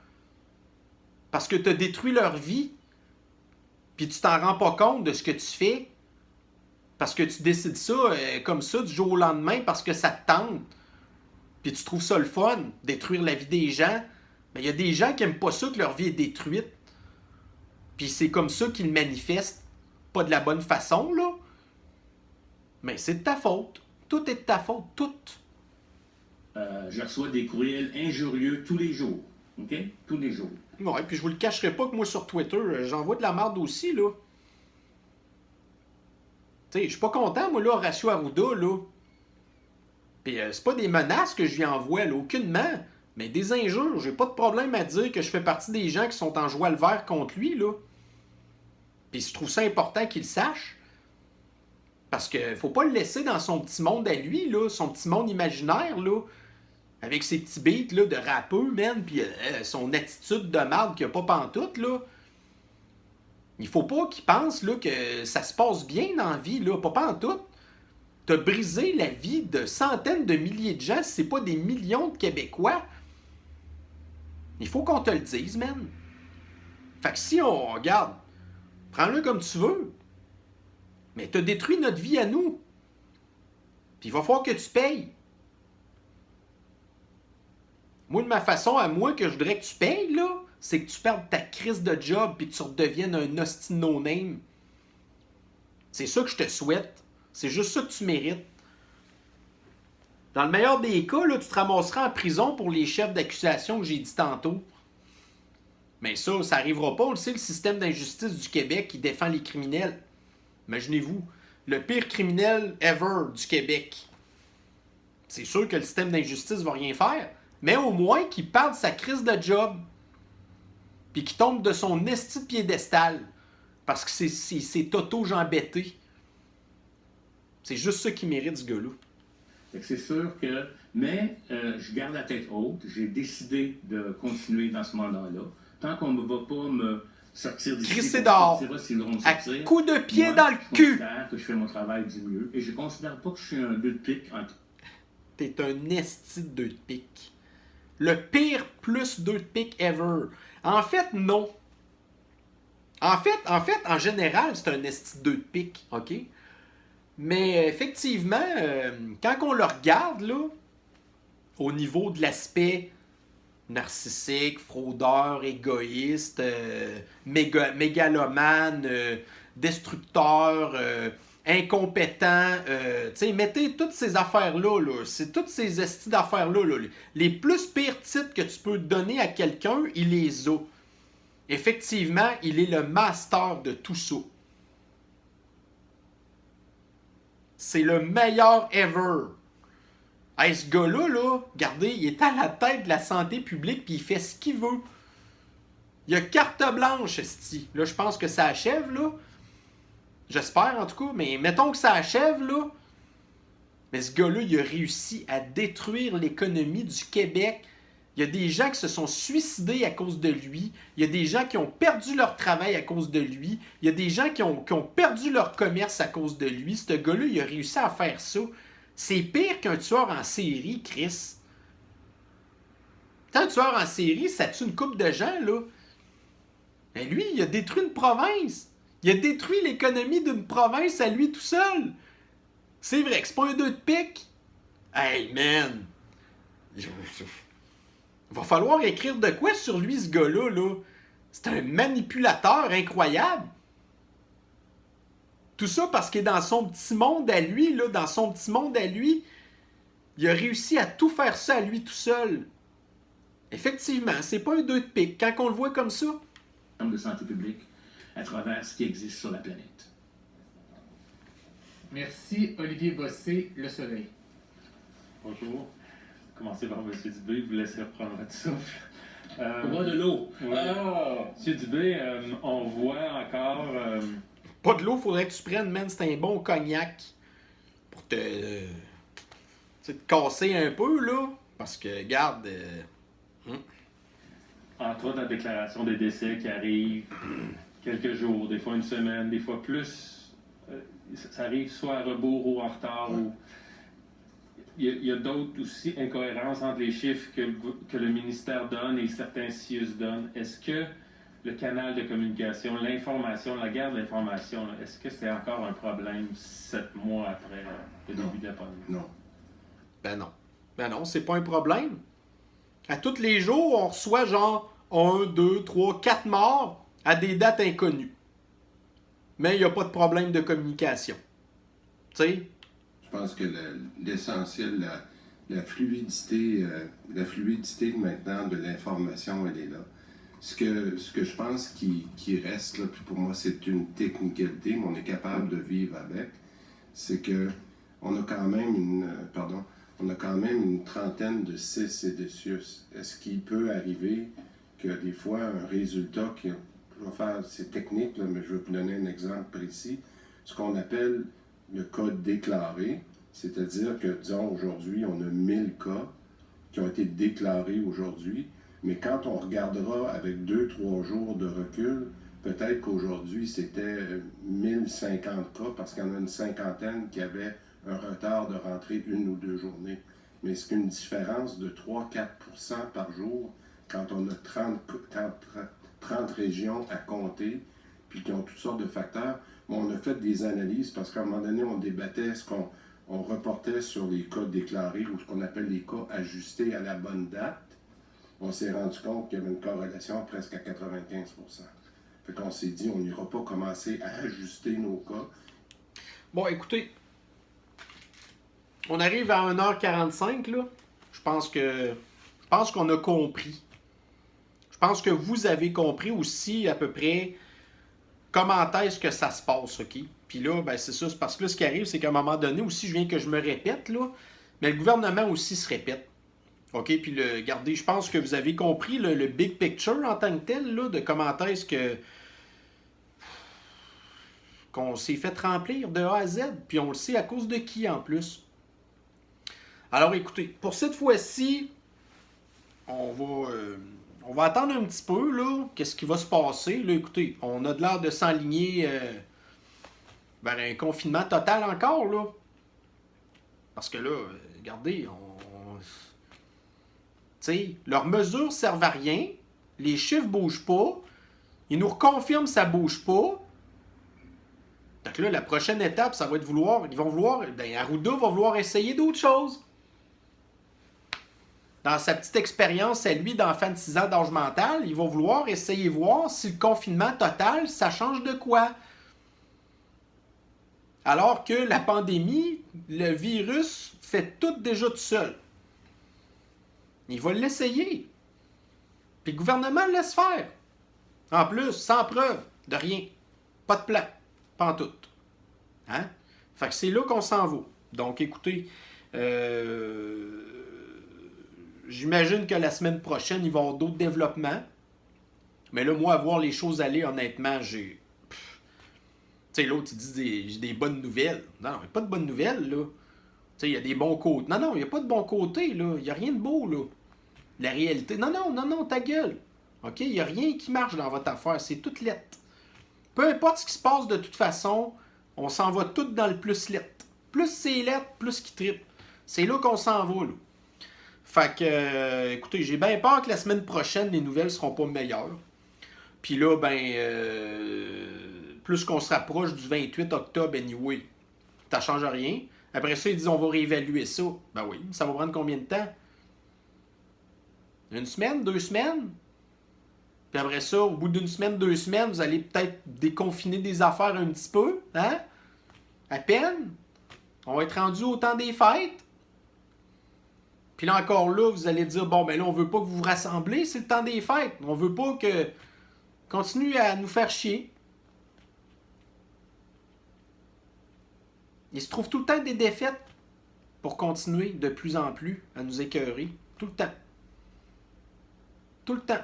Parce que tu as détruit leur vie. Puis tu t'en rends pas compte de ce que tu fais. Parce que tu décides ça comme ça du jour au lendemain parce que ça te tente. Puis tu trouves ça le fun, détruire la vie des gens. Mais il y a des gens qui n'aiment pas ça que leur vie est détruite. Puis c'est comme ça qu'ils manifestent. Pas de la bonne façon, là. Mais c'est de ta faute. Tout est de ta faute. Tout. Je reçois des courriels injurieux tous les jours. OK? Tous les jours. Ouais, puis je vous le cacherai pas que moi sur Twitter, j'envoie de la merde aussi, là. Tu sais, je suis pas content, moi, là, Horacio Arruda, là. Puis c'est pas des menaces que je lui envoie, là, aucunement. Mais des injures. J'ai pas de problème à dire que je fais partie des gens qui sont en joie le vert contre lui, là. Puis je trouve ça important qu'il le sache. Parce que faut pas le laisser dans son petit monde à lui, là, son petit monde imaginaire, là, avec ses petits beats là, de rappeux, man, puis son attitude de marde qu'il a pas pantoute, là. Il faut pas qu'ils pensent là, que ça se passe bien dans la vie, là. Pas en tout. T'as brisé la vie de centaines de milliers de gens, si c'est pas des millions de Québécois. Il faut qu'on te le dise, man. Fait que si on regarde, prends-le comme tu veux. Mais t'as détruit notre vie à nous. Puis il va falloir que tu payes. Moi, de ma façon à moi, que je voudrais que tu payes, là, c'est que tu perdes ta crise de job puis que tu redeviennes un hostie no-name. C'est ça que je te souhaite. C'est juste ça que tu mérites. Dans le meilleur des cas, là, tu te ramasseras en prison pour les chefs d'accusation que j'ai dit tantôt. Mais ça n'arrivera pas. On le sait, le système d'injustice du Québec qui défend les criminels. Imaginez-vous, le pire criminel ever du Québec. C'est sûr que le système d'injustice va rien faire. Mais au moins qu'il parle de sa crise de job. Puis qu'il tombe de son esti de piédestal. Parce que c'est auto-Jean Bété. C'est juste ça qui mérite ce gars-là. C'est sûr que... Mais je garde la tête haute. J'ai décidé de continuer dans ce mandat-là. Tant qu'on ne va pas me sortir d'ici... Crisser dehors! À coup de pied dans le cul! Je considère que je fais mon travail du mieux. Et je ne considère pas que je suis un deux de pique. T'es un esti de deux de pique. Le pire plus deux de pique ever. En fait, non. En fait, en général, c'est un esti de deux de pique, OK? Mais effectivement, quand on le regarde, là, au niveau de l'aspect narcissique, fraudeur, égoïste, mégalomane, destructeur, incompétent, mettez toutes ces affaires-là, là, c'est toutes ces estis d'affaires-là, là, les plus pires titres que tu peux donner à quelqu'un, il les a. Effectivement, il est le master de tout ça. C'est le meilleur ever. Hey, ce gars-là, là, regardez, il est à la tête de la santé publique puis il fait ce qu'il veut. Il a carte blanche, esti. Là, je pense que ça achève, là. J'espère, en tout cas. Mais mettons que ça achève, là. Mais ce gars-là, il a réussi à détruire l'économie du Québec. Il y a des gens qui se sont suicidés à cause de lui. Il y a des gens qui ont perdu leur travail à cause de lui. Il y a des gens qui ont perdu leur commerce à cause de lui. Ce gars-là, il a réussi à faire ça. C'est pire qu'un tueur en série, Chris. Un tueur en série, ça tue une couple de gens, là. Mais lui, il a détruit une province. Il a détruit l'économie d'une province à lui tout seul. C'est vrai que c'est pas un deux de pique. Hey, man. Il va falloir écrire de quoi sur lui, ce gars-là, là. C'est un manipulateur incroyable. Tout ça parce qu'il est dans son petit monde à lui, là. Dans son petit monde à lui, il a réussi à tout faire ça à lui tout seul. Effectivement, c'est pas un deux de pique. Quand on le voit comme ça... de santé publique à travers ce qui existe sur la planète. Merci, Olivier Bossé, Le Soleil. Bonjour. Commencez par M. Dubé, vous laissez reprendre votre souffle. Bois de l'eau. Oui. M. Dubé, on voit encore... Pas de l'eau, faudrait que tu prennes, man, c'est un bon cognac pour te casser un peu, là. Parce que, regarde... Entre autres, la déclaration des décès qui arrive quelques jours, des fois une semaine, des fois plus. Ça arrive soit à rebours ou en retard. Ou... Il y a d'autres aussi incohérences entre les chiffres que le ministère donne et certains CIUS donnent. Est-ce que le canal de communication, l'information, la guerre de l'information, est-ce que c'est encore un problème 7 mois après le début de la pandémie? Non. Ben non. Ben non, c'est pas un problème. À tous les jours, on reçoit genre 1, 2, 3, 4 morts à des dates inconnues. Mais il n'y a pas de problème de communication. Tu sais? Je pense que l'essentiel, la fluidité maintenant de l'information, elle est là. Ce que je pense qui reste, là, puis pour moi c'est une technicalité, mais on est capable de vivre avec, c'est que on a quand même une trentaine de CIS et de CIUS. Est-ce qu'il peut arriver que des fois un résultat c'est technique, là, mais je vais vous donner un exemple précis, ce qu'on appelle le cas déclaré, c'est-à-dire que, disons, aujourd'hui, on a 1000 cas qui ont été déclarés aujourd'hui, mais quand on regardera avec 2-3 jours de recul, Peut-être qu'aujourd'hui, c'était 1050 cas parce qu'il y en a une cinquantaine qui avaient un retard de rentrée 1 ou 2 journées. Mais c'est une différence de 3-4% par jour quand on a 30 régions à compter, puis qui ont toutes sortes de facteurs. Bon, on a fait des analyses parce qu'à un moment donné, on débattait, est-ce qu'on reportait sur les cas déclarés ou ce qu'on appelle les cas ajustés à la bonne date. On s'est rendu compte qu'il y avait une corrélation presque à 95%. Fait qu'on s'est dit, on n'ira pas commencer à ajuster nos cas. Bon, écoutez, on arrive à 1h45, là. Je pense qu'on a compris. Je pense que vous avez compris aussi à peu près comment est-ce que ça se passe, OK? Puis là, ben c'est ça, c'est parce que là, ce qui arrive, c'est qu'à un moment donné aussi, je viens que je me répète, là, mais le gouvernement aussi se répète. OK? Puis regardez, je pense que vous avez compris le big picture en tant que tel, là, de comment est-ce qu'on s'est fait remplir de A à Z, puis on le sait à cause de qui en plus. Alors écoutez, pour cette fois-ci, on va attendre un petit peu, là, qu'est-ce qui va se passer. Là, écoutez, on a de l'air de s'enligner vers un confinement total encore, là. Parce que là, regardez, tu sais, leurs mesures servent à rien, les chiffres bougent pas, ils nous reconfirment que ça bouge pas. Donc là, la prochaine étape, ça va être Arruda va vouloir essayer d'autres choses. Dans sa petite expérience à lui d'enfant de 6 ans d'âge mental, il va vouloir essayer voir si le confinement total, ça change de quoi. Alors que la pandémie, le virus fait tout déjà tout seul. Il va l'essayer. Puis le gouvernement le laisse faire. En plus, sans preuve, de rien. Pas de plan. Pas en tout. Hein? Fait que c'est là qu'on s'en va. Donc, écoutez, j'imagine que la semaine prochaine, il va y avoir d'autres développements. Mais là, moi, à voir les choses aller, honnêtement, j'ai... Tu sais, l'autre, il dit j'ai des bonnes nouvelles. Non, il n'y a pas de bonnes nouvelles, là. Tu sais, il y a des bons côtés. Non, il n'y a pas de bons côtés, là. Il n'y a rien de beau, là. La réalité. Non, ta gueule. OK? Il n'y a rien qui marche dans votre affaire. C'est tout lettre. Peu importe ce qui se passe, de toute façon, on s'en va tout dans le plus lettre. Plus c'est lettre, plus qu'il trippe. C'est là qu'on s'en va, là. Fait que, écoutez, j'ai bien peur que la semaine prochaine, les nouvelles seront pas meilleures. Puis là, plus qu'on se rapproche du 28 octobre, anyway, ça change rien. Après ça, ils disent on va réévaluer ça. Ben oui, ça va prendre combien de temps? 1 semaine, 2 semaines? Puis après ça, au bout d'1 semaine, 2 semaines, vous allez peut-être déconfiner des affaires un petit peu, hein? À peine. On va être rendu au temps des fêtes. Puis là encore là, vous allez dire, bon, ben là, on veut pas que vous vous rassemblez, c'est le temps des fêtes. On veut pas que... Continue à nous faire chier. Il se trouve tout le temps des défaites pour continuer de plus en plus à nous écœurer. Tout le temps. Tout le temps.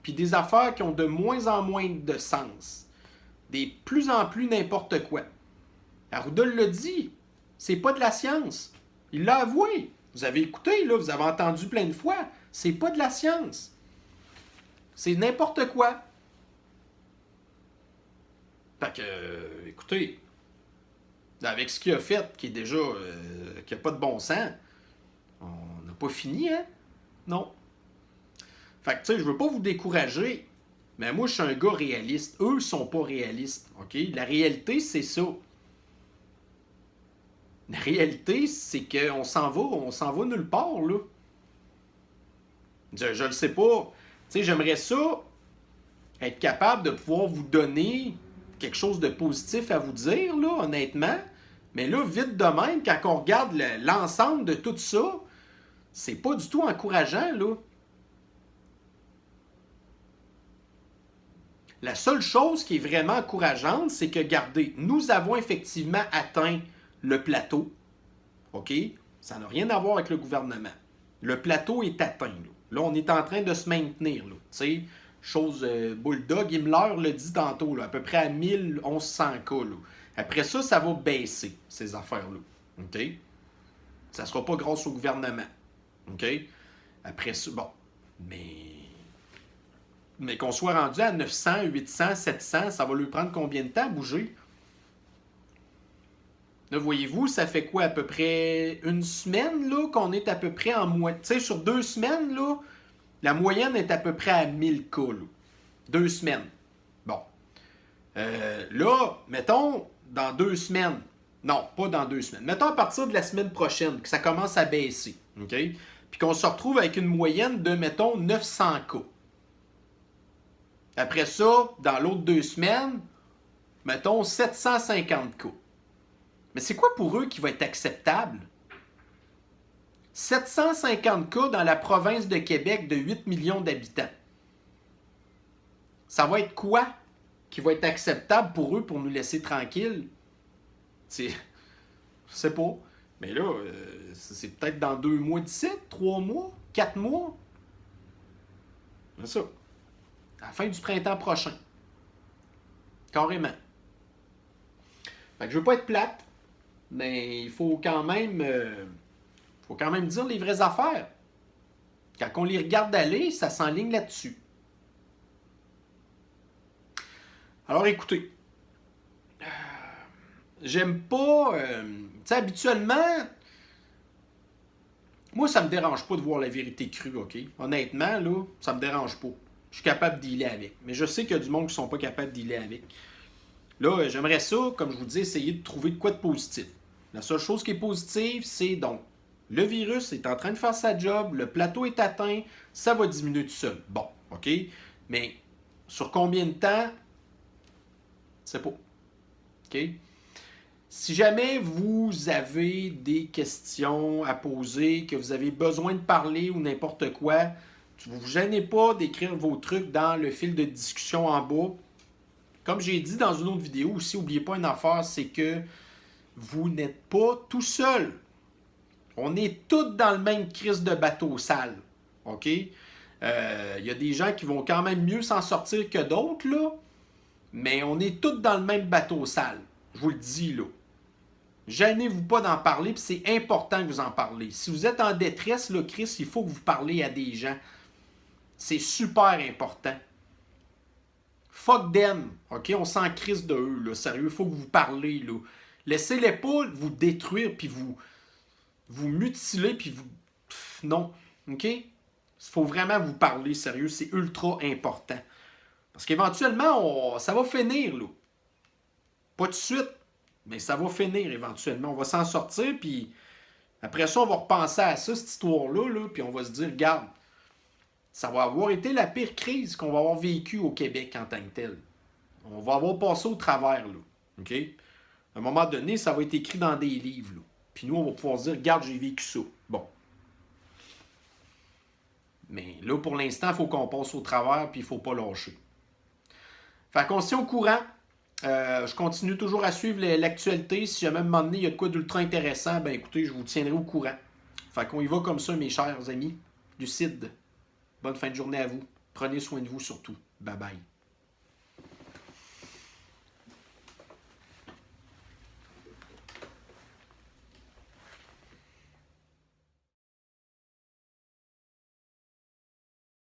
Puis des affaires qui ont de moins en moins de sens. Des plus en plus n'importe quoi. Arruda l'a dit. C'est pas de la science. Il l'a avoué. Vous avez écouté, là, vous avez entendu plein de fois. C'est pas de la science. C'est n'importe quoi. Fait que, écoutez, avec ce qu'il a fait, qui est déjà, qui n'a pas de bon sens, on n'a pas fini, hein? Non. Fait que, tu sais, je veux pas vous décourager, mais moi, je suis un gars réaliste. Eux, ils sont pas réalistes, OK? La réalité, c'est ça. La réalité, c'est qu'on s'en va nulle part, là. Je le sais pas. Tu sais, j'aimerais ça, être capable de pouvoir vous donner quelque chose de positif à vous dire, là, honnêtement. Mais là, vite de même, quand on regarde l'ensemble de tout ça, c'est pas du tout encourageant, là. La seule chose qui est vraiment encourageante, c'est que, regardez, nous avons effectivement atteint le plateau. OK? Ça n'a rien à voir avec le gouvernement. Le plateau est atteint, là. Là, on est en train de se maintenir, là. Tu sais, chose Bulldog, Himmler le dit tantôt, là, à peu près à 1100 cas, là. Après ça, ça va baisser, ces affaires-là. OK? Ça ne sera pas grâce au gouvernement. OK? Après ça, bon. Mais Mais qu'on soit rendu à 900, 800, 700, ça va lui prendre combien de temps à bouger? Là, voyez-vous, ça fait quoi, à peu près une semaine, là, qu'on est à peu près en moyenne. Tu sais, sur 2 semaines, là, la moyenne est à peu près à 1000 cas, là. 2 semaines. Bon. Là, mettons, dans 2 semaines. Non, pas dans 2 semaines. Mettons à partir de la semaine prochaine, que ça commence à baisser. OK? Puis qu'on se retrouve avec une moyenne de, mettons, 900 cas. Après ça, dans l'autre 2 semaines, mettons 750 cas. Mais c'est quoi pour eux qui va être acceptable? 750 cas dans la province de Québec de 8 millions d'habitants. Ça va être quoi qui va être acceptable pour eux pour nous laisser tranquilles? Je sais pas. Mais là, c'est peut-être dans 2 mois d'ici, 3 mois, 4 mois. C'est ça. À la fin du printemps prochain. Carrément. Fait que je veux pas être plate, mais il faut quand même dire les vraies affaires. Quand on les regarde aller, ça s'enligne là-dessus. Alors écoutez, j'aime pas... tu sais, habituellement, moi, ça me dérange pas de voir la vérité crue, OK? Honnêtement, là, ça me dérange pas. Je suis capable de dealer avec. Mais je sais qu'il y a du monde qui sont pas capables de dealer avec. Là, j'aimerais ça, comme je vous dis, essayer de trouver de quoi de positif. La seule chose qui est positive, c'est donc, le virus est en train de faire sa job, le plateau est atteint, ça va diminuer tout seul. Bon, OK? Mais sur combien de temps? C'est pas. OK? Si jamais vous avez des questions à poser, que vous avez besoin de parler ou n'importe quoi, vous ne vous gênez pas d'écrire vos trucs dans le fil de discussion en bas. Comme j'ai dit dans une autre vidéo aussi, n'oubliez pas une affaire, c'est que vous n'êtes pas tout seul. On est tous dans le même crise de bateau sale. OK? Il y a des gens qui vont quand même mieux s'en sortir que d'autres, là. Mais on est tous dans le même bateau sale. Je vous le dis, là. Gênez-vous pas d'en parler, puis c'est important que vous en parlez. Si vous êtes en détresse, là, Chris, il faut que vous parlez à des gens. C'est super important. Fuck them, OK? On s'en crisse de eux, là. Sérieux, il faut que vous parlez, là. Laissez-les pas vous détruire, puis vous mutiler, puis vous... Non, OK? Il faut vraiment vous parler, sérieux. C'est ultra important. Parce qu'éventuellement, ça va finir, là. Pas tout de suite, mais ça va finir éventuellement. On va s'en sortir, puis après ça, on va repenser à ça, cette histoire-là, là, puis on va se dire, regarde, ça va avoir été la pire crise qu'on va avoir vécue au Québec en tant que telle. On va avoir passé au travers, là. OK? À un moment donné, ça va être écrit dans des livres, là. Puis nous, on va pouvoir se dire, regarde, j'ai vécu ça. Bon. Mais là, pour l'instant, il faut qu'on passe au travers, puis il ne faut pas lâcher. Fait qu'on se tient au courant. Je continue toujours à suivre l'actualité. Si jamais à un moment donné, il y a de quoi d'ultra intéressant, ben écoutez, je vous tiendrai au courant. Fait qu'on y va comme ça, mes chers amis. Lucide. Bonne fin de journée à vous. Prenez soin de vous surtout. Bye bye.